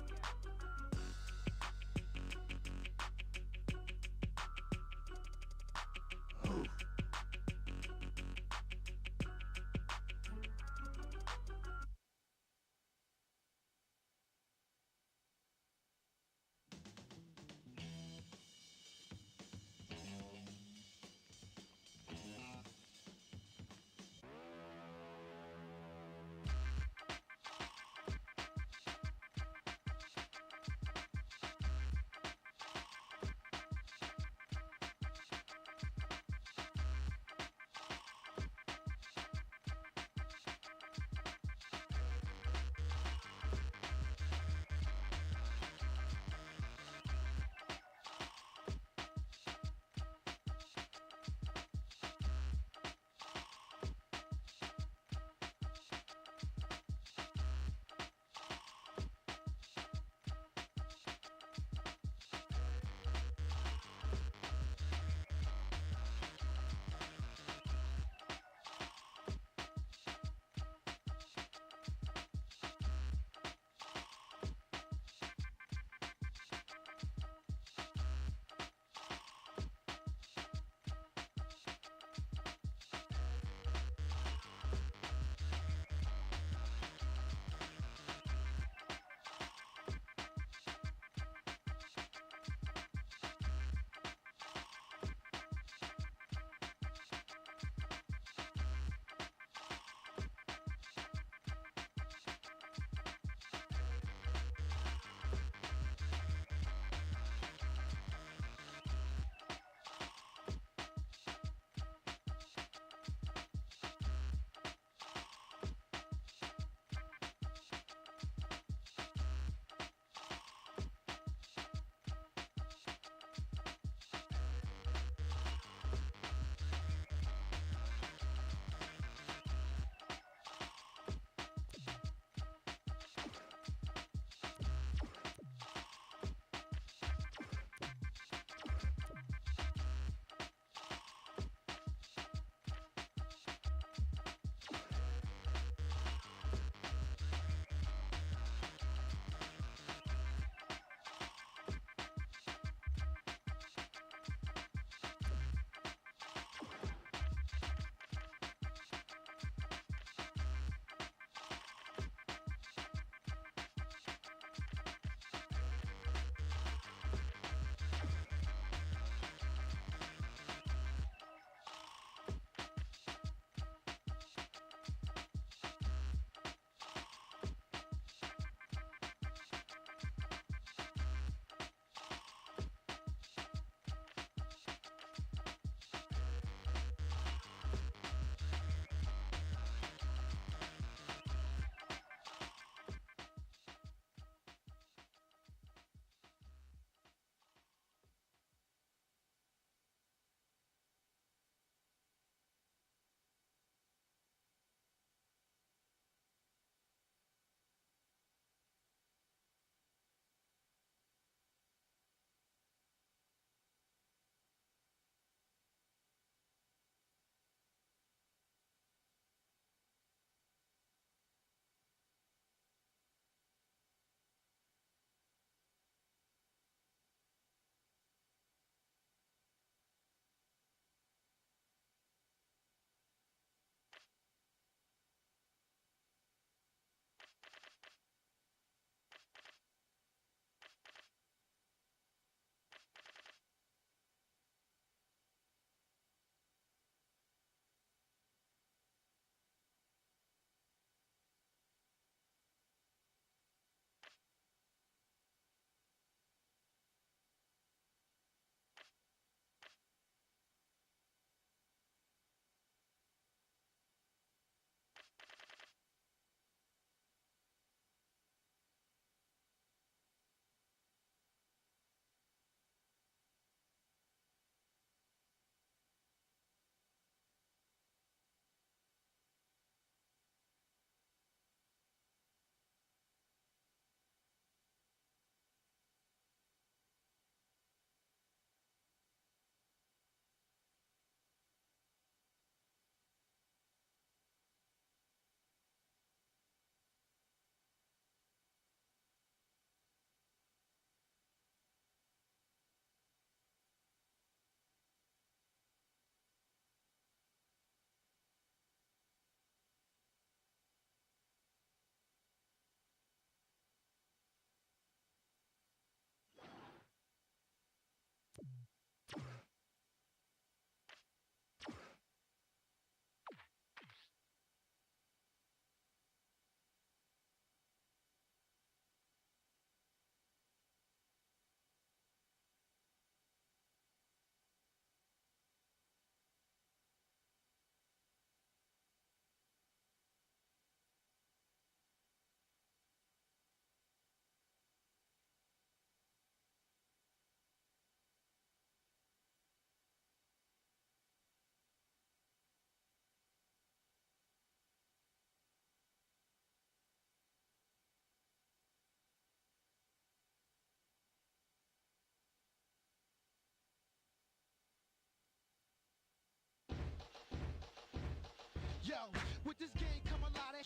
With this game come a lot of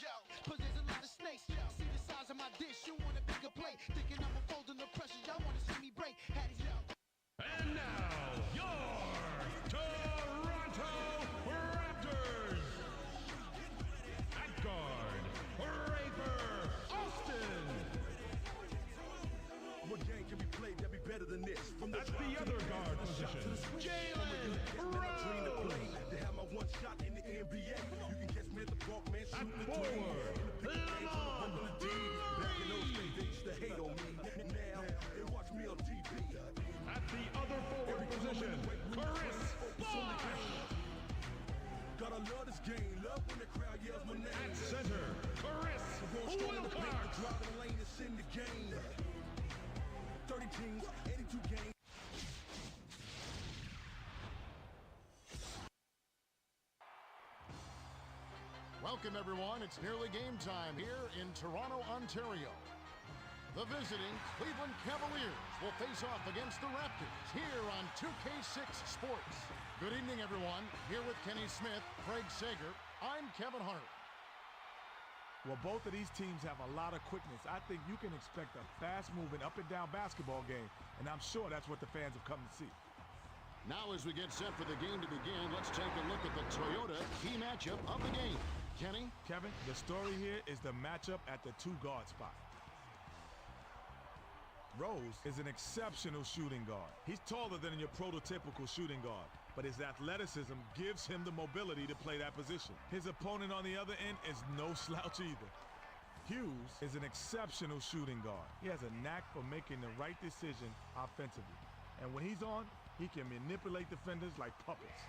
cause there's a lot of snakes. See the size of my dish, you want a bigger plate. Thinking I'm unfolding the pressure, y'all want to see me break. Had it, And now, your Toronto Raptors. At guard, Raper Austin. What game can be played that be better than this? From That's the other guard position, Jalen Rose. To have my one shot in the NBA. You can catch me at the park, man. At forward, Lamont Back in those days, they used to hate on me. Now, they watch me on TV. At the other forward position, Chris Bosh. Gotta love this game. Love when the crowd yells my name. At center, Chris Wilcox. Driving the lane, it's in the game. 30 teams, 82 games. Welcome, everyone. It's nearly game time here in Toronto, Ontario. The visiting Cleveland Cavaliers will face off against the Raptors here on 2K6 Sports. Good evening, everyone. Here with Kenny Smith, Craig Sager, I'm Kevin Hart. Well, both of these teams have a lot of quickness. I think you can expect a fast-moving, up-and-down basketball game, and I'm sure that's what the fans have come to see. Now, as we get set for the game to begin, let's take a look at the Toyota key matchup of the game. Kenny? Kevin, the story here is the matchup at the two-guard spot. Rose is an exceptional shooting guard. He's taller than your prototypical shooting guard, but his athleticism gives him the mobility to play that position. His opponent on the other end is no slouch either. Hughes is an exceptional shooting guard. He has a knack for making the right decision offensively. And when he's on, he can manipulate defenders like puppets.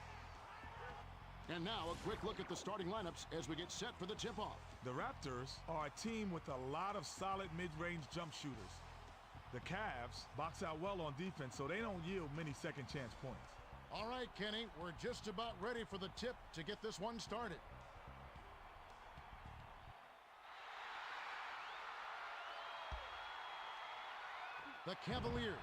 And now a quick look at the starting lineups as we get set for the tip-off. The Raptors are a team with a lot of solid mid-range jump shooters. The Cavs box out well on defense, so they don't yield many second-chance points. All right, Kenny, we're just about ready for the tip to get this one started. The Cavaliers.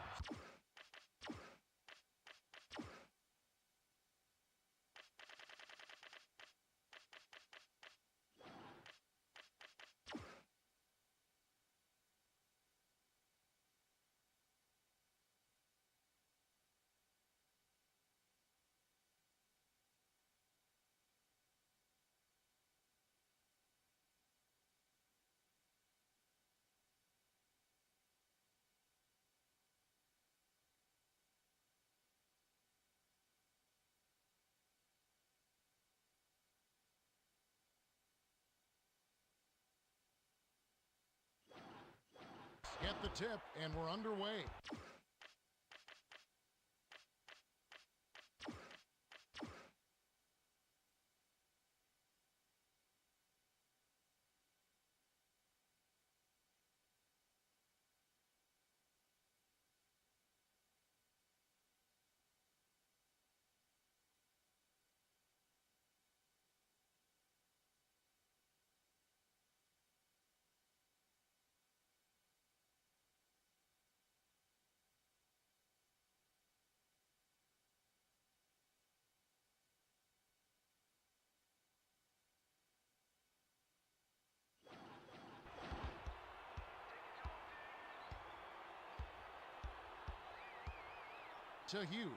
Get the tip, and we're underway. To Hughes.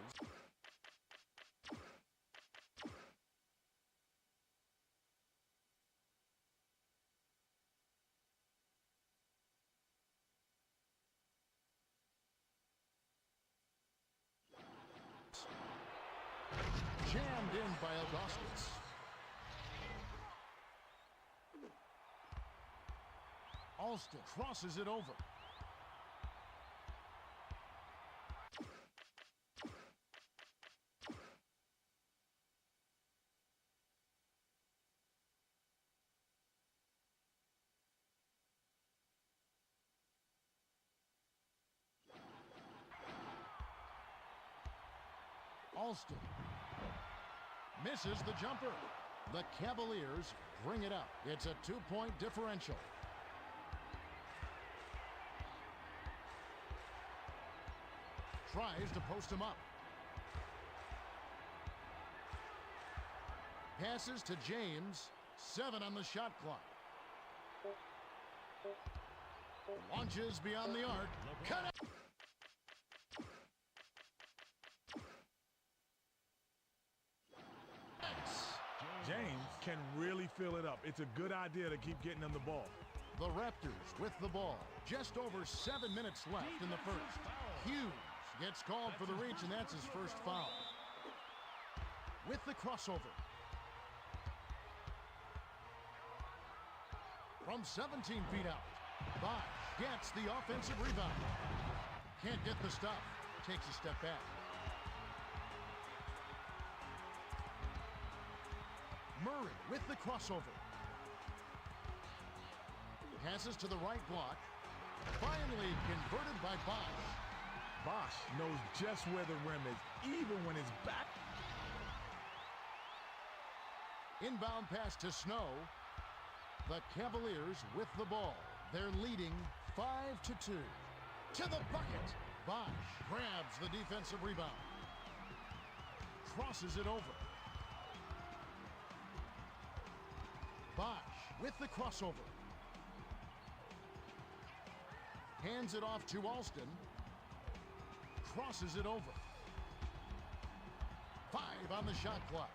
Jammed in by Augustus. Alston crosses it over. Alston misses the jumper. The Cavaliers bring it up. It's a 2-point differential. Tries to post him up. Passes to James. 7 on the shot clock. Launches beyond the arc. Cut it. James can really fill it up. It's a good idea to keep getting him the ball. The Raptors with the ball. Just over 7 minutes left in the first. Hughes gets called for the reach, and that's his first foul. With the crossover. From 17 feet out. Bosch gets the offensive rebound. Can't get the stop. Takes a step back. Murray with the crossover. Passes to the right block. Finally converted by Bosch. Bosch knows just where the rim is, even when it's back. Inbound pass to Snow. The Cavaliers with the ball. They're leading 5-2. To the bucket. Bosch grabs the defensive rebound. Crosses it over. Bosch with the crossover. Hands it off to Alston. Crosses it over. 5 on the shot clock.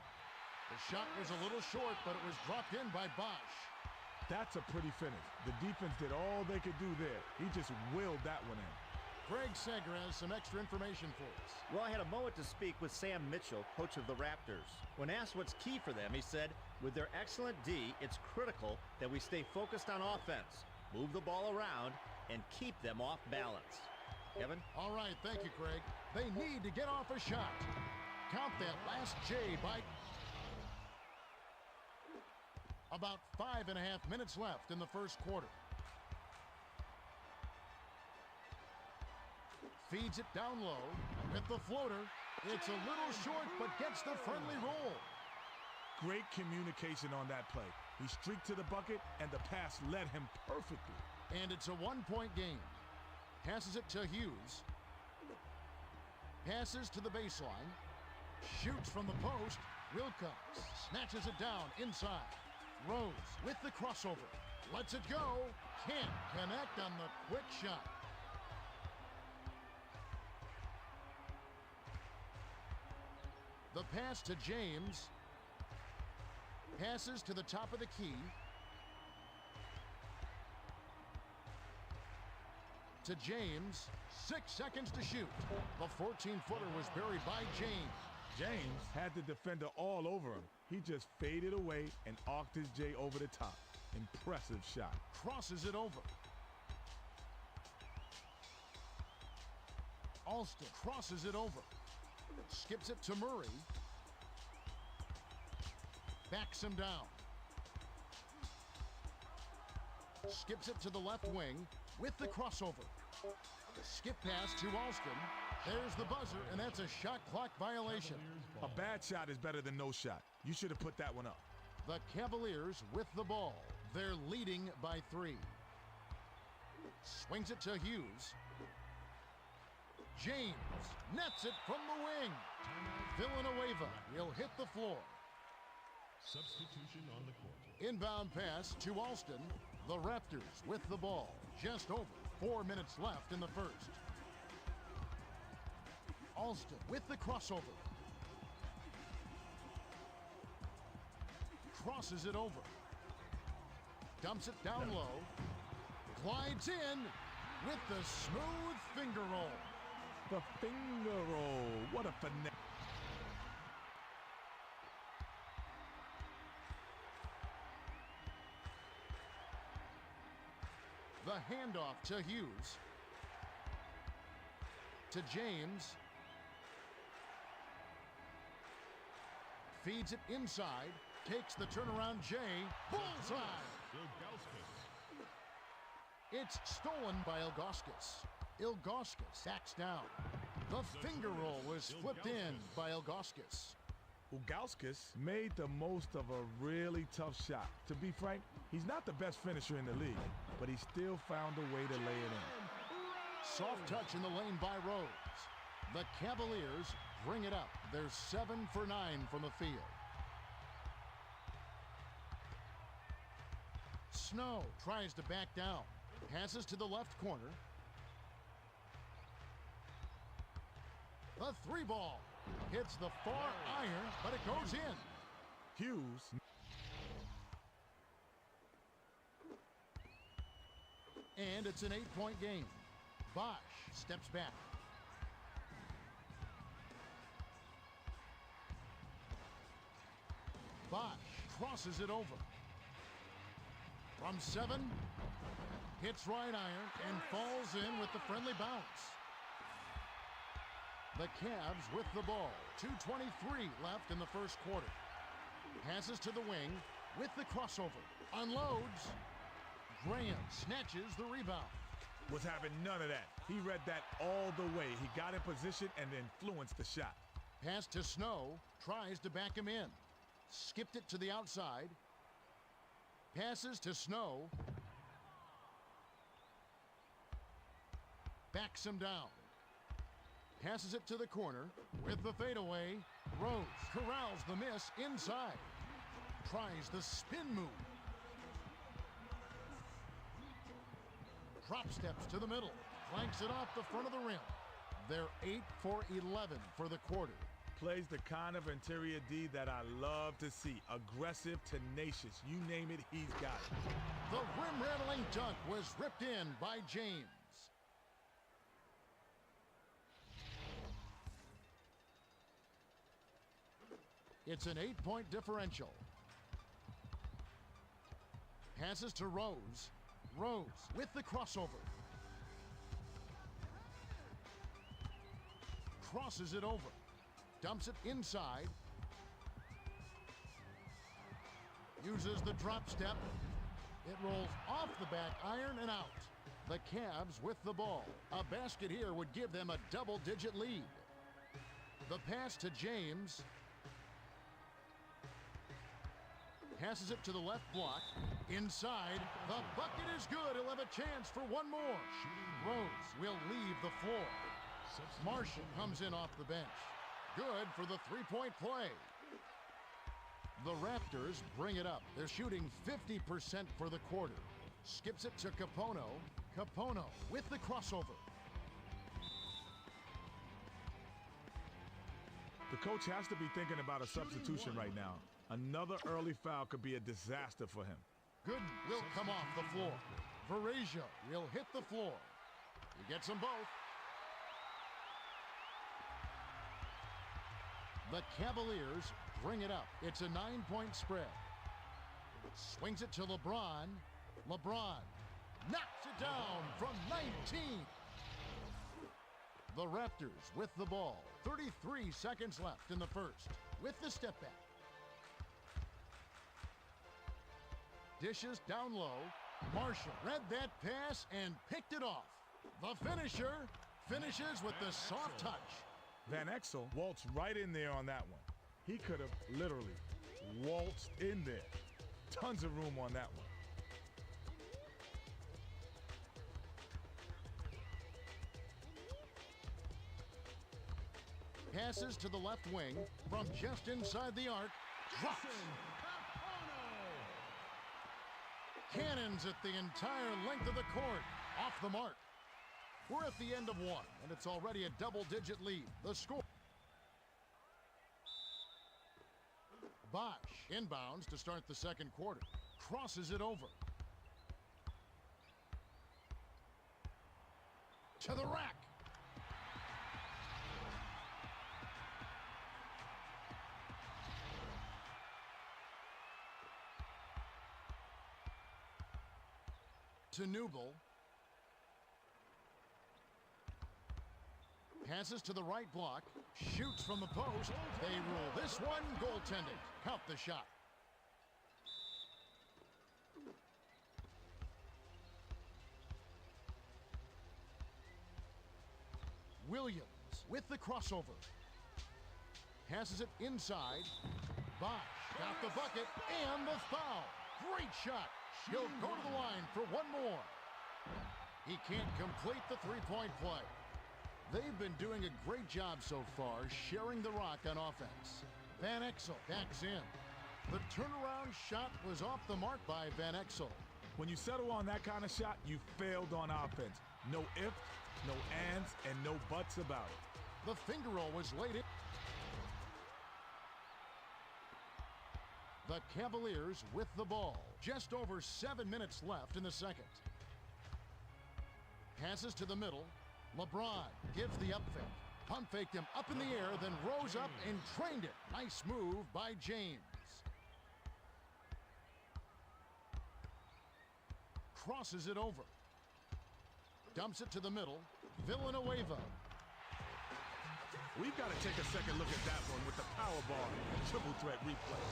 The shot was a little short, but it was dropped in by Bosch. That's a pretty finish. The defense did all they could do there. He just willed that one in. Greg Sager has some extra information for us. Well, I had a moment to speak with Sam Mitchell, coach of the Raptors. When asked what's key for them, he said, with their excellent D, it's critical that we stay focused on offense, move the ball around, and keep them off balance. Kevin? All right, thank you, Craig. They need to get off a shot. Count that last J by... About 5.5 minutes left in the first quarter. Feeds it down low with the floater. It's a little short, but gets the friendly roll. Great communication on that play. He streaked to the bucket, and the pass led him perfectly. And it's a one-point game. Passes it to Hughes. Passes to the baseline. Shoots from the post. Wilcox snatches it down inside. Rose with the crossover. Lets it go. Can't connect on the quick shot. The pass to James. Passes to the top of the key. To James. 6 seconds to shoot. The 14-footer was buried by James. James had the defender all over him. He just faded away and arced his J over the top. Impressive shot. Crosses it over. Alston crosses it over. Skips it to Murray. Backs him down. Skips it to the left wing with the crossover. Skip pass to Alston. There's the buzzer, and that's a shot clock violation. A bad shot is better than no shot. You should have put that one up. The Cavaliers with the ball. They're leading by 3. Swings it to Hughes. James nets it from the wing. Villanueva will hit the floor. Substitution on the court. Inbound pass to Alston. The Raptors with the ball. Just over 4 minutes left in the first. Alston with the crossover. Crosses it over. Dumps it down low. Glides in with the smooth finger roll. The finger roll. What a finesse. The handoff to Hughes. To James. Feeds it inside. Takes the turnaround J. Bullseye. It's stolen by Ilgauskas. Ilgauskas backs down. The finger roll was flipped in by Ilgauskas. Ilgauskas made the most of a really tough shot. To be frank, he's not the best finisher in the league, but he still found a way to lay it in. Soft touch in the lane by Rose. The Cavaliers bring it up. They're 7 for 9 from the field. Snow tries to back down. Passes to the left corner. The 3-ball hits the far iron, but it goes in. Hughes. And it's an 8-point game. Bosch steps back. Bosch crosses it over. From 7, hits right iron and falls in with the friendly bounce. The Cavs with the ball. 2:23 left in the first quarter. Passes to the wing with the crossover. Unloads. Graham snatches the rebound. Was having none of that. He read that all the way. He got in position and influenced the shot. Pass to Snow. Tries to back him in. Skipped it to the outside. Passes to Snow. Backs him down. Passes it to the corner with the fadeaway. Rose corrals the miss inside. Tries the spin move. Drop steps to the middle. Flanks it off the front of the rim. They're 8 for 11 for the quarter. Plays the kind of interior D that I love to see. Aggressive, tenacious. You name it, he's got it. The rim-rattling dunk was ripped in by James. It's an 8-point differential. Passes to Rose. Rose with the crossover. Crosses it over. Dumps it inside. Uses the drop step. It rolls off the back iron and out. The Cavs with the ball. A basket here would give them a double-digit lead. The pass to James. Passes it to the left block. Inside. The bucket is good. He'll have a chance for one more. Rose will leave the floor. Marshall comes in off the bench. Good for the 3-point play. The Raptors bring it up. They're shooting 50% for the quarter. Skips it to Capono. Capono with the crossover. The coach has to be thinking about a substitution right now. Another early foul could be a disaster for him. Gooden will come off the floor. Varejao will hit the floor. He gets them both. The Cavaliers bring it up. It's a 9-point spread. Swings it to LeBron. LeBron knocks it down from 19. The Raptors with the ball. 33 seconds left in the first. With the step back. Dishes down low. Marshall read that pass and picked it off. The finisher finishes with the soft touch. Van Exel waltzed right in there on that one. He could have literally waltzed in there. Tons of room on that one. Passes to the left wing from just inside the arc. Drops. Cannons at the entire length of the court. Off the mark. We're at the end of one, and it's already a double-digit lead. The score. Bosch inbounds to start the second quarter. Crosses it over. To the rack. To Newble. Passes to the right block. Shoots from the post. They rule this one goaltending. Count the shot. Williams with the crossover. Passes it inside. Bosch got the bucket and the foul. Great shot. He'll go to the line for one more. He can't complete the three-point play. They've been doing a great job so far sharing the rock on offense. Van Exel backs in. The turnaround shot was off the mark by Van Exel. When you settle on that kind of shot, you failed on offense. No ifs, no ands, and no buts about it. The finger roll was laid in. The Cavaliers with the ball. Just over 7 minutes left in the second. Passes to the middle. LeBron gives the up fake. Pump faked him up in the air, then rose up and trained it. Nice move by James. Crosses it over. Dumps it to the middle. Villanueva. We've got to take a second look at that one with the power ball and triple threat replay.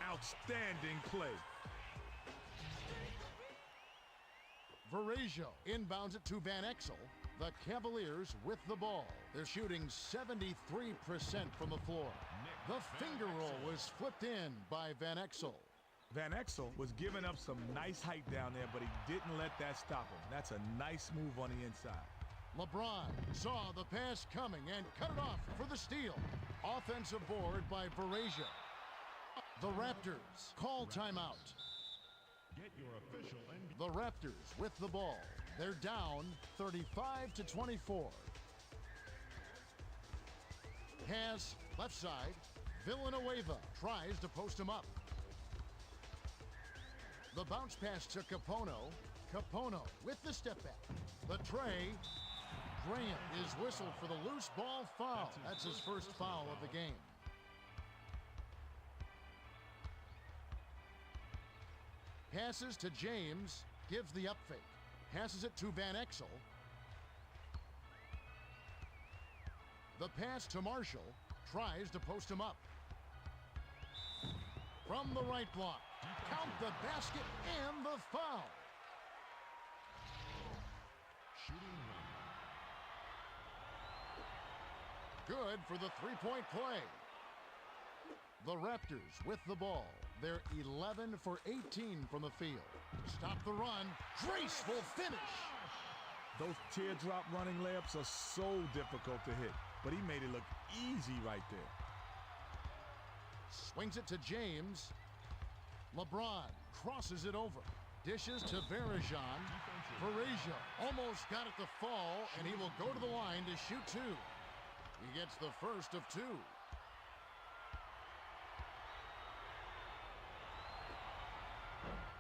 Outstanding play. Verrazio inbounds it to Van Exel. The Cavaliers with the ball. They're shooting 73% from the floor. The finger roll was flipped in by Van Exel. Van Exel was giving up some nice height down there, but he didn't let that stop him. That's a nice move on the inside. LeBron saw the pass coming and cut it off for the steal. Offensive board by Verrazio. The Raptors call timeout. Get your official NBA. The Raptors with the ball. They're down 35-24. Pass left side. Villanueva tries to post him up. The bounce pass to Capono. Capono with the step back. The tray. Graham is whistled for the loose ball foul. That's his first foul of the game. Passes to James. Gives the up fake. Passes it to Van Exel. The pass to Marshall. Tries to post him up. From the right block. Count the basket and the foul. Shooting Good for the three-point play. The Raptors with the ball. They're 11 for 18 from the field. Stop the run. Graceful finish. Those teardrop running layups are so difficult to hit, but he made it look easy right there. Swings it to James. LeBron crosses it over. Dishes to Verrazio. Verrazio almost got it to fall, and he will go to the line to shoot two. He gets the first of two.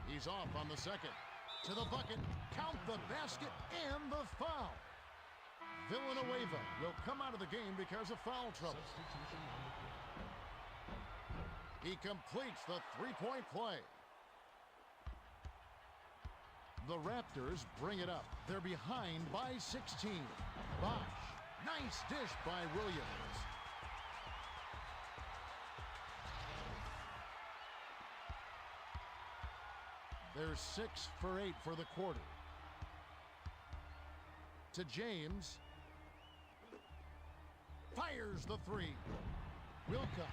He's off on the second. To the bucket. Count the basket and the foul. Villanueva will come out of the game because of foul trouble. substitution on the court. He completes the three-point play. The Raptors bring it up. They're behind by 16. Bosch. Nice dish by Williams. They're 6 for 8 for the quarter. To James. Fires the three. Wilcox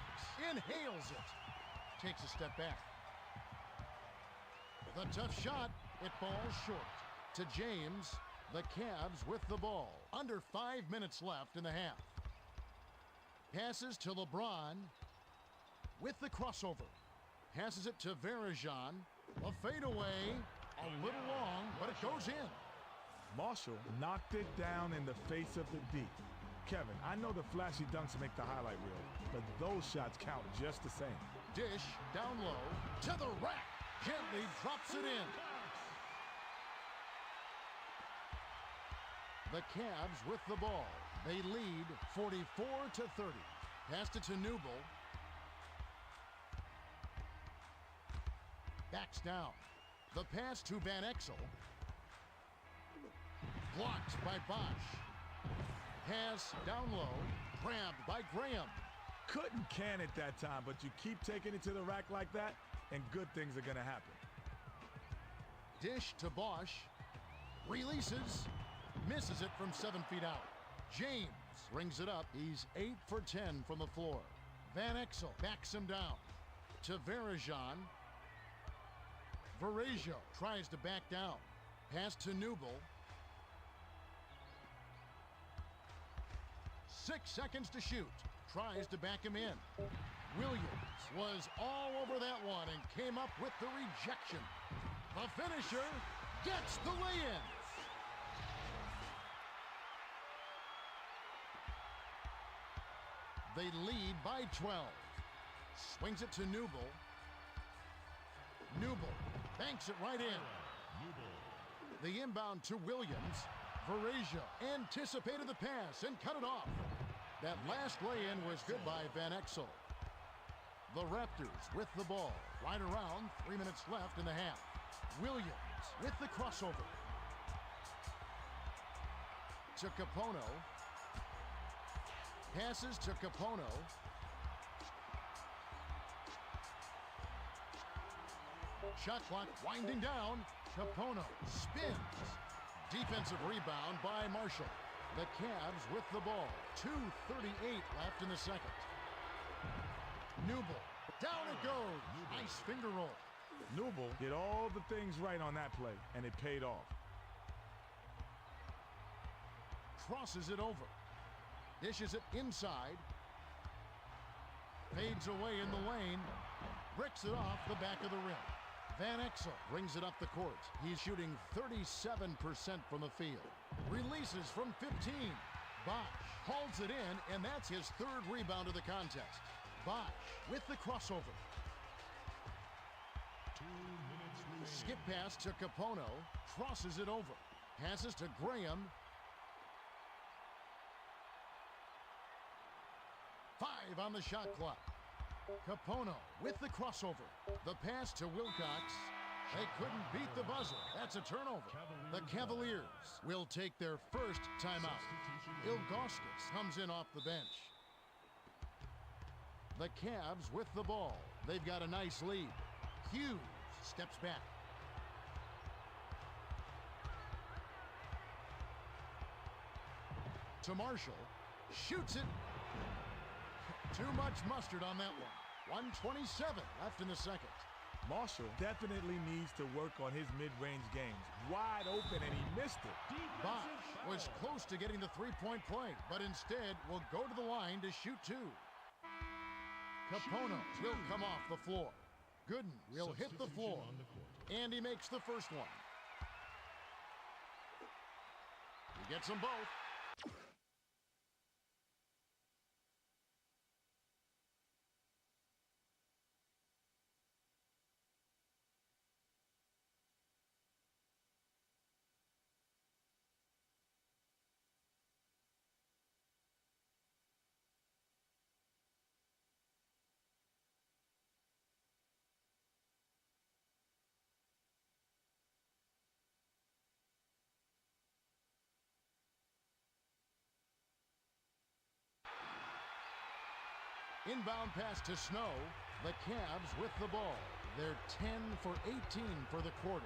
inhales it. Takes a step back. The tough shot. It falls short. To James. The Cavs with the ball. Under 5 minutes left in the half. Passes to LeBron. With the crossover. Passes it to Verrazio. A fadeaway. A little long, but it goes in. Marshall knocked it down in the face of the D. Kevin, I know the flashy dunks make the highlight reel, but those shots count just the same. Dish down low to the rack. Gently drops it in. The Cavs with the ball. They lead 44-30. Passed it to Newble. Backs down. The pass to Van Exel. Blocked by Bosch. Pass down low. Grabbed by Graham. Couldn't can it that time, but you keep taking it to the rack like that, and good things are going to happen. Dish to Bosch. Releases. Misses it from 7 feet out. James rings it up. He's 8 for 10 from the floor. Van Exel backs him down. To Verrazio. Verrazio tries to back down. Pass to Newble. 6 seconds to shoot. tries to back him in. Williams was all over that one and came up with the rejection. The finisher gets the lay-in. They lead by 12. Swings it to Newble. Newble banks it right in. The inbound to Williams. Varejao anticipated the pass and cut it off. That last lay-in was good by Van Exel. The Raptors with the ball. Right around 3 minutes left in the half. Williams with the crossover. To Capono. Passes to Capono. Shot clock winding down. Capono spins. Defensive rebound by Marshall. The Cavs with the ball. 2:38 left in the second. Newble. Down it goes. Nice finger roll. Newble did all the things right on that play, and it paid off. Crosses it over. Dishes it inside. Fades away in the lane. Bricks it off the back of the rim. Van Exel brings it up the court. He's shooting 37% from the field. Releases from 15. Bosch holds it in, and that's his third rebound of the contest. Bosch with the crossover. 2 minutes remaining. Skip pass to Capono. Crosses it over. Passes to Graham. 5 on the shot clock. Capono with the crossover. The pass to Wilcox. They couldn't beat the buzzer. That's a turnover. The Cavaliers will take their first timeout. Ilgauskas comes in off the bench. The Cavs with the ball. They've got a nice lead. Hughes steps back. To Marshall. Shoots it. Too much mustard on that one. 1:27 left in the second. Marshall definitely needs to work on his mid-range games. Wide open, and he missed it. Bosch was close to getting the three-point play, but instead will go to the line to shoot two. Capono will come off the floor. Gooden will hit the floor, and he makes the first one. He gets them both. Inbound pass to Snow. The Cavs with the ball. They're 10 for 18 for the quarter.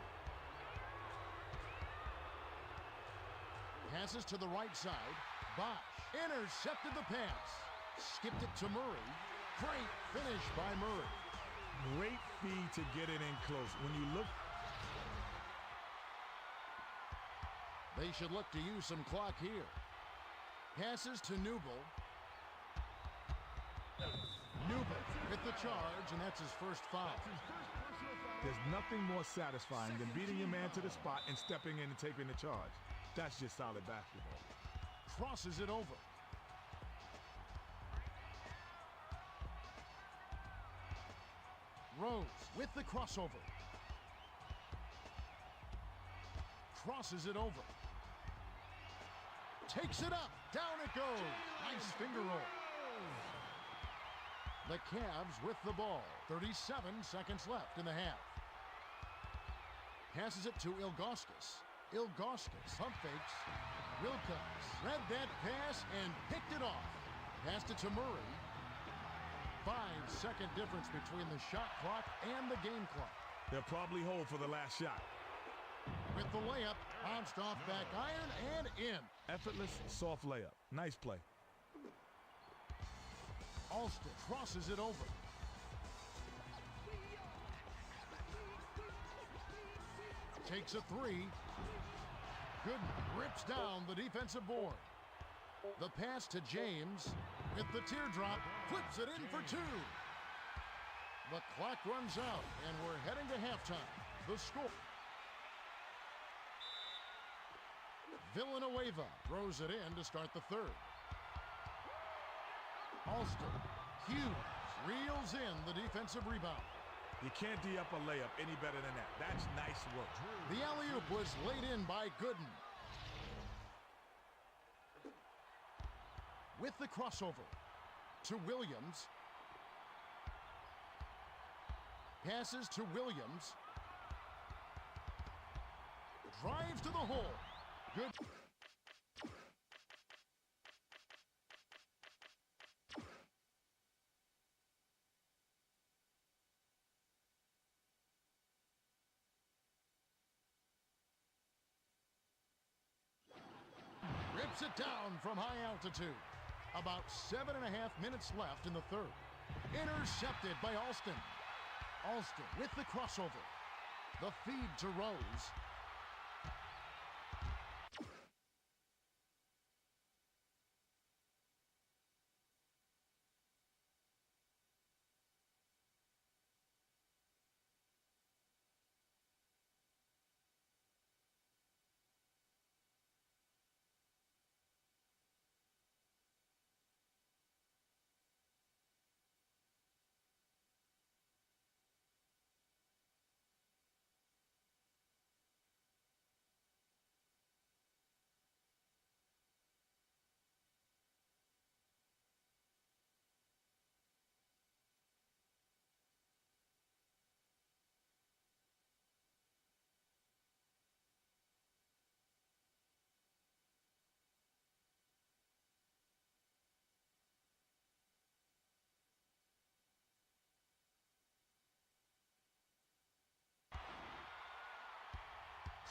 Passes to the right side. Bosch intercepted the pass. Skipped it to Murray. Great finish by Murray. Great feed to get it in close. When you look... They should look to use some clock here. Passes to Newble. Newble with the charge, and that's his first foul. There's nothing more satisfying than beating your man to the spot and stepping in and taking the charge. That's just solid basketball. Crosses it over. Rose with the crossover. Crosses it over. Takes it up. Down it goes. Nice finger roll. The Cavs with the ball. 37 seconds left in the half. Passes it to Ilgauskas. Ilgauskas pump fakes. Wilcox read that pass and picked it off. Passed it to Murray. 5-second difference between the shot clock and the game clock. They'll probably hold for the last shot. With the layup, bounced off back iron and in. Effortless, soft layup. Nice play. Alston crosses it over. Takes a three. Gooden rips down the defensive board. The pass to James with the teardrop, flips it in for 2. The clock runs out, and we're heading to halftime. The score. Villanueva throws it in to start the third. Alston, Hughes reels in the defensive rebound. You can't D up a layup any better than that. That's nice work. The alley-oop was laid in by Gooden. With the crossover to Williams. Passes to Williams. Drives to the hole. Good. Rips it down from high altitude. About 7.5 minutes left in the third. Intercepted by Alston. Alston with the crossover. The feed to Rose.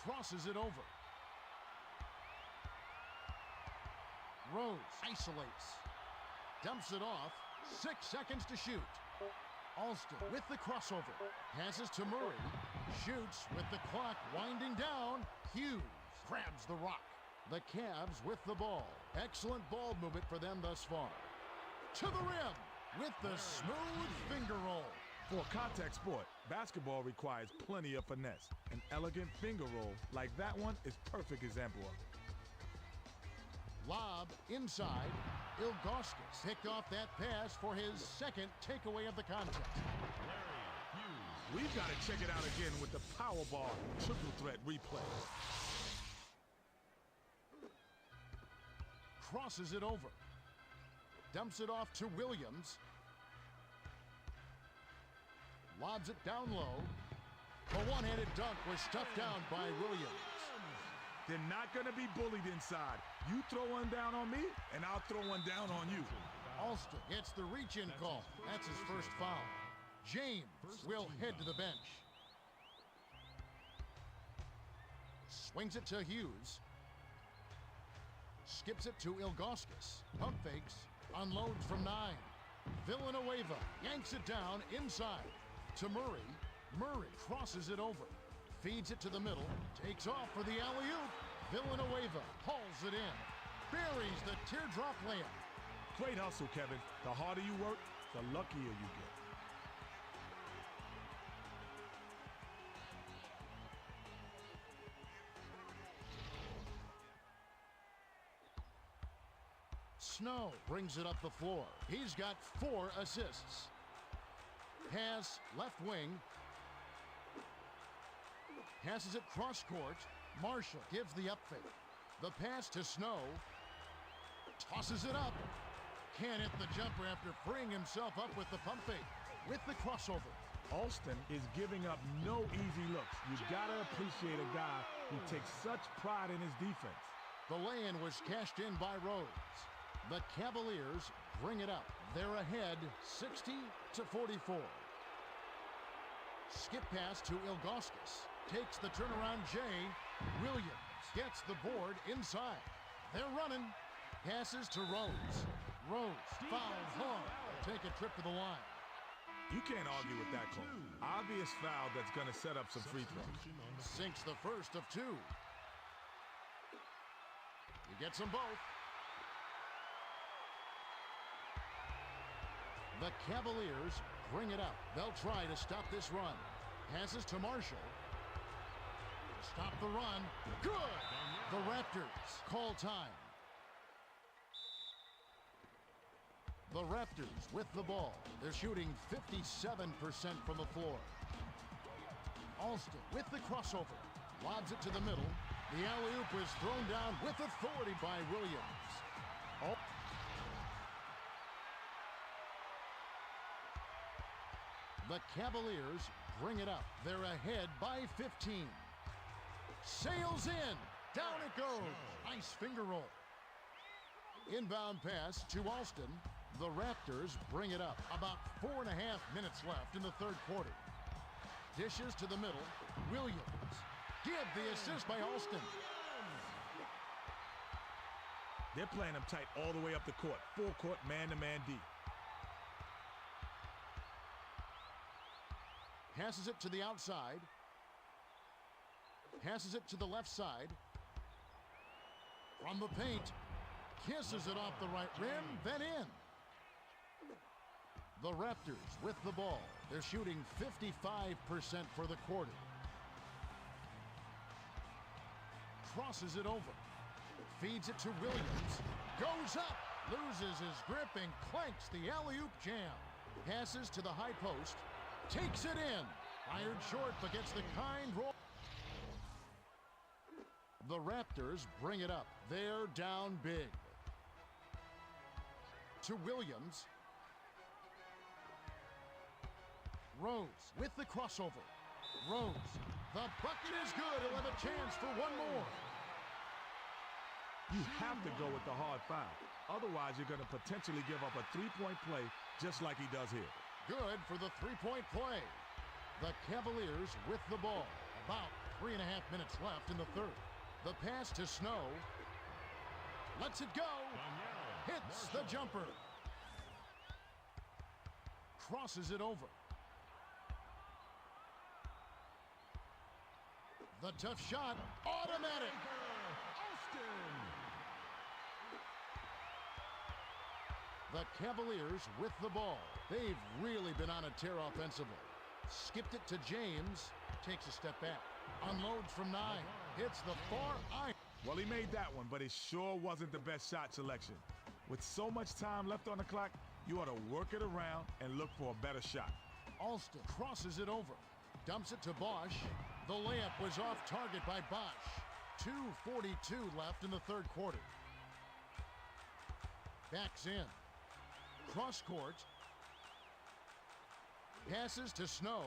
Crosses it over. Rose isolates. Dumps it off. 6 seconds to shoot. Alston with the crossover. Passes to Murray. Shoots with the clock winding down. Hughes grabs the rock. The Cavs with the ball. Excellent ball movement for them thus far. To the rim with the smooth finger roll. For a contact sport, basketball requires plenty of finesse. An elegant finger roll like that one is perfect example of it. Lob inside. Ilgauskas picked off that pass for his second takeaway of the contest. We've got to check it out again with the Powerball triple threat replay. Crosses it over. Dumps it off to Williams. Lobs it down low. A one-handed dunk was stuffed down by Williams. They're not going to be bullied inside. You throw one down on me, and I'll throw one down on you. Alston gets the reach-in call. That's his first foul. James will head to the bench. Swings it to Hughes. Skips it to Ilgauskas. Pump fakes. Unloads from 9. Villanueva yanks it down inside. To Murray. Murray crosses it over. Feeds it to the middle. Takes off for the alley-oop. Villanueva hauls it in. Buries the teardrop layup. Great hustle, Kevin. The harder you work, the luckier you get. Snow brings it up the floor. He's got 4 assists. Pass left wing. Passes it cross court. Marshall gives the up fake. The pass to Snow. Tosses it up. Can't hit the jumper after freeing himself up with the pump fake. With the crossover. Alston is giving up no easy looks. You gotta appreciate a guy who takes such pride in his defense. The lay-in was cashed in by Rhodes. The Cavaliers bring it up. They're ahead 60-44. Skip pass to Ilgauskas. Takes the turnaround J. Williams gets the board inside. They're running. Passes to Rose. Rose fouls hard. Take a trip to the line. You can't argue with that call. Obvious foul that's going to set up some free throws. Sinks the first of 2. He gets them both. The Cavaliers bring it up. They'll try to stop this run. Passes to Marshall. Stop the run. Good! The Raptors call time. The Raptors with the ball. They're shooting 57% from the floor. Alston with the crossover. Lobs it to the middle. The alley-oop is thrown down with authority by Williams. Oh. The Cavaliers bring it up. They're ahead by 15. Sails in. Down it goes. Nice finger roll. Inbound pass to Alston. The Raptors bring it up. About 4.5 minutes left in the third quarter. Dishes to the middle. Williams. Give the assist by Alston. They're playing them tight all the way up the court. Full court, man-to-man D. Passes it to the outside. Passes it to the left side. From the paint. Kisses it off the right rim, then in. The Raptors with the ball. They're shooting 55% for the quarter. Crosses it over. Feeds it to Williams. Goes up. Loses his grip and clanks the alley-oop jam. Passes to the high post. Takes it in. Fired short, but gets the kind roll. The Raptors bring it up. They're down big. To Williams. Rose with the crossover. Rose. The bucket is good. He'll have a chance for one more. You have to go with the hard foul. Otherwise, you're going to potentially give up a three-point play just like he does here. Good for the three-point play. The Cavaliers with the ball. About 3.5 minutes left in the third. The pass to Snow. Lets it go. Hits the jumper. Crosses it over. The tough shot. Automatic. The Cavaliers with the ball. They've really been on a tear offensively. Skipped it to James. Takes a step back. Unloads from 9. Hits the far iron. Well, he made that one, but it sure wasn't the best shot selection. With so much time left on the clock, you ought to work it around and look for a better shot. Alston crosses it over. Dumps it to Bosch. The layup was off target by Bosch. 2:42 left in the third quarter. Backs in. Cross court. Passes to Snow.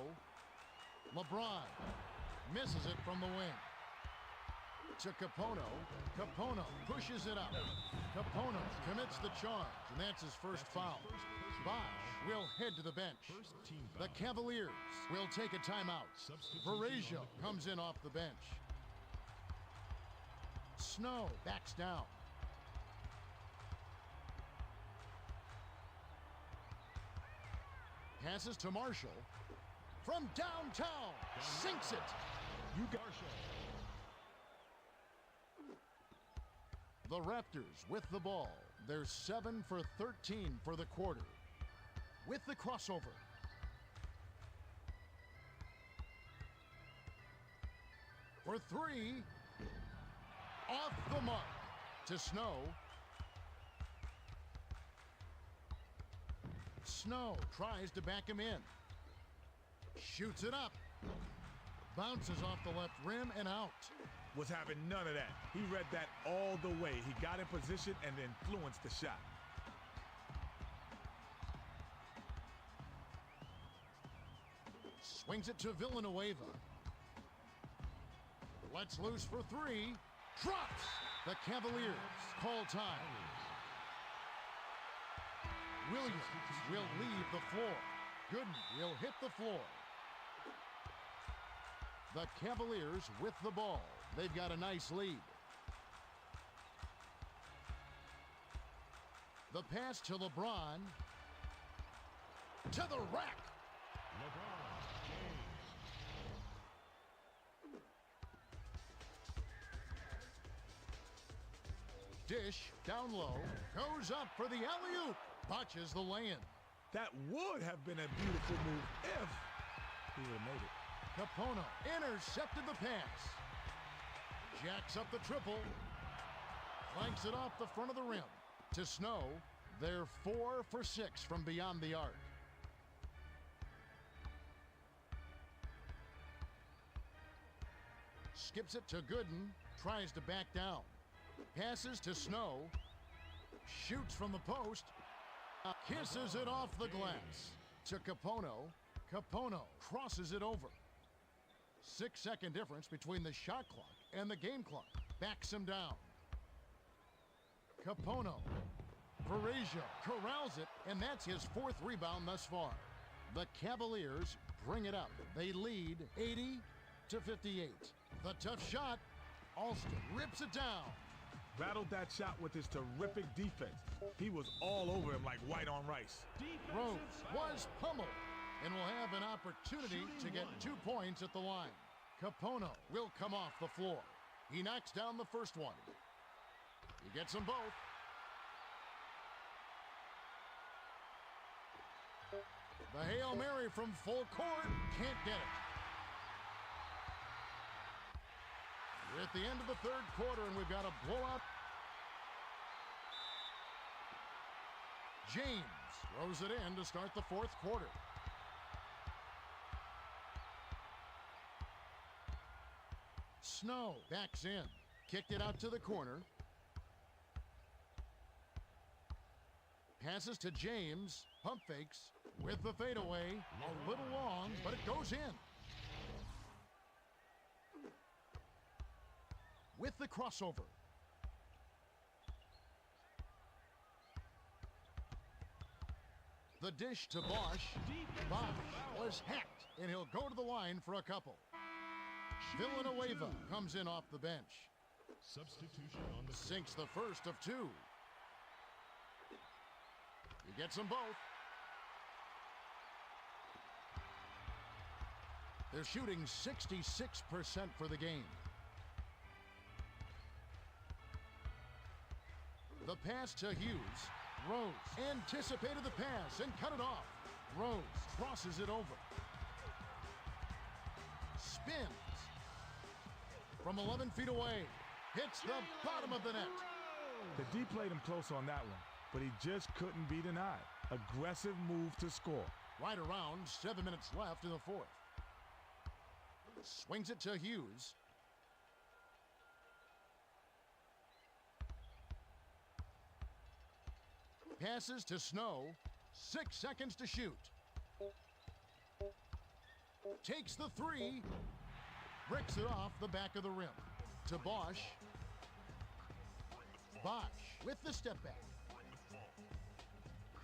LeBron misses it from the wing. To Capono. Capono pushes it up. Capono commits the charge, and that's his first foul. Bosch will head to the bench. The Cavaliers will take a timeout. Varejao comes in off the bench. Snow backs down. Passes to Marshall. From downtown. Sinks it. You got Marshall. The Raptors with the ball. They're 7 for 13 for the quarter. With the crossover. For 3. Off the mark. To Snow. Snow tries to back him in. Shoots it up. Bounces off the left rim and out. Was having none of that. He read that all the way. He got in position and influenced the shot. Swings it to Villanueva. Lets loose for 3. Drops. The Cavaliers call time. Williams will leave the floor. Gooden will hit the floor. The Cavaliers with the ball. They've got a nice lead. The pass to LeBron. To the rack. Dish down low. Goes up for the alley-oop. Botches the lay-in. That would have been a beautiful move if he would have made it. Capono intercepted the pass. Jacks up the triple. Flanks it off the front of the rim. To Snow, they're 4 for 6 from beyond the arc. Skips it to Gooden. Tries to back down. Passes to Snow. Shoots from the post. Kisses it off the glass. To Capono. Capono crosses it over. 6-second difference between the shot clock and the game clock. Backs him down. Capono. Varejao corrals it, and that's his 4th rebound thus far. The Cavaliers bring it up. They lead 80-58. The tough shot. Alston rips it down. Battled that shot with his terrific defense. He was all over him like white on rice. Rose was pummeled and will have an opportunity to get 2 points at the line. Capono will come off the floor. He knocks down the first one. He gets them both. The Hail Mary from full court. Can't get it. We're at the end of the 3rd quarter, and we've got a blowout. James throws it in to start the 4th quarter. Snow backs in. Kicked it out to the corner. Passes to James. Pump fakes with the fadeaway. A little long, but it goes in. With the crossover. The dish to Bosch. Bosch was hacked, and he'll go to the line for a couple. Villanueva comes in off the bench. Substitution on the Sinks the first of 2. He gets them both. They're shooting 66% for the game. The pass to Hughes. Rose anticipated the pass and cut it off. Rose crosses it over. Spins. From 11 feet away. Hits the bottom of the net. The D played him close on that one, but he just couldn't be denied. Aggressive move to score. Right around 7 minutes left in the 4th. Swings it to Hughes. Passes to Snow. 6 seconds to shoot. Takes the 3. Bricks it off the back of the rim. To Bosch. Bosch with the step back.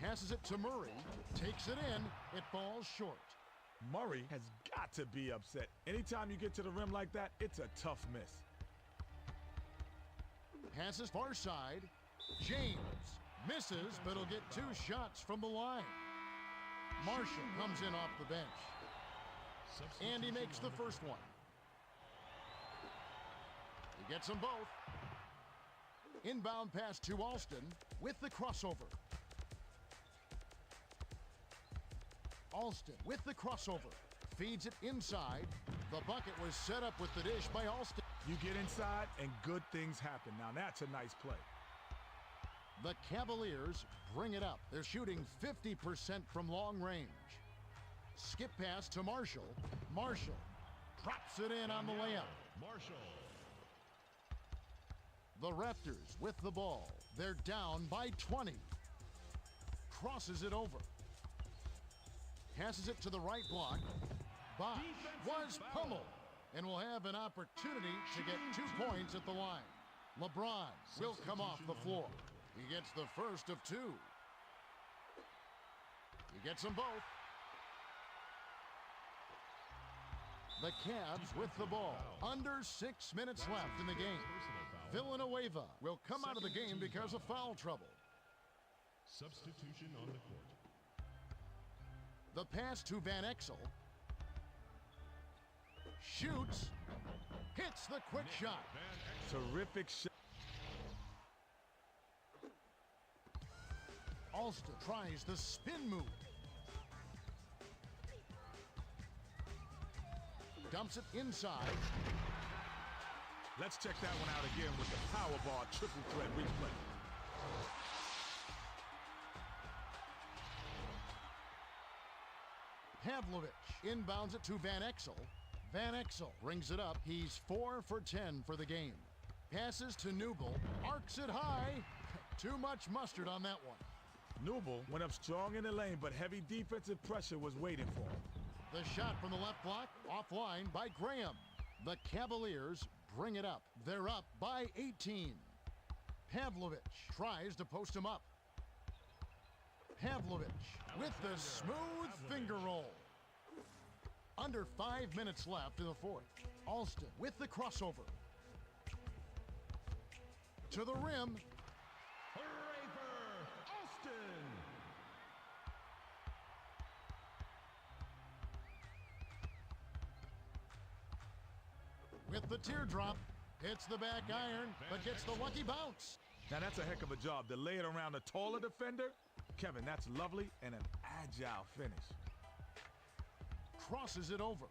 Passes it to Murray. Takes it in. It falls short. Murray has got to be upset. Anytime you get to the rim like that, it's a tough miss. Passes far side. James misses, but he'll get 2 shots from the line. Marshall comes in off the bench. And he makes the first one. He gets them both. Inbound pass to Alston with the crossover. Alston with the crossover. Feeds it inside. The bucket was set up with the dish by Alston. You get inside and good things happen. Now that's a nice play. The Cavaliers bring it up. They're shooting 50% from long range. Skip pass to Marshall. Marshall drops it in on the layup. Marshall. The Raptors with the ball. They're down by 20. Crosses it over. Passes it to the right block. Bosch was pummeled and will have an opportunity to get 2 points at the line. LeBron will come off the floor. He gets the first of 2. He gets them both. The Cavs with the ball. Under 6 minutes left in the game. Villanueva will come out of the game because of foul trouble. Substitution on the court. The pass to Van Exel. Shoots. Hits the quick shot. Terrific shot. Alston tries the spin move. Dumps it inside. Let's check that one out again with the Powerball triple threat replay. Pavlovich inbounds it to Van Exel. Van Exel brings it up. He's 4 for 10 for the game. Passes to Nubel. Arcs it high. Too much mustard on that one. Nubel went up strong in the lane, but heavy defensive pressure was waiting for him. The shot from the left block, offline by Graham. The Cavaliers bring it up. They're up by 18. Pavlovich tries to post him up. Pavlovich with the smooth finger roll. Under 5 minutes left in the fourth. Alston with the crossover. To the rim. Hooray for Alston! With the teardrop. Hits the back iron, but gets the lucky bounce. Now that's a heck of a job to lay it around a taller defender. Kevin, that's lovely and an agile finish. Crosses it over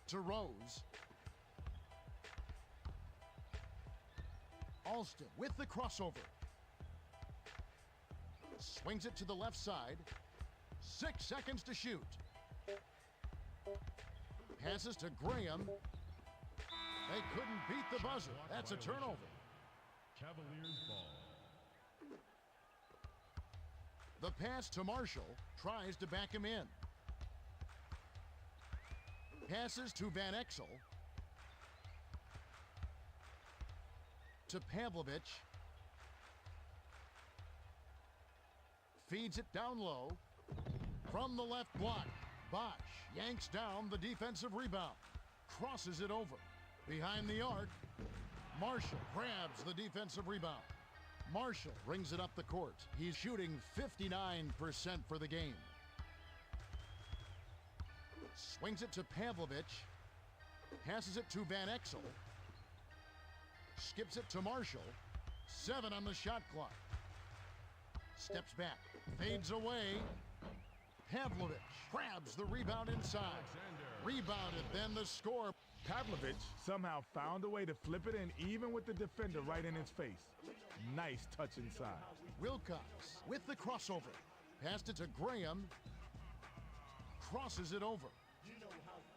to Rose. Alston with the crossover. Swings it to the left side. 6 seconds to shoot. Passes to Graham. They couldn't beat the buzzer. That's a turnover. Cavaliers ball. The pass to Marshall. Tries to back him in. Passes to Van Exel. To Pavlovich. Feeds it down low. From the left block. Bosch yanks down the defensive rebound. Crosses it over. Behind the arc. Marshall grabs the defensive rebound. Marshall brings it up the court. He's shooting 59% for the game. Swings it to Pavlovich. Passes it to Van Exel. Skips it to Marshall. 7 on the shot clock. Steps back. Fades away. Pavlovich grabs the rebound inside. Rebounded, then the score. Pavlovich somehow found a way to flip it in even with the defender right in his face. Nice touch inside. Wilcox with the crossover. Passed it to Graham. Crosses it over.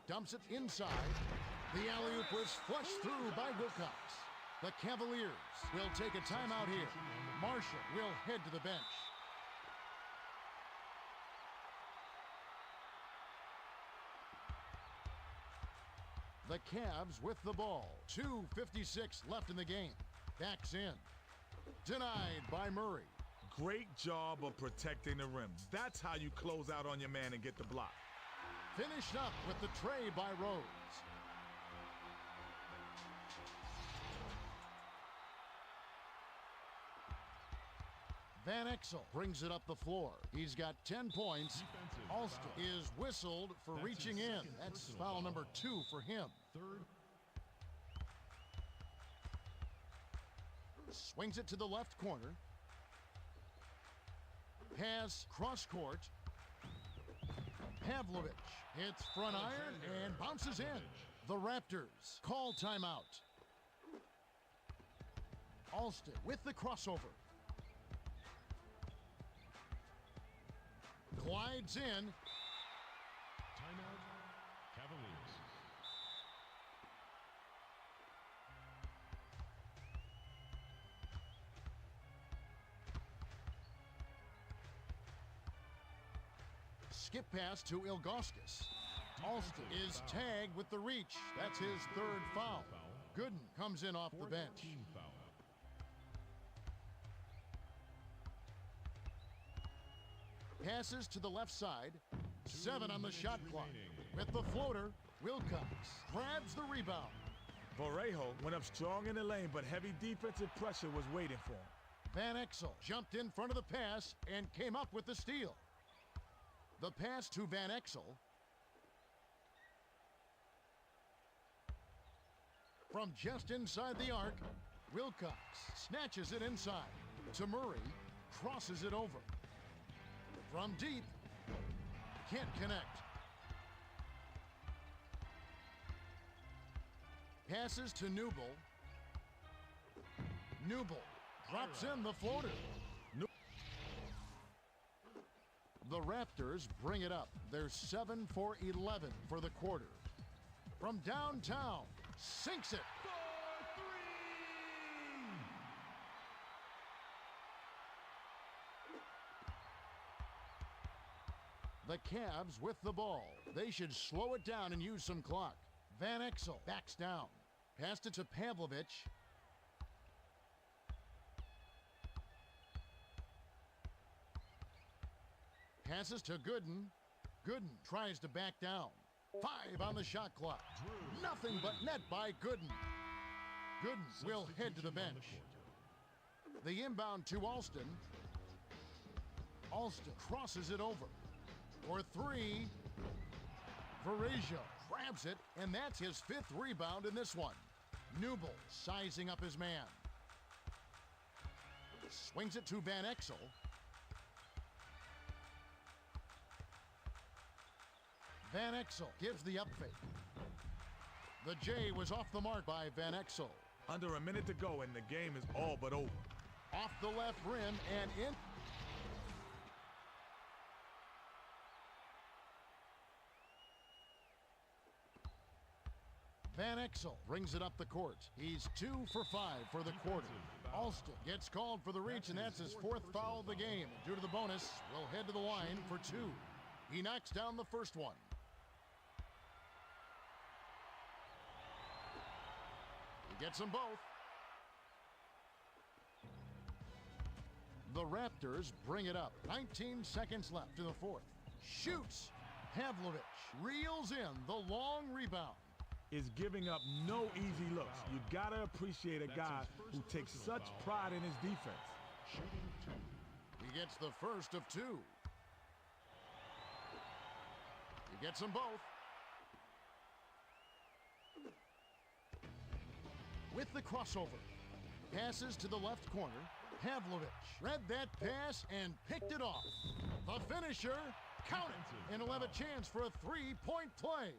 Dumps it inside. The alley-oop was flushed through by Wilcox. The Cavaliers will take a timeout here. Marshall will head to the bench. The Cavs with the ball. 2:56 left in the game. Backs in. Denied by Murray. Great job of protecting the rim. That's how you close out on your man and get the block. Finished up with the tray by Rose. Van Exel brings it up the floor. He's got 10 points. Alston is whistled for reaching in. That's foul number 2 for him. Third. Swings it to the left corner. Pass cross court. Pavlovich hits front iron and bounces in. The Raptors call timeout. Alston with the crossover. Glides in. Timeout. Cavaliers. Skip pass to Ilgauskas. Alston is tagged with the reach. That's his 3rd foul. Gooden comes in off the bench. Team foul. Passes to the left side. 7 on the shot clock. With the floater, Wilcox grabs the rebound. Borrejo went up strong in the lane, but heavy defensive pressure was waiting for him. Van Exel jumped in front of the pass and came up with the steal. The pass to Van Exel. From just inside the arc, Wilcox snatches it inside. To Murray, crosses it over. From deep, can't connect. Passes to Newble. Newble drops in the floater. The Raptors bring it up. They're 7 for 11 for the quarter. From downtown, sinks it. The Cavs with the ball. They should slow it down and use some clock. Van Exel backs down. Passed it to Pavlovich. Passes to Gooden. Gooden tries to back down. 5 on the shot clock. Nothing but net by Gooden. Gooden will head to the bench. The inbound to Alston. Alston crosses it over. For 3, Varejao grabs it, and that's his 5th rebound in this one. Newble sizing up his man. Swings it to Van Exel. Van Exel gives the up fake. The J was off the mark by Van Exel. Under a minute to go, and the game is all but over. Off the left rim and in. Van Exel brings it up the court. He's 2 for 5 for the quarter. Alston gets called for the reach, and that's his 4th foul of the game. Due to the bonus, will head to the line for 2. He knocks down the first one. He gets them both. The Raptors bring it up. 19 seconds left in the 4th. Shoots. Pavlovich reels in the long rebound. Is giving up no easy looks. You gotta appreciate a guy who takes such pride in his defense. He gets the first of 2. He gets them both. With the crossover. Passes to the left corner. Pavlovich read that pass and picked it off. The finisher, count it, and he'll have a chance for a 3-point play.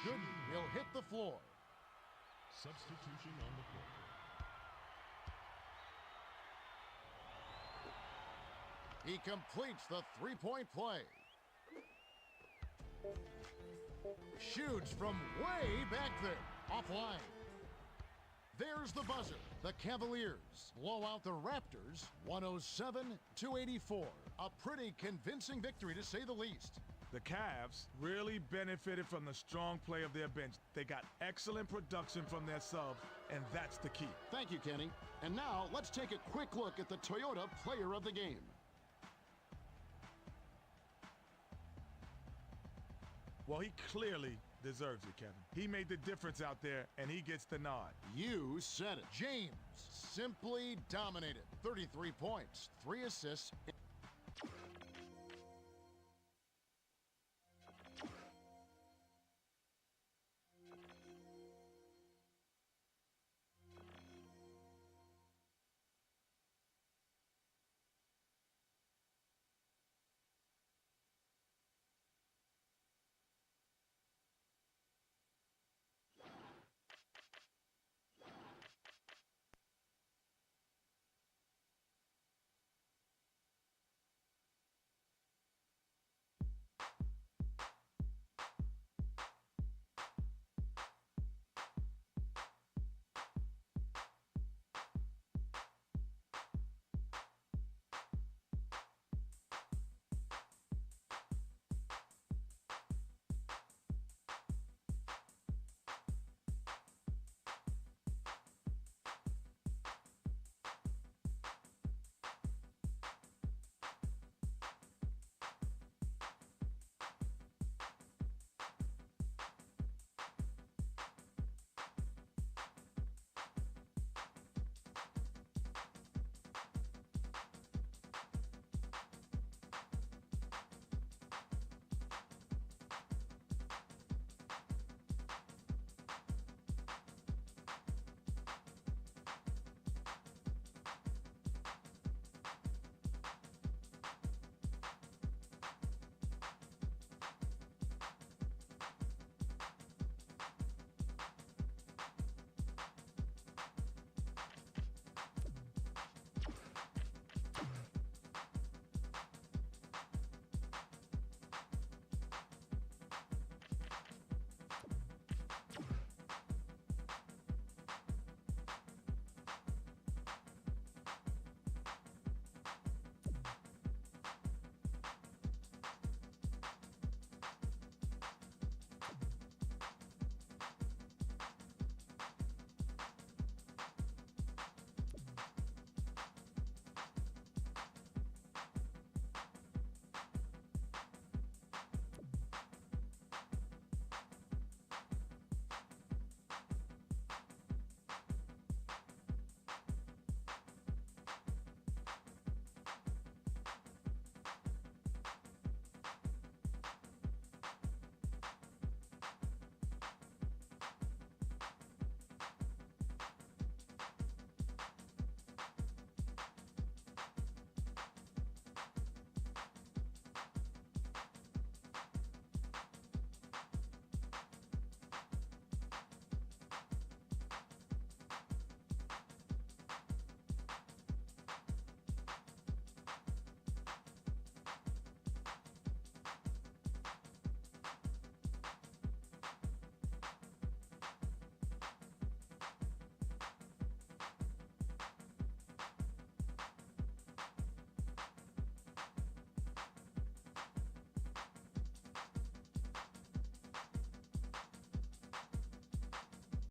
Gooden will hit the floor. Substitution on the court. He completes the 3-point play. Shoots from way back there, offline. There's the buzzer. The Cavaliers blow out the Raptors 107-84. A pretty convincing victory, to say the least. The Cavs really benefited from the strong play of their bench. They got excellent production from their subs, and that's the key. Thank you, Kenny. And now let's take a quick look at the Toyota player of the game. Well, he clearly deserves it, Kevin. He made the difference out there, and he gets the nod. You said it. James simply dominated. 33 points, 3 assists.